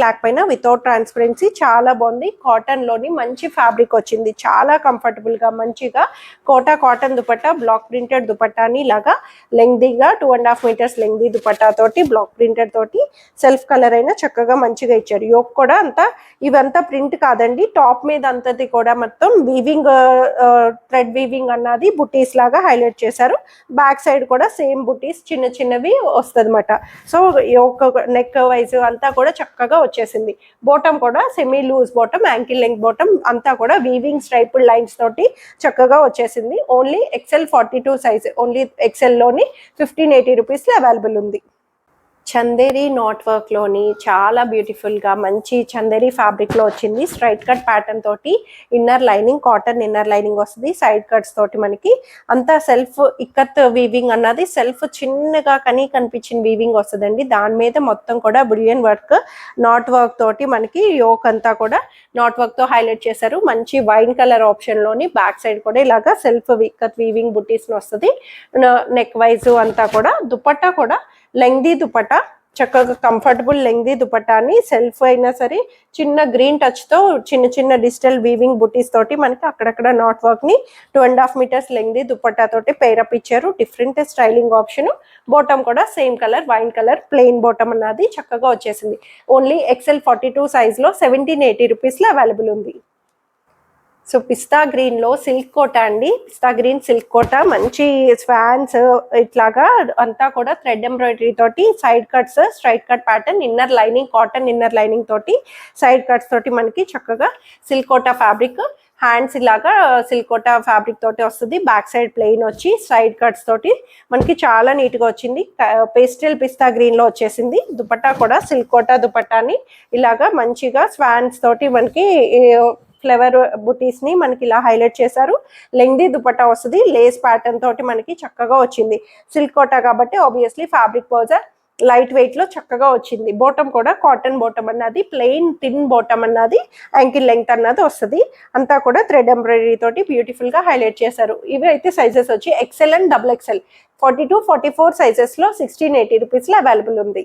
లేకపోయినా వితౌట్ ట్రాన్స్పరెన్సీ చాలా బాగుంది. కాటన్ లోని మంచి ఫ్యాబ్రిక్ వచ్చింది, చాలా కంఫర్టబుల్ గా మంచిగా Kota cotton dupatta, block printed దుపట్టాని ఇలాగా లెంగ్దీగా 2.5 మీటర్స్ లెంగ్దీ దుపట్టా తోటి బ్లాక్ ప్రింటెడ్ తోటి సెల్ఫ్ కలర్ అయినా చక్కగా మంచిగా ఇచ్చారు. యోక్ కూడా అంతా ఇవంతా ప్రింట్ కాదండి, టాప్ మీద అంతది కూడా మొత్తం వీవింగ్ థ్రెడ్ వీవింగ్ అన్నది బుటీస్ లాగా హైలైట్ చేశారు. బ్యాక్ సైడ్ కూడా సేమ్ బుటీస్ చిన్న చిన్నవి వస్తుంది అనమాట. సో నెక్ వైజ్ అంతా కూడా చక్కగా వచ్చేసింది. బాటమ్ కూడా semi loose bottom, ankle length bottom అంతా కూడా వీవింగ్ స్ట్రైపుడ్ లైన్స్ తోటి చక్కగా వచ్చేసింది. Only XL 42 size, only XL లోని 1580 రూపీస్ లో అవైలబుల్ ఉంది. చందేరి నాట్ వర్క్ లోని చాలా బ్యూటిఫుల్ గా మంచి చందేరి ఫ్యాబ్రిక్ లో వచ్చింది. స్ట్రైట్ కట్ ప్యాటర్న్ తోటి inner lining, cotton inner lining వస్తుంది. సైడ్ కట్స్ తోటి మనకి అంతా సెల్ఫ్ ఇక్కత్ వీవింగ్ అన్నది సెల్ఫ్ చిన్నగా కనిపించిన వీవింగ్ వస్తుందండి. దాని మీద మొత్తం కూడా బులియన్ వర్క్, నాట్ వర్క్ తోటి మనకి యోక్ అంతా కూడా నాట్ వర్క్ తో హైలైట్ చేశారు. మంచి వైన్ కలర్ ఆప్షన్ లోని బ్యాక్ సైడ్ కూడా ఇలాగా సెల్ఫ్ ఇక్కత్ వీవింగ్ బుటీస్ వస్తుంది. నెక్ వైజ్ అంతా కూడా దుపట్టా కూడా లెంగ్దీ దుపట్టా, చక్కగా కంఫర్టబుల్ లెంగ్దీ దుపట్టాని సెల్ఫ్ అయినా సరే చిన్న గ్రీన్ టచ్ తో చిన్న చిన్న డిజిటల్ వీవింగ్ బుటీస్ తోటి మనకి అక్కడక్కడ నాట్ వర్క్ ని 2.5 మీటర్స్ లెంగ్దీ దుపట్టా తోటి పేరప్ ఇచ్చారు. Different styling option. బాటమ్ కూడా same colour, wine colour plain bottom అన్నది చక్కగా వచ్చేసింది. ఓన్లీ ఎక్సెల్ 42 సైజ్ లో 1780 రూపీస్ లో అవైలబుల్ ఉంది. సో పిస్తా గ్రీన్ లో సిల్క్ కోట అండి, పిస్తా గ్రీన్ సిల్క్ కోట మంచి స్వాన్స్ ఇట్లాగా అంతా కూడా థ్రెడ్ ఎంబ్రాయిడరీ తోటి side cuts, straight cut pattern, inner lining cotton inner lining తోటి సైడ్ కట్స్ తోటి మనకి చక్కగా సిల్క్ కోట ఫ్యాబ్రిక్. హ్యాండ్స్ ఇలాగా సిల్క్ కోట ఫ్యాబ్రిక్ తోటి వస్తుంది. బ్యాక్ సైడ్ ప్లెయిన్ వచ్చి సైడ్ కట్స్ తోటి మనకి చాలా నీట్ గా వచ్చింది. పేస్టల్ పిస్తా గ్రీన్ లో వచ్చేసింది. దుపట్టా కూడా సిల్క్ కోట దుపట్టాని ఇలాగా మంచిగా స్వాన్స్ తోటి మనకి ఫ్లవర్ బుటీస్ ని మనకి ఇలా హైలైట్ చేశారు. లెంగ్దీ దుపట్టా వస్తుంది. లేస్ ప్యాటర్న్ తోటి మనకి చక్కగా వచ్చింది. సిల్క్ కోటా కాబట్టి ఆబ్వియస్లీ ఫ్యాబ్రిక్ పౌజర్ లైట్ వెయిట్ లో చక్కగా వచ్చింది. బాటమ్ కూడా కాటన్ బాటమ్ అన్నది, ప్లెయిన్ థిన్ బాటమ్ అన్నది, యాంకిల్ లెంగ్త్ అన్నది వస్తుంది. అంతా కూడా థ్రెడ్ ఎంబ్రాయిడరీ తోటి బ్యూటిఫుల్ గా హైలైట్ చేశారు. ఇవి అయితే సైజెస్ వచ్చి XL and double XL 42-44 sizes లో 1680 రూపీస్ లో అవైలబుల్ ఉంది.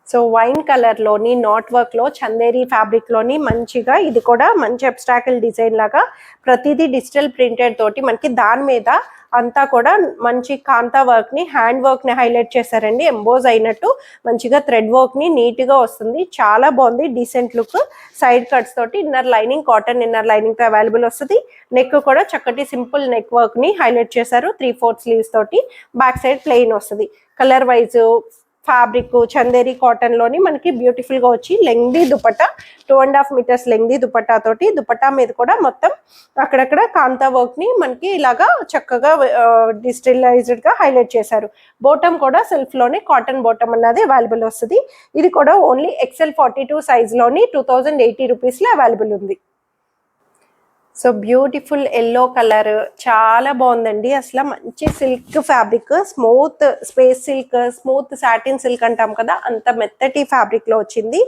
సో వైన్ కలర్ లోని నాట్ వర్క్ లో చందేరి ఫ్యాబ్రిక్ లోని మంచిగా ఇది కూడా మంచి అబ్స్ట్రాక్ట్ డిజైన్ లాగా ప్రతిదీ డిజిటల్ ప్రింటెడ్ తోటి మనకి దాని మీద అంతా కూడా మంచి కాంతా వర్క్ ని, హ్యాండ్ వర్క్ ని హైలైట్ చేశారండి. ఎంబోజ్ అయినట్టు మంచిగా థ్రెడ్ వర్క్ ని నీట్ గా వస్తుంది. చాలా బాగుంది, డీసెంట్ లుక్. సైడ్ కట్స్ తోటి inner lining cotton inner lining తో అవైలబుల్ వస్తుంది. నెక్ కూడా చక్కటి సింపుల్ నెక్ వర్క్ ని హైలైట్ చేశారు. 3/4 స్లీవ్స్ తోటి బ్యాక్ సైడ్ ప్లెయిన్ వస్తుంది. Colour wise fabric Chanderi cotton లోని మనకి బ్యూటిఫుల్ గా వచ్చి lengthy dupatta 2.5 metres lengthy dupatta తోటి దుపట్టా మీద కూడా మొత్తం అక్కడక్కడ కాంతా వర్క్ ని మనకి ఇలాగా చక్కగా డిజిటలైజ్డ్ గా హైలైట్ చేశారు. బోటమ్ కూడా సెల్ఫ్ లోనే కాటన్ బోటమ్ అన్నది అవైలబుల్ వస్తుంది. ఇది కూడా ఓన్లీ XL 42 సైజ్ లోని 2080 రూపీస్ లో అవైలబుల్ ఉంది. సో బ్యూటిఫుల్ ఎల్లో కలర్ చాలా బాగుందండి. అసలు మంచి silk fabric, smooth space silk, smooth satin silk అంటాం కదా, అంత మెత్తటి ఫ్యాబ్రిక్ లో వచ్చింది.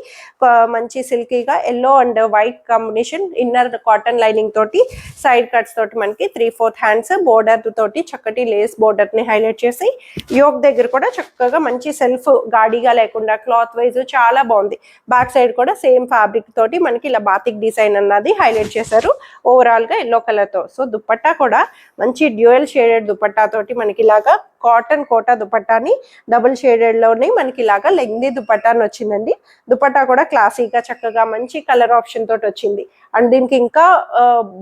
మంచి సిల్కీగా yellow and white combination, inner cotton lining తోటి, సైడ్ కట్స్ తోటి మనకి 3/4 హ్యాండ్స్ బోర్డర్ తోటి చక్కటి లేస్ బోర్డర్ ని హైలైట్ చేసి, యోక్ దగ్గర కూడా చక్కగా మంచి సెల్ఫ్ గాడిగా లేకుండా క్లాత్ వైజ్ చాలా బాగుంది. బ్యాక్ సైడ్ కూడా సేమ్ ఫ్యాబ్రిక్ తోటి మనకి ఇలా బాతిక్ డిజైన్ అన్నది హైలైట్ చేశారు ఓవరాల్ గా ఎల్లో కలర్ తో. సో దుపట్టా కూడా మంచి డ్యూయల్ షేడెడ్ దుపట్టా తోటి మనకి ఇలాగా కాటన్ కోటా దుపట్టాని డబుల్ షేడెడ్ లోని మనకి ఇలాగా లెంగ్దీ దుపట్టాని వచ్చిందండి. దుపట్టా కూడా క్లాసీగా చక్కగా మంచి కలర్ ఆప్షన్ తోటి వచ్చింది. అండ్ దీనికి ఇంకా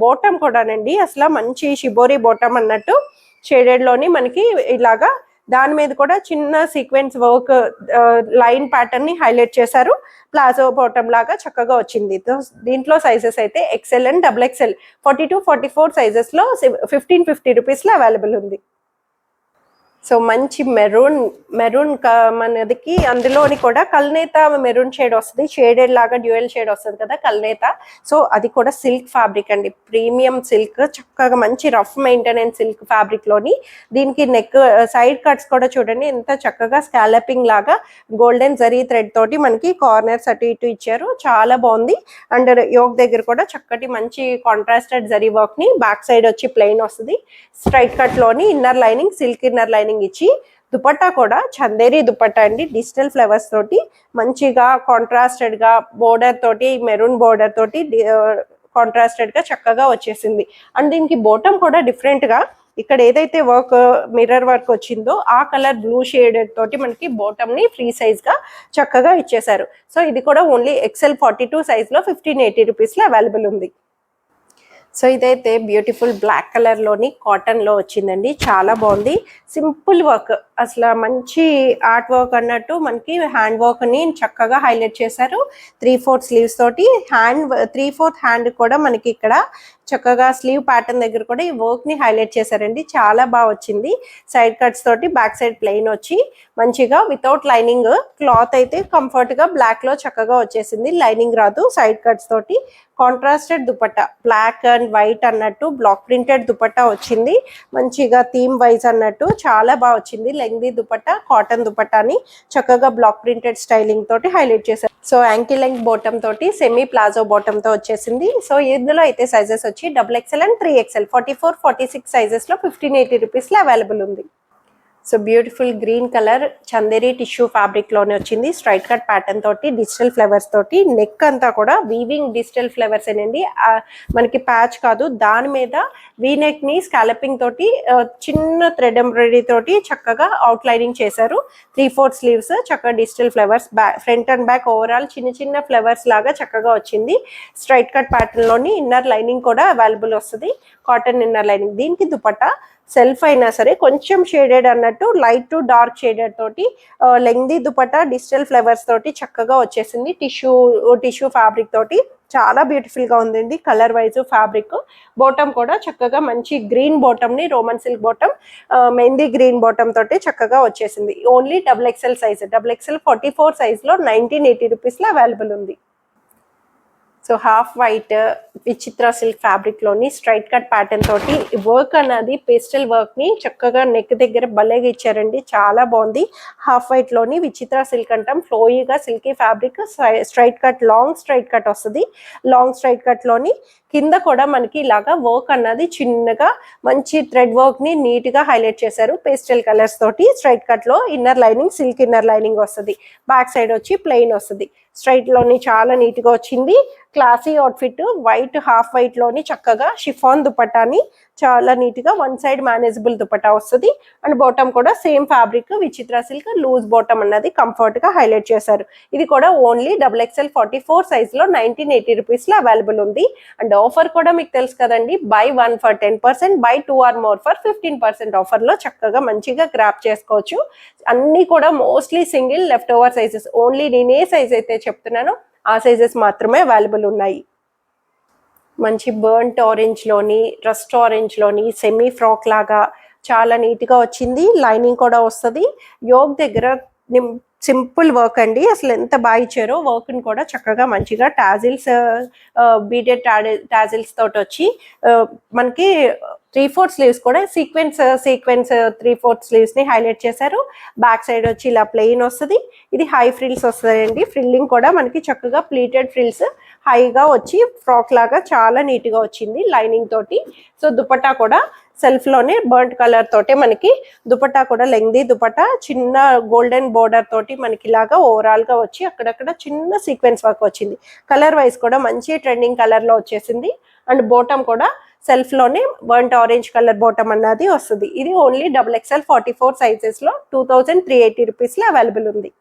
బోటమ్ కూడానండి అసలు మంచి షిబోరి బోటమ్ అన్నట్టు షేడెడ్ లోని మనకి ఇలాగా దాని మీద కూడా చిన్న సీక్వెన్స్ వర్క్ లైన్ ప్యాటర్న్ ని హైలైట్ చేశారు. ప్లాజో బాటమ్ లాగా చక్కగా వచ్చింది. దీంట్లో సైజెస్ అయితే XL అండ్ XXL 42, 44 సైజెస్ లో 1550 రూపీస్ లో అవైలబుల్ ఉంది. సో మంచి మెరూన్ మనకి అందులోని కూడా కల్నేత మెరూన్ షేడ్ వస్తుంది. షేడెడ్ లాగా డ్యూయల్ షేడ్ వస్తుంది కదా కల్నేత. సో అది కూడా సిల్క్ ఫ్యాబ్రిక్ అండి, ప్రీమియం సిల్క్, చక్కగా మంచి రఫ్ మెయింటెనెన్స్ సిల్క్ ఫ్యాబ్రిక్ లోని దీనికి నెక్ సైడ్ కట్స్ కూడా చూడండి ఎంత చక్కగా స్కాలపింగ్ లాగా గోల్డెన్ జరీ థ్రెడ్ తోటి మనకి కార్నర్స్ అటు ఇటు ఇచ్చారు, చాలా బాగుంది. అండ్ యోక్ దగ్గర కూడా చక్కటి మంచి కాంట్రాస్టెడ్ జరీ వర్క్ ని, బ్యాక్ సైడ్ వచ్చి ప్లెయిన్ వస్తుంది. స్ట్రైట్ కట్ లోని inner lining silk inner lining ఇచ్చి, దుపట్టా కూడా చందేరి దుపట్టా అండి, డిజిటల్ ఫ్లవర్స్ తోటి మంచిగా కాంట్రాస్టెడ్ గా బోర్డర్ తోటి, మెరూన్ బోర్డర్ తోటి కాంట్రాస్టెడ్ గా చక్కగా వచ్చేసింది. అండ్ దీనికి బోటమ్ కూడా డిఫరెంట్ గా ఇక్కడ ఏదైతే వర్క్ మిర్రర్ వర్క్ వచ్చిందో ఆ కలర్ బ్లూ షేడెడ్ తోటి మనకి బాటమ్ ని ఫ్రీ సైజ్ గా చక్కగా ఇచ్చేసారు. సో ఇది కూడా ఓన్లీ XL 42 సైజ్ లో 1580 రూపీస్ లో అవైలబుల్ ఉంది. సో ఇదైతే బ్యూటిఫుల్ బ్లాక్ కలర్ లోని కాటన్ లో వచ్చిందండి, చాలా బాగుంది. సింపుల్ వర్క్, అసలు మంచి ఆర్ట్ వర్క్ అన్నట్టు మనకి హ్యాండ్ వర్క్ ని చక్కగా హైలైట్ చేశారు. 3/4 స్లీవ్స్ తోటి 3/4 హ్యాండ్ కూడా మనకి ఇక్కడ చక్కగా స్లీవ్ ప్యాటర్న్ దగ్గర కూడా ఈ వర్క్ ని హైలైట్ చేశారండి, చాలా బాగా వచ్చింది. సైడ్ కట్స్ తోటి బ్యాక్ సైడ్ ప్లెయిన్ వచ్చి మంచిగా వితౌట్ లైనింగ్, క్లాత్ అయితే కంఫర్ట్ గా బ్లాక్ లో చక్కగా వచ్చేసింది, లైనింగ్ రాదు. సైడ్ కట్స్ తోటి contrasted dupatta, black and white అన్నట్టు బ్లాక్ ప్రింటెడ్ దుపట్టా వచ్చింది, మంచిగా థీమ్ వైజ్ అన్నట్టు చాలా బాగా వచ్చింది. లెంగ్దీ దుపట్టా, కాటన్ దుపట్టాని చక్కగా బ్లాక్ ప్రింటెడ్ స్టైలింగ్ తోటి హైలైట్ చేశారు. సో యాంకిల్ లెంగ్త్ బాటమ్ తోటి సెమీ ప్లాజో బాటమ్ తో వచ్చేసింది. సో ఇందులో అయితే సైజెస్ వచ్చి XXL అండ్ 3XL 44, 46 సైజెస్ లో 1580 రూపీస్ లో అవైలబుల్ ఉంది. So beautiful green colour Chanderi tissue fabric లోనే వచ్చింది, స్ట్రైట్ కట్ ప్యాటర్న్ తోటి డిజిటల్ ఫ్లవర్స్ తోటి, నెక్ అంతా కూడా వీవింగ్ డిజిటల్ ఫ్లవర్స్ ఏనండి, మనకి ప్యాచ్ కాదు. దాని మీద వీ నెక్ ని స్కాలపింగ్ తోటి చిన్న థ్రెడ్ ఎంబ్రాయిడరీ తోటి చక్కగా అవుట్ లైనింగ్ చేశారు. 3/4 స్లీవ్స్, చక్కగా digital flowers, front and back overall చిన్న చిన్న ఫ్లవర్స్ లాగా చక్కగా వచ్చింది. స్ట్రైట్ కట్ ప్యాటర్న్ లోని ఇన్నర్ లైనింగ్ కూడా అవైలబుల్ వస్తుంది, కాటన్ ఇన్నర్ లైనింగ్. దీనికి దుపట్టా సెల్ఫ్ అయినా సరే కొంచెం షేడెడ్ అన్నట్టు లైట్ టు డార్క్ షేడెడ్ తోటి లెంగ్దీ దుపట్టా డిజిటల్ ఫ్లవర్స్ తోటి చక్కగా వచ్చేసింది. టిష్యూ ఫ్యాబ్రిక్ తోటి చాలా బ్యూటిఫుల్ గా ఉందండి కలర్ వైజ్ ఫ్యాబ్రిక్. బాటమ్ కూడా చక్కగా మంచి గ్రీన్ బాటమ్ ని, Roman silk bottom, mehndi green bottom తోటి చక్కగా వచ్చేసింది. Only XXL size, XXL 44 size లో 1980 రూపీస్ లో అవైలబుల్ ఉంది. సో హాఫ్ వైట్ విచిత్ర సిల్క్ ఫ్యాబ్రిక్ లోని స్ట్రైట్ కట్ ప్యాటర్న్ తోటి వర్క్ అన్నది పేస్టల్ వర్క్ ని చక్కగా నెక్ దగ్గర భలేగా ఇచ్చారండి, చాలా బాగుంది. హాఫ్ వైట్ లోని విచిత్ర సిల్క్ అంటాం, ఫ్లోయిగా silky fabric, straight cut long straight cut వస్తుంది. లాంగ్ స్ట్రైట్ కట్ లోని కింద కూడా మనకి ఇలాగా వర్క్ అన్నది చిన్నగా మంచి థ్రెడ్ వర్క్ ని నీట్ గా హైలైట్ చేశారు పేస్టల్ కలర్స్ తోటి. స్ట్రైట్ కట్ లో inner lining silk inner lining వస్తుంది, బ్యాక్ సైడ్ వచ్చి ప్లెయిన్ వస్తుంది. స్ట్రైట్ లోని చాలా నీట్ గా వచ్చింది. Classy outfit, white half white లోని చక్కగా షిఫాన్ దుపట్టాని చాలా నీట్ గా వన్ సైడ్ మేనేజబుల్ దుపట్టా వస్తుంది. అండ్ బాటమ్ కూడా సేమ్ ఫ్యాబ్రిక్ విచిత్ర సిల్క్ లూజ్ బాటమ్ అన్నది కంఫర్ట్ గా హైలైట్ చేశారు. ఇది కూడా ఓన్లీ XXL 44 సైజ్ లో 1980 రూపీస్ లో అవైలబుల్ ఉంది. అండ్ ఆఫర్ కూడా మీకు తెలుసు కదండి, by 1 for 10%, by 2 or more for 15% offer లో చక్కగా మంచిగా గ్రాప్ చేసుకోవచ్చు. అన్ని కూడా mostly single left over sizes. Only నేను ఏ సైజ్ అయితే చెప్తున్నానో ఆ సైజెస్ మాత్రమే అవైలబుల్ ఉన్నాయి. మంచి బర్న్ట్ ఆరెంజ్ లోని, రస్ట్ ఆరెంజ్ లోని సెమీ ఫ్రాక్ లాగా చాలా నీట్ గా వచ్చింది. లైనింగ్ కూడా వస్తుంది. యోగ్ దగ్గర సింపుల్ వర్క్ అండి, అసలు ఎంత బాగా ఇచ్చారో. వర్క్ ని కూడా చక్కగా మంచిగా టాజిల్స్, బీడెడ్ టాజిల్స్ తోటి వచ్చి మనకి 3/4 స్లీవ్స్ కూడా సీక్వెన్స్ 3/4 స్లీవ్స్ ని హైలైట్ చేశారు. బ్యాక్ సైడ్ వచ్చి ఇలా ప్లెయిన్ వస్తుంది. ఇది హై ఫ్రిల్స్ వస్తాయండి. ఫ్రిల్లింగ్ కూడా మనకి చక్కగా ప్లీటెడ్ ఫ్రిల్స్ హైగా వచ్చి ఫ్రాక్ లాగా చాలా నీట్ గా వచ్చింది లైనింగ్ తోటి. సో దుపట్టా కూడా సెల్ఫ్ లోనే బర్nt కలర్ తోటే మనకి దుపట్టా కూడా లెంగ్దీ దుపట్టా, చిన్న గోల్డెన్ బోర్డర్ తోటి మనకి ఇలాగా ఓవరాల్ గా వచ్చి అక్కడక్కడ చిన్న సీక్వెన్స్ వర్క్ వచ్చింది. కలర్ వైజ్ కూడా మంచి ట్రెండింగ్ కలర్ లో వచ్చేసింది. అండ్ బాటమ్ కూడా సెల్ఫ్ లోనే బర్nt ఆరెంజ్ కలర్ బాటమ్ అన్నది వస్తుంది. ఇది ఓన్లీ XXL 44 సైజెస్ లో 2380 రూపీస్ లో అవైలబుల్ ఉంది.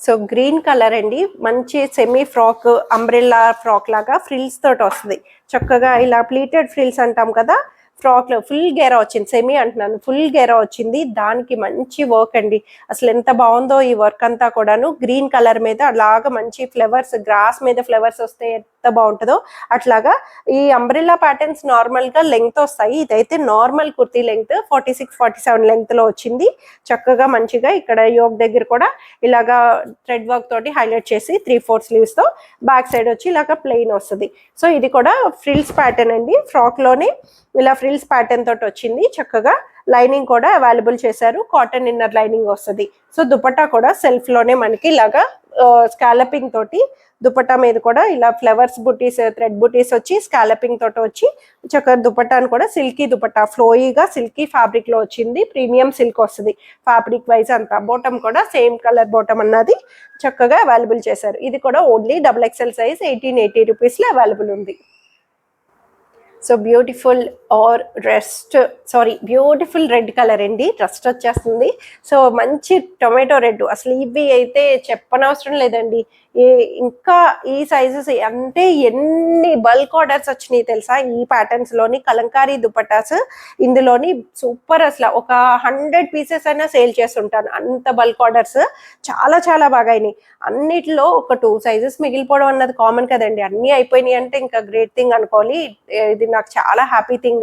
సో గ్రీన్ కలర్ అండి, మంచి సెమీ ఫ్రాక్, అంబ్రెల్లా ఫ్రాక్ లాగా ఫ్రిల్స్ తోటి వస్తుంది. చక్కగా ఇలా ప్లీటెడ్ ఫ్రిల్స్ అంటాం కదా, ఫ్రాక్ లో ఫుల్ గేరా వచ్చింది. సెమీ అంటున్నాను, ఫుల్ గేరా వచ్చింది. దానికి మంచి వర్క్ అండి, అసలు ఎంత బాగుందో ఈ వర్క్ అంతా కూడాను. గ్రీన్ కలర్ మీద అలాగా మంచి ఫ్లవర్స్, గ్రాస్ మీద ఫ్లవర్స్ వస్తే ఎంత బాగుంటుందో అట్లాగా. ఈ అంబ్రెల్లా ప్యాటర్న్స్ నార్మల్ గా లెంగ్త్ వస్తాయి. ఇదైతే నార్మల్ కుర్తీ లెంగ్త్ 46-47 లెంగ్త్ లో వచ్చింది. చక్కగా మంచిగా ఇక్కడ యోగ్ దగ్గర కూడా ఇలాగా థ్రెడ్ వర్క్ తోటి హైలైట్ చేసి 3/4 స్లీవ్స్ తో బ్యాక్ సైడ్ వచ్చి ఇలాగా ప్లెయిన్ వస్తుంది. సో ఇది కూడా ఫ్రిల్స్ ప్యాటర్న్ అండి. ఫ్రాక్ లోనే ఇలా ఫ్రిల్స్ ప్యాటర్న్ తోటి వచ్చింది. చక్కగా లైనింగ్ కూడా అవైలబుల్ చేశారు. కాటన్ ఇన్నర్ లైనింగ్ వస్తుంది. సో దుపట్టా కూడా సెల్ఫ్ లోనే మనకి ఇలాగా స్కాలపింగ్ తోటి దుపట్టా మీద కూడా ఇలా ఫ్లవర్స్ బుటీస్, థ్రెడ్ బుటీస్ వచ్చి స్కాలపింగ్ తోటి వచ్చి చక్కగా దుపట్టాను కూడా సిల్కీ దుపట్టా, ఫ్లోయిగా సిల్కీ ఫ్యాబ్రిక్ లో వచ్చింది. ప్రీమియం సిల్క్ వస్తుంది ఫ్యాబ్రిక్ వైజ్ అంతా. బాటమ్ కూడా సేమ్ కలర్ బాటమ్ అన్నది చక్కగా అవైలబుల్ చేశారు. ఇది కూడా ఓన్లీ XXL సైజ్ 1880 రూపీస్ లో అవైలబుల్ ఉంది. So beautiful beautiful red colour అండి, రస్ట్ వచ్చేస్తుంది. సో మంచి టొమాటో రెడ్, అసలు ఇవి అయితే చెప్పనవసరం లేదండి. ఇంకా ఈ సైజెస్ అంటే ఎన్ని బల్క్ ఆర్డర్స్ వచ్చినాయి తెలుసా ఈ ప్యాటర్న్స్ లోని. కలంకారీ దుపట్టాస్ ఇందులోని సూపర్, అసలు ఒక 100 పీసెస్ అయినా సేల్ చేస్తుంటాను, అంత బల్క్ ఆర్డర్స్. చాలా చాలా బాగా అయినాయి. అన్నిటిలో ఒక 2 సైజెస్ మిగిలిపోవడం అన్నది కామన్ కదండి. అన్ని అయిపోయినాయి అంటే ఇంకా గ్రేట్ థింగ్ అనుకోవాలి. ఇది నాకు చాలా హ్యాపీ థింగ్.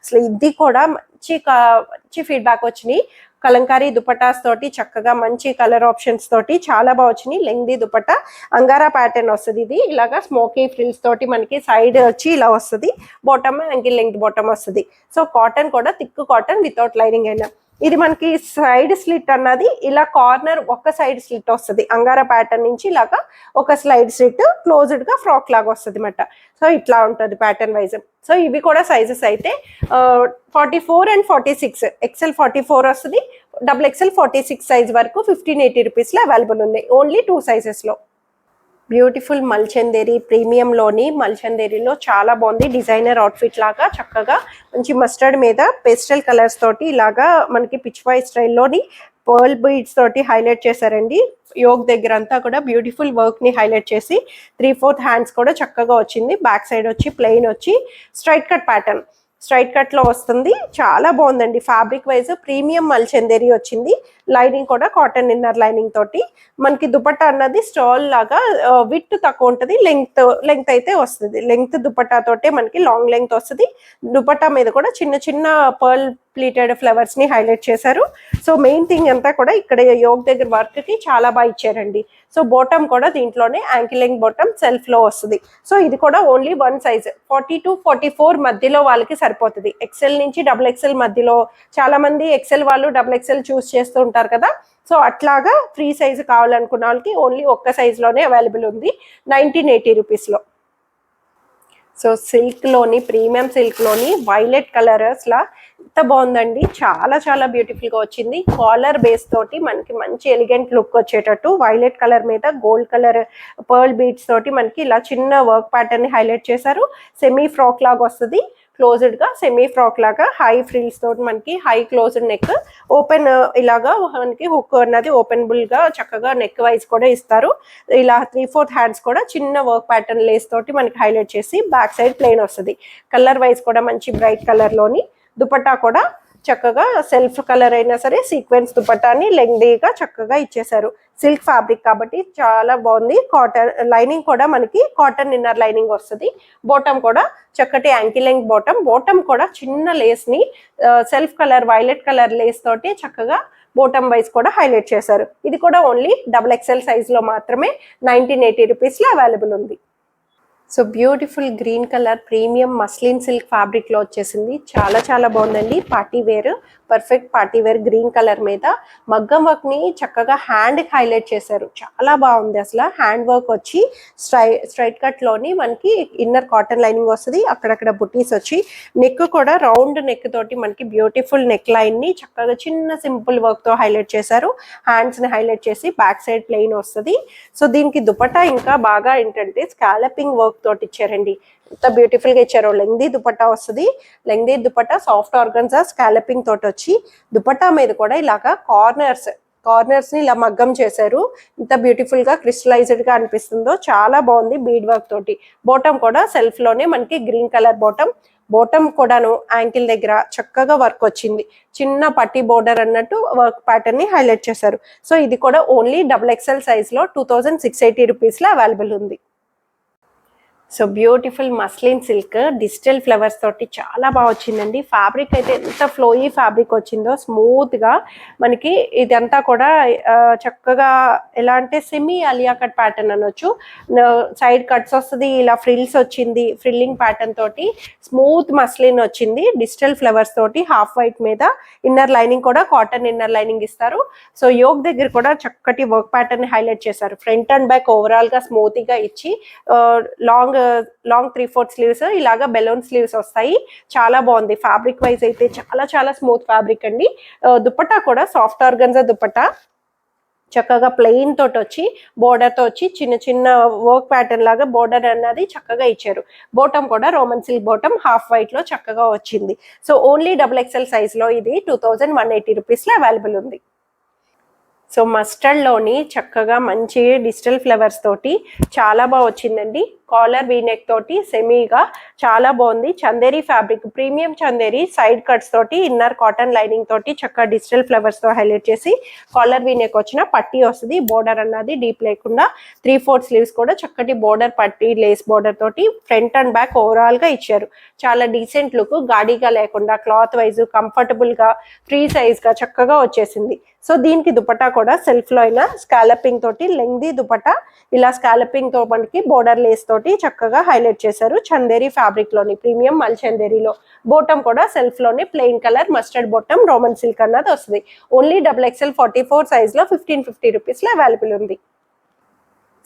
అసలు ఇది కూడా మంచి ఫీడ్బ్యాక్ వచ్చినాయి. కలంకారీ దుపట్టాస్ తోటి చక్కగా మంచి కలర్ ఆప్షన్స్ తోటి చాలా బాగా వచ్చినాయి. లెంగ్దీ దుపట్టా, అంగారా ప్యాటర్న్ వస్తుంది. ఇది ఇలాగా స్మోకీ ఫ్రిల్స్ తోటి మనకి సైడ్ వచ్చి ఇలా వస్తుంది. బాటమ్ యాంకిల్ లెంగ్త్ బాటమ్ వస్తుంది. సో కాటన్ కూడా థిక్ కాటన్ వితౌట్ లైనింగ్ అయినా. ఇది మనకి సైడ్ స్లిట్ అన్నది ఇలా కార్నర్ ఒక సైడ్ స్లిట్ వస్తుంది. అంగారా ప్యాటర్న్ నుంచి ఇలాగా ఒక స్లైడ్ స్లిట్ క్లోజ్డ్ గా ఫ్రాక్ లాగా వస్తుంది అన్నమాట. సో ఇట్లా ఉంటుంది ప్యాటర్న్ వైజ్. సో ఇవి కూడా సైజెస్ అయితే 44 and 46, XL 44 వస్తుంది, XXL 46 సైజ్ వరకు 1580 రూపీస్ లో అవైలబుల్ ఉన్నాయి. ఓన్లీ 2 సైజెస్ లో. బ్యూటిఫుల్ మల్చందేరి, ప్రీమియం లోని మల్చందేరిలో చాలా బాగుంది. డిజైనర్ అవుట్ఫిట్ లాగా చక్కగా మంచి మస్టర్డ్ మీద పేస్టల్ కలర్స్ తోటి ఇలాగా మనకి పిచ్ వై స్టైల్లోని పర్ల్ బీడ్స్ తోటి హైలైట్ చేశారండి. యోగ్ దగ్గర అంతా కూడా బ్యూటిఫుల్ వర్క్ ని హైలైట్ చేసి 3/4 హ్యాండ్స్ కూడా చక్కగా వచ్చింది. బ్యాక్ సైడ్ వచ్చి ప్లెయిన్ వచ్చి straight cut pattern, straight cut లో వస్తుంది. చాలా బాగుందండి. ఫ్యాబ్రిక్ వైజ్ ప్రీమియం మల్చందేరి వచ్చింది. లైనింగ్ కూడా కాటన్ ఇన్నర్ లైనింగ్ తోటి మనకి దుపట్టా అన్నది స్టాల్ లాగా విత్ తక్కువ ఉంటుంది, లెంగ్త్ అయితే వస్తుంది. లెంగ్త్ దుపట్టా తోటే మనకి లాంగ్ లెంగ్త్ వస్తుంది. దుపట్టా మీద కూడా చిన్న చిన్న పర్ల్ ప్లీటెడ్ ఫ్లవర్స్ ని హైలైట్ చేశారు. సో మెయిన్ థింగ్ అంతా కూడా ఇక్కడ యోగ్ దగ్గర వర్క్ కి చాలా బాగా ఇచ్చారండి. సో బాటమ్ కూడా దీంట్లోనే యాంకిల్ లెంగ్త్ బాటమ్ సెల్ఫ్ లో వస్తుంది. సో ఇది కూడా ఓన్లీ 1 సైజ్ 42-44 మధ్యలో వాళ్ళకి సరిపోతుంది. XL నుంచి XXL మధ్యలో, చాలా మంది XL వాళ్ళు XXL చూస్ చేస్తూ ఉంటారు కదా. సో అట్లాగా ఫ్రీ సైజ్ కావాలనుకున్న వాళ్ళకి ఓన్లీ ఒక్క సైజ్ లోనే అవైలబుల్ ఉంది 1980 రూపీస్ లో. సో సిల్క్లోని ప్రీమియం సిల్క్లోని వైలెట్ కలర్ అసలు ఎంత బాగుందండి, చాలా చాలా బ్యూటిఫుల్గా వచ్చింది. కాలర్ బేస్ తోటి మనకి మంచి ఎలిగెంట్ లుక్ వచ్చేటట్టు వైలెట్ కలర్ మీద గోల్డ్ కలర్ పర్ల్ బీడ్స్ తోటి మనకి ఇలా చిన్న వర్క్ ప్యాటర్న్ ని హైలైట్ చేశారు. సెమీ ఫ్రాక్ లాగా వస్తుంది, క్లోజ్డ్ గా సెమీ ఫ్రాక్ లాగా హై ఫ్రిల్స్ తోటి మనకి హై క్లోజ్డ్ నెక్, ఓపెన్ ఇలాగా మనకి హుక్ అన్నది ఓపెనబుల్ గా చక్కగా నెక్ వైజ్ కూడా ఇస్తారు. ఇలా 3/4 హ్యాండ్స్ కూడా చిన్న వర్క్ ప్యాటర్న్ లేస్ తోటి మనకి హైలైట్ చేసి బ్యాక్ సైడ్ ప్లెయిన్ వస్తుంది. కలర్ వైజ్ కూడా మంచి బ్రైట్ కలర్ లోని దుపట్టా కూడా చక్కగా సెల్ఫ్ కలర్ అయినా సరే సీక్వెన్స్ దుపట్టాని లెంగ్దీగా చక్కగా ఇచ్చేసారు. సిల్క్ ఫ్యాబ్రిక్ కాబట్టి చాలా బాగుంది. కాటన్ లైనింగ్ కూడా మనకి కాటన్ ఇన్నర్ లైనింగ్ వస్తుంది. బాటమ్ కూడా చక్కటి యాంకిల్ లెంగ్త్ బాటమ్ కూడా చిన్న లేస్ ని self colour violet colour Lay's తోటి చక్కగా బాటమ్ వైజ్ కూడా హైలైట్ చేశారు. ఇది కూడా ఓన్లీ XXL సైజ్ లో మాత్రమే 1980 రూపీస్ లో అవైలబుల్ ఉంది. So beautiful green colour premium muslin silk fabric లో వచ్చేసింది. చాలా చాలా బాగుందండి. Party wear, perfect party wear green colour మీద మగ్గం వర్క్ ని చక్కగా హ్యాండ్ కి హైలైట్ చేశారు. చాలా బాగుంది. అసలు హ్యాండ్ వర్క్ వచ్చి స్ట్రైట్ కట్ లోని మనకి ఇన్నర్ కాటన్ లైనింగ్ వస్తుంది. అక్కడక్కడ బుటీస్ వచ్చి నెక్ కూడా రౌండ్ నెక్ తోటి మనకి బ్యూటిఫుల్ నెక్ లైన్ ని చక్కగా చిన్న సింపుల్ వర్క్ తో హైలైట్ చేశారు. హ్యాండ్స్ ని హైలైట్ చేసి బ్యాక్ సైడ్ ప్లెయిన్ వస్తుంది. సో దీనికి దుపట్టా ఇంకా బాగా ఏంటంటే స్కాలపింగ్ వర్క్ తోటి ఇచ్చారండి. ఎంత బ్యూటిఫుల్ గా ఇచ్చారో. లెంగ్దీ దుపట్టా వస్తుంది. Lengthy dupatta soft organza scalloping తోటి వచ్చి దుపట్టా మీద కూడా ఇలాగా కార్నర్స్ ని ఇలా మగ్గం చేశారు. ఇంత బ్యూటిఫుల్ గా క్రిస్టలైజ్డ్ గా అనిపిస్తుందో చాలా బాగుంది. బీడ్ వర్క్ తోటి బాటమ్ కూడా సెల్ఫ్ లోనే మనకి గ్రీన్ కలర్ బాటమ్ కూడాను యాంకిల్ దగ్గర చక్కగా వర్క్ వచ్చింది. చిన్న పట్టి బోర్డర్ అన్నట్టు వర్క్ ప్యాటర్న్ ని హైలైట్ చేశారు. సో ఇది కూడా ఓన్లీ XXL సైజ్ లో 2680 రూపీస్ లో అవైలబుల్ ఉంది. So beautiful muslin silk digital flowers తోటి చాలా బాగా వచ్చిందండి. ఫ్యాబ్రిక్ అయితే ఎంత ఫ్లోయీ ఫ్యాబ్రిక్ వచ్చిందో, స్మూత్ గా మనకి ఇదంతా కూడా చక్కగా ఎలా అంటే సెమీ అలియా కట్ ప్యాటర్న్ అనొచ్చు. సైడ్ కట్స్ వస్తుంది, ఇలా ఫ్రిల్స్ వచ్చింది, ఫ్రిల్లింగ్ ప్యాటర్న్ తోటి స్మూత్ మస్లిన్ వచ్చింది. డిజిటల్ ఫ్లవర్స్ తోటి హాఫ్ వైట్ మీద ఇన్నర్ లైనింగ్ కూడా కాటన్ ఇన్నర్ లైనింగ్ ఇస్తారు. సో యోగ్ దగ్గర కూడా చక్కటి వర్క్ ప్యాటర్న్ ని హైలైట్ చేశారు. ఫ్రంట్ అండ్ బ్యాక్ ఓవరాల్ గా స్మూత్ గా ఇచ్చి లాంగ్ 3/4 స్లీవ్స్ ఇలాగా బెలూన్ స్లీవ్స్ వస్తాయి. చాలా బాగుంది. ఫ్యాబ్రిక్ వైజ్ అయితే చాలా చాలా స్మూత్ ఫ్యాబ్రిక్ అండి. దుపట్టా కూడా సాఫ్ట్ ఆర్గన్జా దుపట్టా చక్కగా ప్లెయిన్ తోటి వచ్చి బోర్డర్ తో వచ్చి చిన్న చిన్న వర్క్ ప్యాటర్న్ లాగా బోర్డర్ అన్నది చక్కగా ఇచ్చారు. బాటమ్ కూడా Roman silk bottom half white లో చక్కగా వచ్చింది. సో ఓన్లీ XXL సైజ్ లో ఇది 2180 రూపీస్ లో అవైలబుల్ ఉంది. సో మస్టర్డ్ లోని చక్కగా మంచి డిజిటల్ ఫ్లవర్స్ తోటి చాలా బాగా వచ్చిందండి. కాలర్ వీనెక్ తోటి సెమీగా చాలా బాగుంది. Chanderi fabric, premium Chanderi side cuts తోటి ఇన్నర్ కాటన్ లైనింగ్ తోటి చక్కగా డిజిటల్ ఫ్లవర్స్ తో హైలైట్ చేసి కాలర్ వీనెక్ వచ్చిన పట్టీ వస్తుంది. బోర్డర్ అన్నది డీప్ లేకుండా 3/4 స్లీవ్స్ కూడా చక్కటి బోర్డర్ పట్టీ లేస్ బోర్డర్ తోటి ఫ్రంట్ అండ్ బ్యాక్ ఓవరాల్ గా ఇచ్చారు. చాలా డీసెంట్ లుక్, గాడిగా లేకుండా క్లాత్ వైజ్ కంఫర్టబుల్ గా ఫ్రీ సైజ్ గా చక్కగా వచ్చేసింది. సో దీనికి దుపట్టా కూడా సెల్ఫ్ లో అయినా స్కాలపింగ్ తోటి లెంగ్దీ దుపట్టా ఇలా స్కాలపింగ్ తో మనకి బోర్డర్ లేస్ తోటి చక్కగా హైలైట్ చేశారు. చందేరి ఫ్యాబ్రిక్ లోని ప్రీమియం మల్ చందేరిలో బాటమ్ కూడా సెల్ఫ్ లోని plain colour mustard bottom Roman silk అన్నది వస్తుంది. ఓన్లీ XXL 44 సైజ్ లో 1550 రూపీస్ లో అవైలబుల్ ఉంది.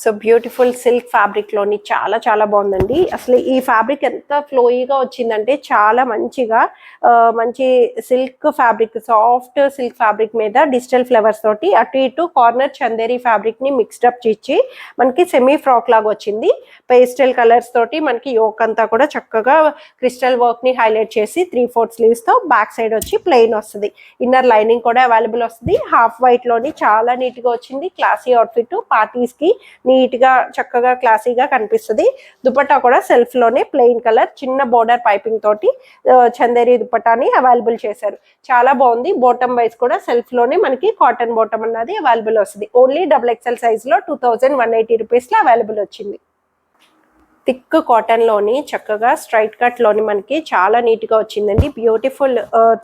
సో బ్యూటిఫుల్ సిల్క్ ఫ్యాబ్రిక్ లోని చాలా చాలా బాగుందండి. అసలు ఈ ఫ్యాబ్రిక్ ఎంత ఫ్లోయిగా వచ్చిందంటే చాలా మంచిగా మంచి silk fabric, soft silk fabric మీద డిజిటల్ ఫ్లవర్స్ తోటి అటు ఇటు కార్నర్ చందేరి ఫ్యాబ్రిక్ ని మిక్స్డ్ అప్ చేసి మనకి సెమీ ఫ్రాక్ లాగా వచ్చింది. పేస్టల్ కలర్స్ తోటి మనకి యోక్ అంతా కూడా చక్కగా క్రిస్టల్ వర్క్ ని హైలైట్ చేసి 3/4 స్లీవ్స్ తో బ్యాక్ సైడ్ వచ్చి ప్లెయిన్ వస్తుంది. ఇన్నర్ లైనింగ్ కూడా అవైలబుల్ వస్తుంది. హాఫ్ వైట్ లోని చాలా నీట్ గా వచ్చింది. క్లాసీ అవుట్ఫిట్, పార్టీస్ కి నీట్ గా చక్కగా క్లాసీగా కనిపిస్తుంది. దుపట్టా కూడా సెల్ఫ్ లోనే ప్లెయిన్ కలర్ చిన్న బోర్డర్ పైపింగ్ తోటి చందేరి దుపట్టాని అవైలబుల్ చేశారు. చాలా బాగుంది. బాటమ్ వైజ్ కూడా సెల్ఫ్ లోనే మనకి కాటన్ బాటమ్ అన్నది అవైలబుల్ వస్తుంది. ఓన్లీ XXL సైజ్ లో 2180 రూపీస్ లో అవైలబుల్ వచ్చింది. థిక్ కాటన్ లోని చక్కగా స్ట్రైట్ కట్ లోని మనకి చాలా నీట్ గా వచ్చిందండి. బ్యూటిఫుల్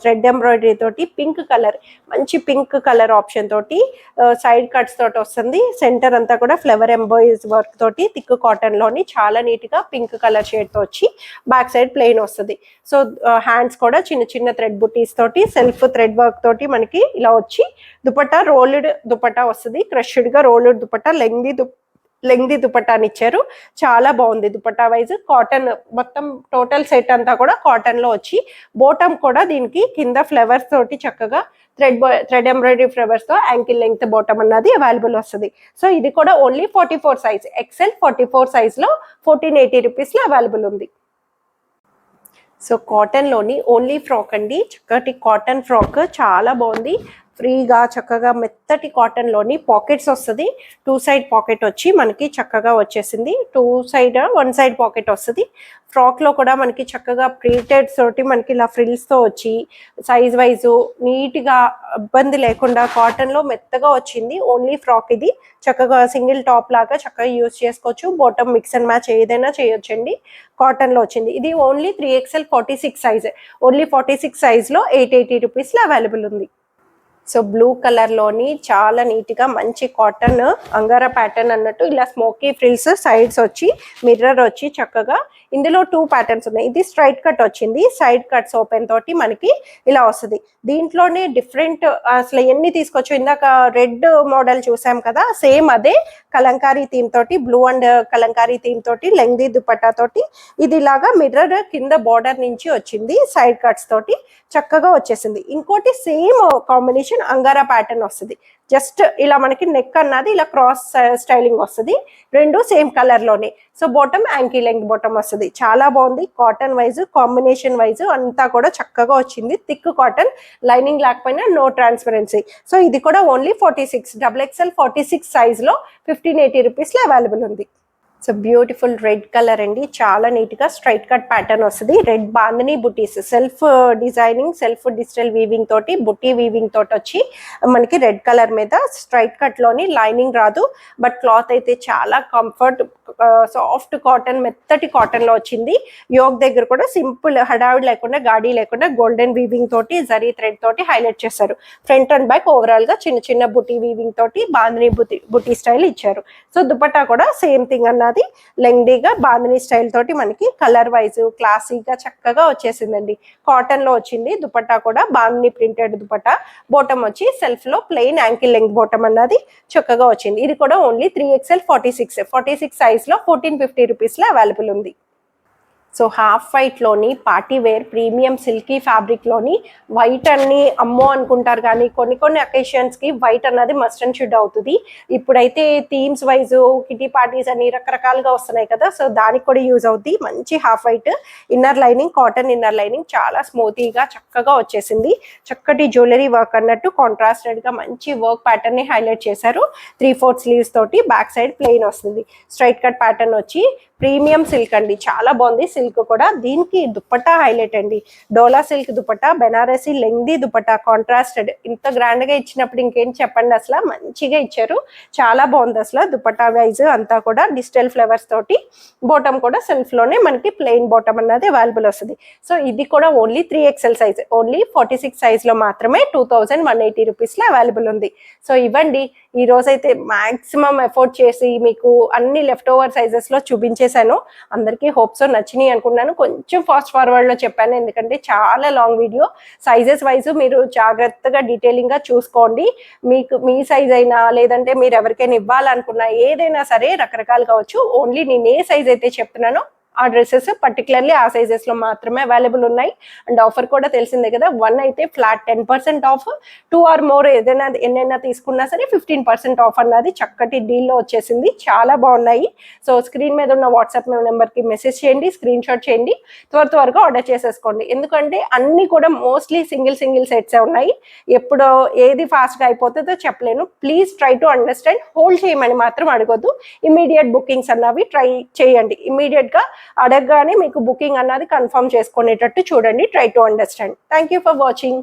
థ్రెడ్ ఎంబ్రాయిడరీ తోటి పింక్ కలర్, మంచి పింక్ కలర్ ఆప్షన్ తోటి సైడ్ కట్స్ తోటి వస్తుంది. సెంటర్ అంతా కూడా ఫ్లవర్ ఎంబాయిస్ వర్క్ తోటి థిక్ కాటన్ లోని చాలా నీట్ గా పింక్ కలర్ షేడ్ తో వచ్చి బ్యాక్ సైడ్ ప్లెయిన్ వస్తుంది. సో హ్యాండ్స్ కూడా చిన్న చిన్న థ్రెడ్ బుటీస్ తోటి సెల్ఫ్ థ్రెడ్ వర్క్ తోటి మనకి ఇలా వచ్చి దుపట్టా రోల్డ్ దుపట్టా వస్తుంది. క్రష్డ్ గా రోల్డ్ దుపట్టా లెంగ్ది దుపట్టాని ఇచ్చారు. చాలా బాగుంది దుపట్టా వైజ్. కాటన్ మొత్తం టోటల్ సెట్ అంతా కూడా కాటన్ లో వచ్చి బోటమ్ కూడా దీనికి కింద ఫ్లవర్స్ తోటి చక్కగా థ్రెడ్ ఎంబ్రాయిడరీ ఫ్లవర్స్ తో యాంకిల్ లెంగ్త్ బాటమ్ అన్నది అవైలబుల్ వస్తుంది. సో ఇది కూడా ఓన్లీ 44 సైజ్, ఎక్సెల్ 44 సైజ్ లో 1480 రూపీస్ లో అవైలబుల్ ఉంది. సో కాటన్ లోని ఓన్లీ ఫ్రాక్ అండి, చక్కటి కాటన్ ఫ్రాక్ చాలా బాగుంది. ఫ్రీగా చక్కగా మెత్తటి కాటన్ లోని పాకెట్స్ వస్తుంది. 2 సైడ్ పాకెట్ వచ్చి మనకి చక్కగా వచ్చేసింది. 1 సైడ్ పాకెట్ వస్తుంది. ఫ్రాక్ లో కూడా మనకి చక్కగా ప్రింటెడ్ తోటి మనకి ఇలా ఫ్రిల్స్ తో వచ్చి సైజ్ వైజ్ నీట్ గా ఇబ్బంది లేకుండా కాటన్ లో మెత్తగా వచ్చింది. ఓన్లీ ఫ్రాక్ ఇది చక్కగా సింగిల్ టాప్ లాగా చక్కగా యూజ్ చేసుకోవచ్చు. బాటమ్ మిక్స్ అండ్ మ్యాచ్ ఏదైనా చేయొచ్చండి. కాటన్ లో వచ్చింది. ఇది only 3XL 46 size, only 46 size లో 880 రూపీస్ లో అవైలబుల్ ఉంది. సో బ్లూ కలర్ లోని చాలా నీట్ గా మంచి కాటన్ అంగారా ప్యాటర్న్ అన్నట్టు ఇలా స్మోకీ ఫ్రిల్స్ సైడ్స్ వచ్చి మిర్రర్ వచ్చి చక్కగా ఇందులో 2 ప్యాటర్న్స్ ఉన్నాయి. ఇది స్ట్రైట్ కట్ వచ్చింది, సైడ్ కట్స్ ఓపెన్ తోటి మనకి ఇలా వస్తుంది. దీంట్లోనే డిఫరెంట్ అసలు ఎన్ని తీసుకోవచ్చు. ఇందాక రెడ్ మోడల్ చూసాం కదా, సేమ్ అదే కలంకారీ థీమ్ తోటి బ్లూ అండ్ కలంకారీ థీమ్ తోటి లెంగ్దీ దుపట్టా తోటి ఇది ఇలాగా మిర్రర్ కింద బార్డర్ నుంచి వచ్చింది, సైడ్ కట్స్ తోటి చక్కగా వచ్చేసింది. ఇంకోటి సేమ్ కాంబినేషన్ అంగారా ప్యాటర్న్ వస్తుంది. జస్ట్ ఇలా మనకి నెక్ అన్నది ఇలా క్రాస్ స్టైలింగ్ వస్తుంది. రెండు సేమ్ కలర్ లోనే. So bottom ankle length bottom వస్తుంది. చాలా బాగుంది. కాటన్ వైజ్ కాంబినేషన్ వైజ్ అంతా కూడా చక్కగా వచ్చింది. థిక్ కాటన్, లైనింగ్ లేకపోయినా నో ట్రాన్స్పరెన్సీ. సో ఇది కూడా ఓన్లీ 46 XXL 46 సైజ్ లో 1580 రూపీస్ లో అవైలబుల్ ఉంది. సో బ్యూటిఫుల్ రెడ్ కలర్ అండి, చాలా నీట్ గా స్ట్రైట్ కట్ ప్యాటర్న్ వస్తుంది. రెడ్ బాందని బుటీస్, self designing, self digital weaving తోటి బుటీ వీవింగ్ తోటి వచ్చి మనకి రెడ్ కలర్ మీద స్ట్రైట్ కట్ లోని లైనింగ్ రాదు. బట్ క్లాత్ అయితే చాలా కంఫర్ట్, సాఫ్ట్ కాటన్, మెత్తటి కాటన్ లో వచ్చింది. యోగ్ దగ్గర కూడా సింపుల్ హడావిడి లేకుండా గాడీ లేకుండా గోల్డెన్ వీవింగ్ తోటి జరీ థ్రెడ్ తోటి హైలైట్ చేశారు. ఫ్రంట్ అండ్ బ్యాక్ ఓవరాల్ గా చిన్న చిన్న బుటీ వీవింగ్ తోటి బాందని బుటీ స్టైల్ ఇచ్చారు. సో దుపట్టా కూడా సేమ్ థింగ్ అన్నది లెంగ్దీగా బాందని స్టైల్ తోటి మనకి కలర్ వైజ్ క్లాసీగా చక్కగా వచ్చేసిందండి. కాటన్ లో వచ్చింది. దుపట్టా కూడా బాందని ప్రింటెడ్ దుపట్టా. బాటమ్ వచ్చి సెల్ఫ్ లో ప్లెయిన్ యాంకిల్ లెంగ్త్ బాటమ్ అన్నది చక్కగా వచ్చింది. ఇది కూడా ఓన్లీ 3XL 46 సైజ్ లో 1450 రూపీస్ లో అవైలబుల్ ఉంది. సో హాఫ్ వైట్ లోని party wear premium silky fabric లోని వైట్ అన్ని అమ్మో అనుకుంటారు, కానీ కొన్ని అకేషన్స్ కి వైట్ అన్నది మస్ట్ అండ్ షుడ్ అవుతుంది. ఇప్పుడైతే థీమ్స్ వైజ్ కిటీ పార్టీస్ అని రకరకాలుగా వస్తున్నాయి కదా, సో దానికి కూడా యూజ్ అవుతుంది. మంచి half white inner lining, cotton inner lining చాలా స్మూతీగా చక్కగా వచ్చేసింది. చక్కటి జ్యువెలరీ వర్క్ అన్నట్టు కాంట్రాస్టెడ్ గా మంచి వర్క్ ప్యాటర్న్ ని హైలైట్ చేశారు. 3/4 స్లీవ్స్ తోటి బ్యాక్ సైడ్ ప్లెయిన్ వస్తుంది. స్ట్రైట్ కట్ ప్యాటర్న్ వచ్చి ప్రీమియం సిల్క్ అండి, చాలా బాగుంది. సిల్క్ కూడా దీనికి దుపట్టా హైలైట్ అండి. Dola silk dupatta, Banarasi lengthy dupatta, contrasted. ఇంత గ్రాండ్ గా ఇచ్చినప్పుడు ఇంకేం చెప్పండి, అసలు మంచిగా ఇచ్చారు. చాలా బాగుంది అసలు దుపట్టా వైజ్ అంతా కూడా డిజిటల్ ఫ్లవర్స్ తోటి. బాటమ్ కూడా సెల్ఫ్ లోనే మనకి ప్లెయిన్ బాటమ్ అన్నది అవైలబుల్ వస్తుంది. సో ఇది కూడా only 3XL size, only 46 size లో మాత్రమే 2180 రూపీస్ లో అవైలబుల్ ఉంది. సో ఇవ్వండి, ఈ రోజైతే మాక్సిమం ఎఫోర్ట్ చేసి మీకు అన్ని లెఫ్ట్ ఓవర్ సైజెస్ లో చూపించేశాను. అందరికీ హోప్స్ నచ్చినాయి అనుకున్నాను. కొంచెం ఫాస్ట్ ఫార్వర్డ్ లో చెప్పాను, ఎందుకంటే చాలా లాంగ్ వీడియో. సైజెస్ వైజ్ మీరు జాగ్రత్తగా డీటెయిలింగ్ గా చూసుకోండి. మీకు మీ సైజ్ అయినా లేదంటే మీరు ఎవరికైనా ఇవ్వాలనుకున్నా ఏదైనా సరే రకరకాలు కావచ్చు. ఓన్లీ నేను ఏ సైజ్ అయితే చెప్తున్నానో ఆ డ్రెస్సెస్ పర్టికులర్లీ ఆ సైజెస్ లో మాత్రమే అవైలబుల్ ఉన్నాయి. అండ్ ఆఫర్ కూడా తెలిసిందే కదా, 1 అయితే ఫ్లాట్ 10% ఆఫ్, 2 ఆర్ మోర్ ఏదైనా ఎన్నైనా తీసుకున్నా సరే 15% ఆఫ్ అన్నది చక్కటి డీల్లో వచ్చేసింది. చాలా బాగున్నాయి. సో స్క్రీన్ మీద ఉన్న వాట్సాప్ నెంబర్కి మెసేజ్ చేయండి, స్క్రీన్ షాట్ చేయండి, త్వరగా ఆర్డర్ చేసేసుకోండి. ఎందుకంటే అన్ని కూడా మోస్ట్లీ సింగిల్ సెట్సే ఉన్నాయి. ఎప్పుడో ఏది ఫాస్ట్గా అయిపోతుందో చెప్పలేను. Please try to understand. Hold చేయమని మాత్రం అడగొద్దు. ఇమీడియట్ బుకింగ్స్ అన్నవి ట్రై చేయండి. ఇమీడియట్గా అడగగానే మీకు బుకింగ్ అన్నది కన్ఫర్మ్ చేసుకునేటట్టు చూడండి. Try to understand. Thank you for watching.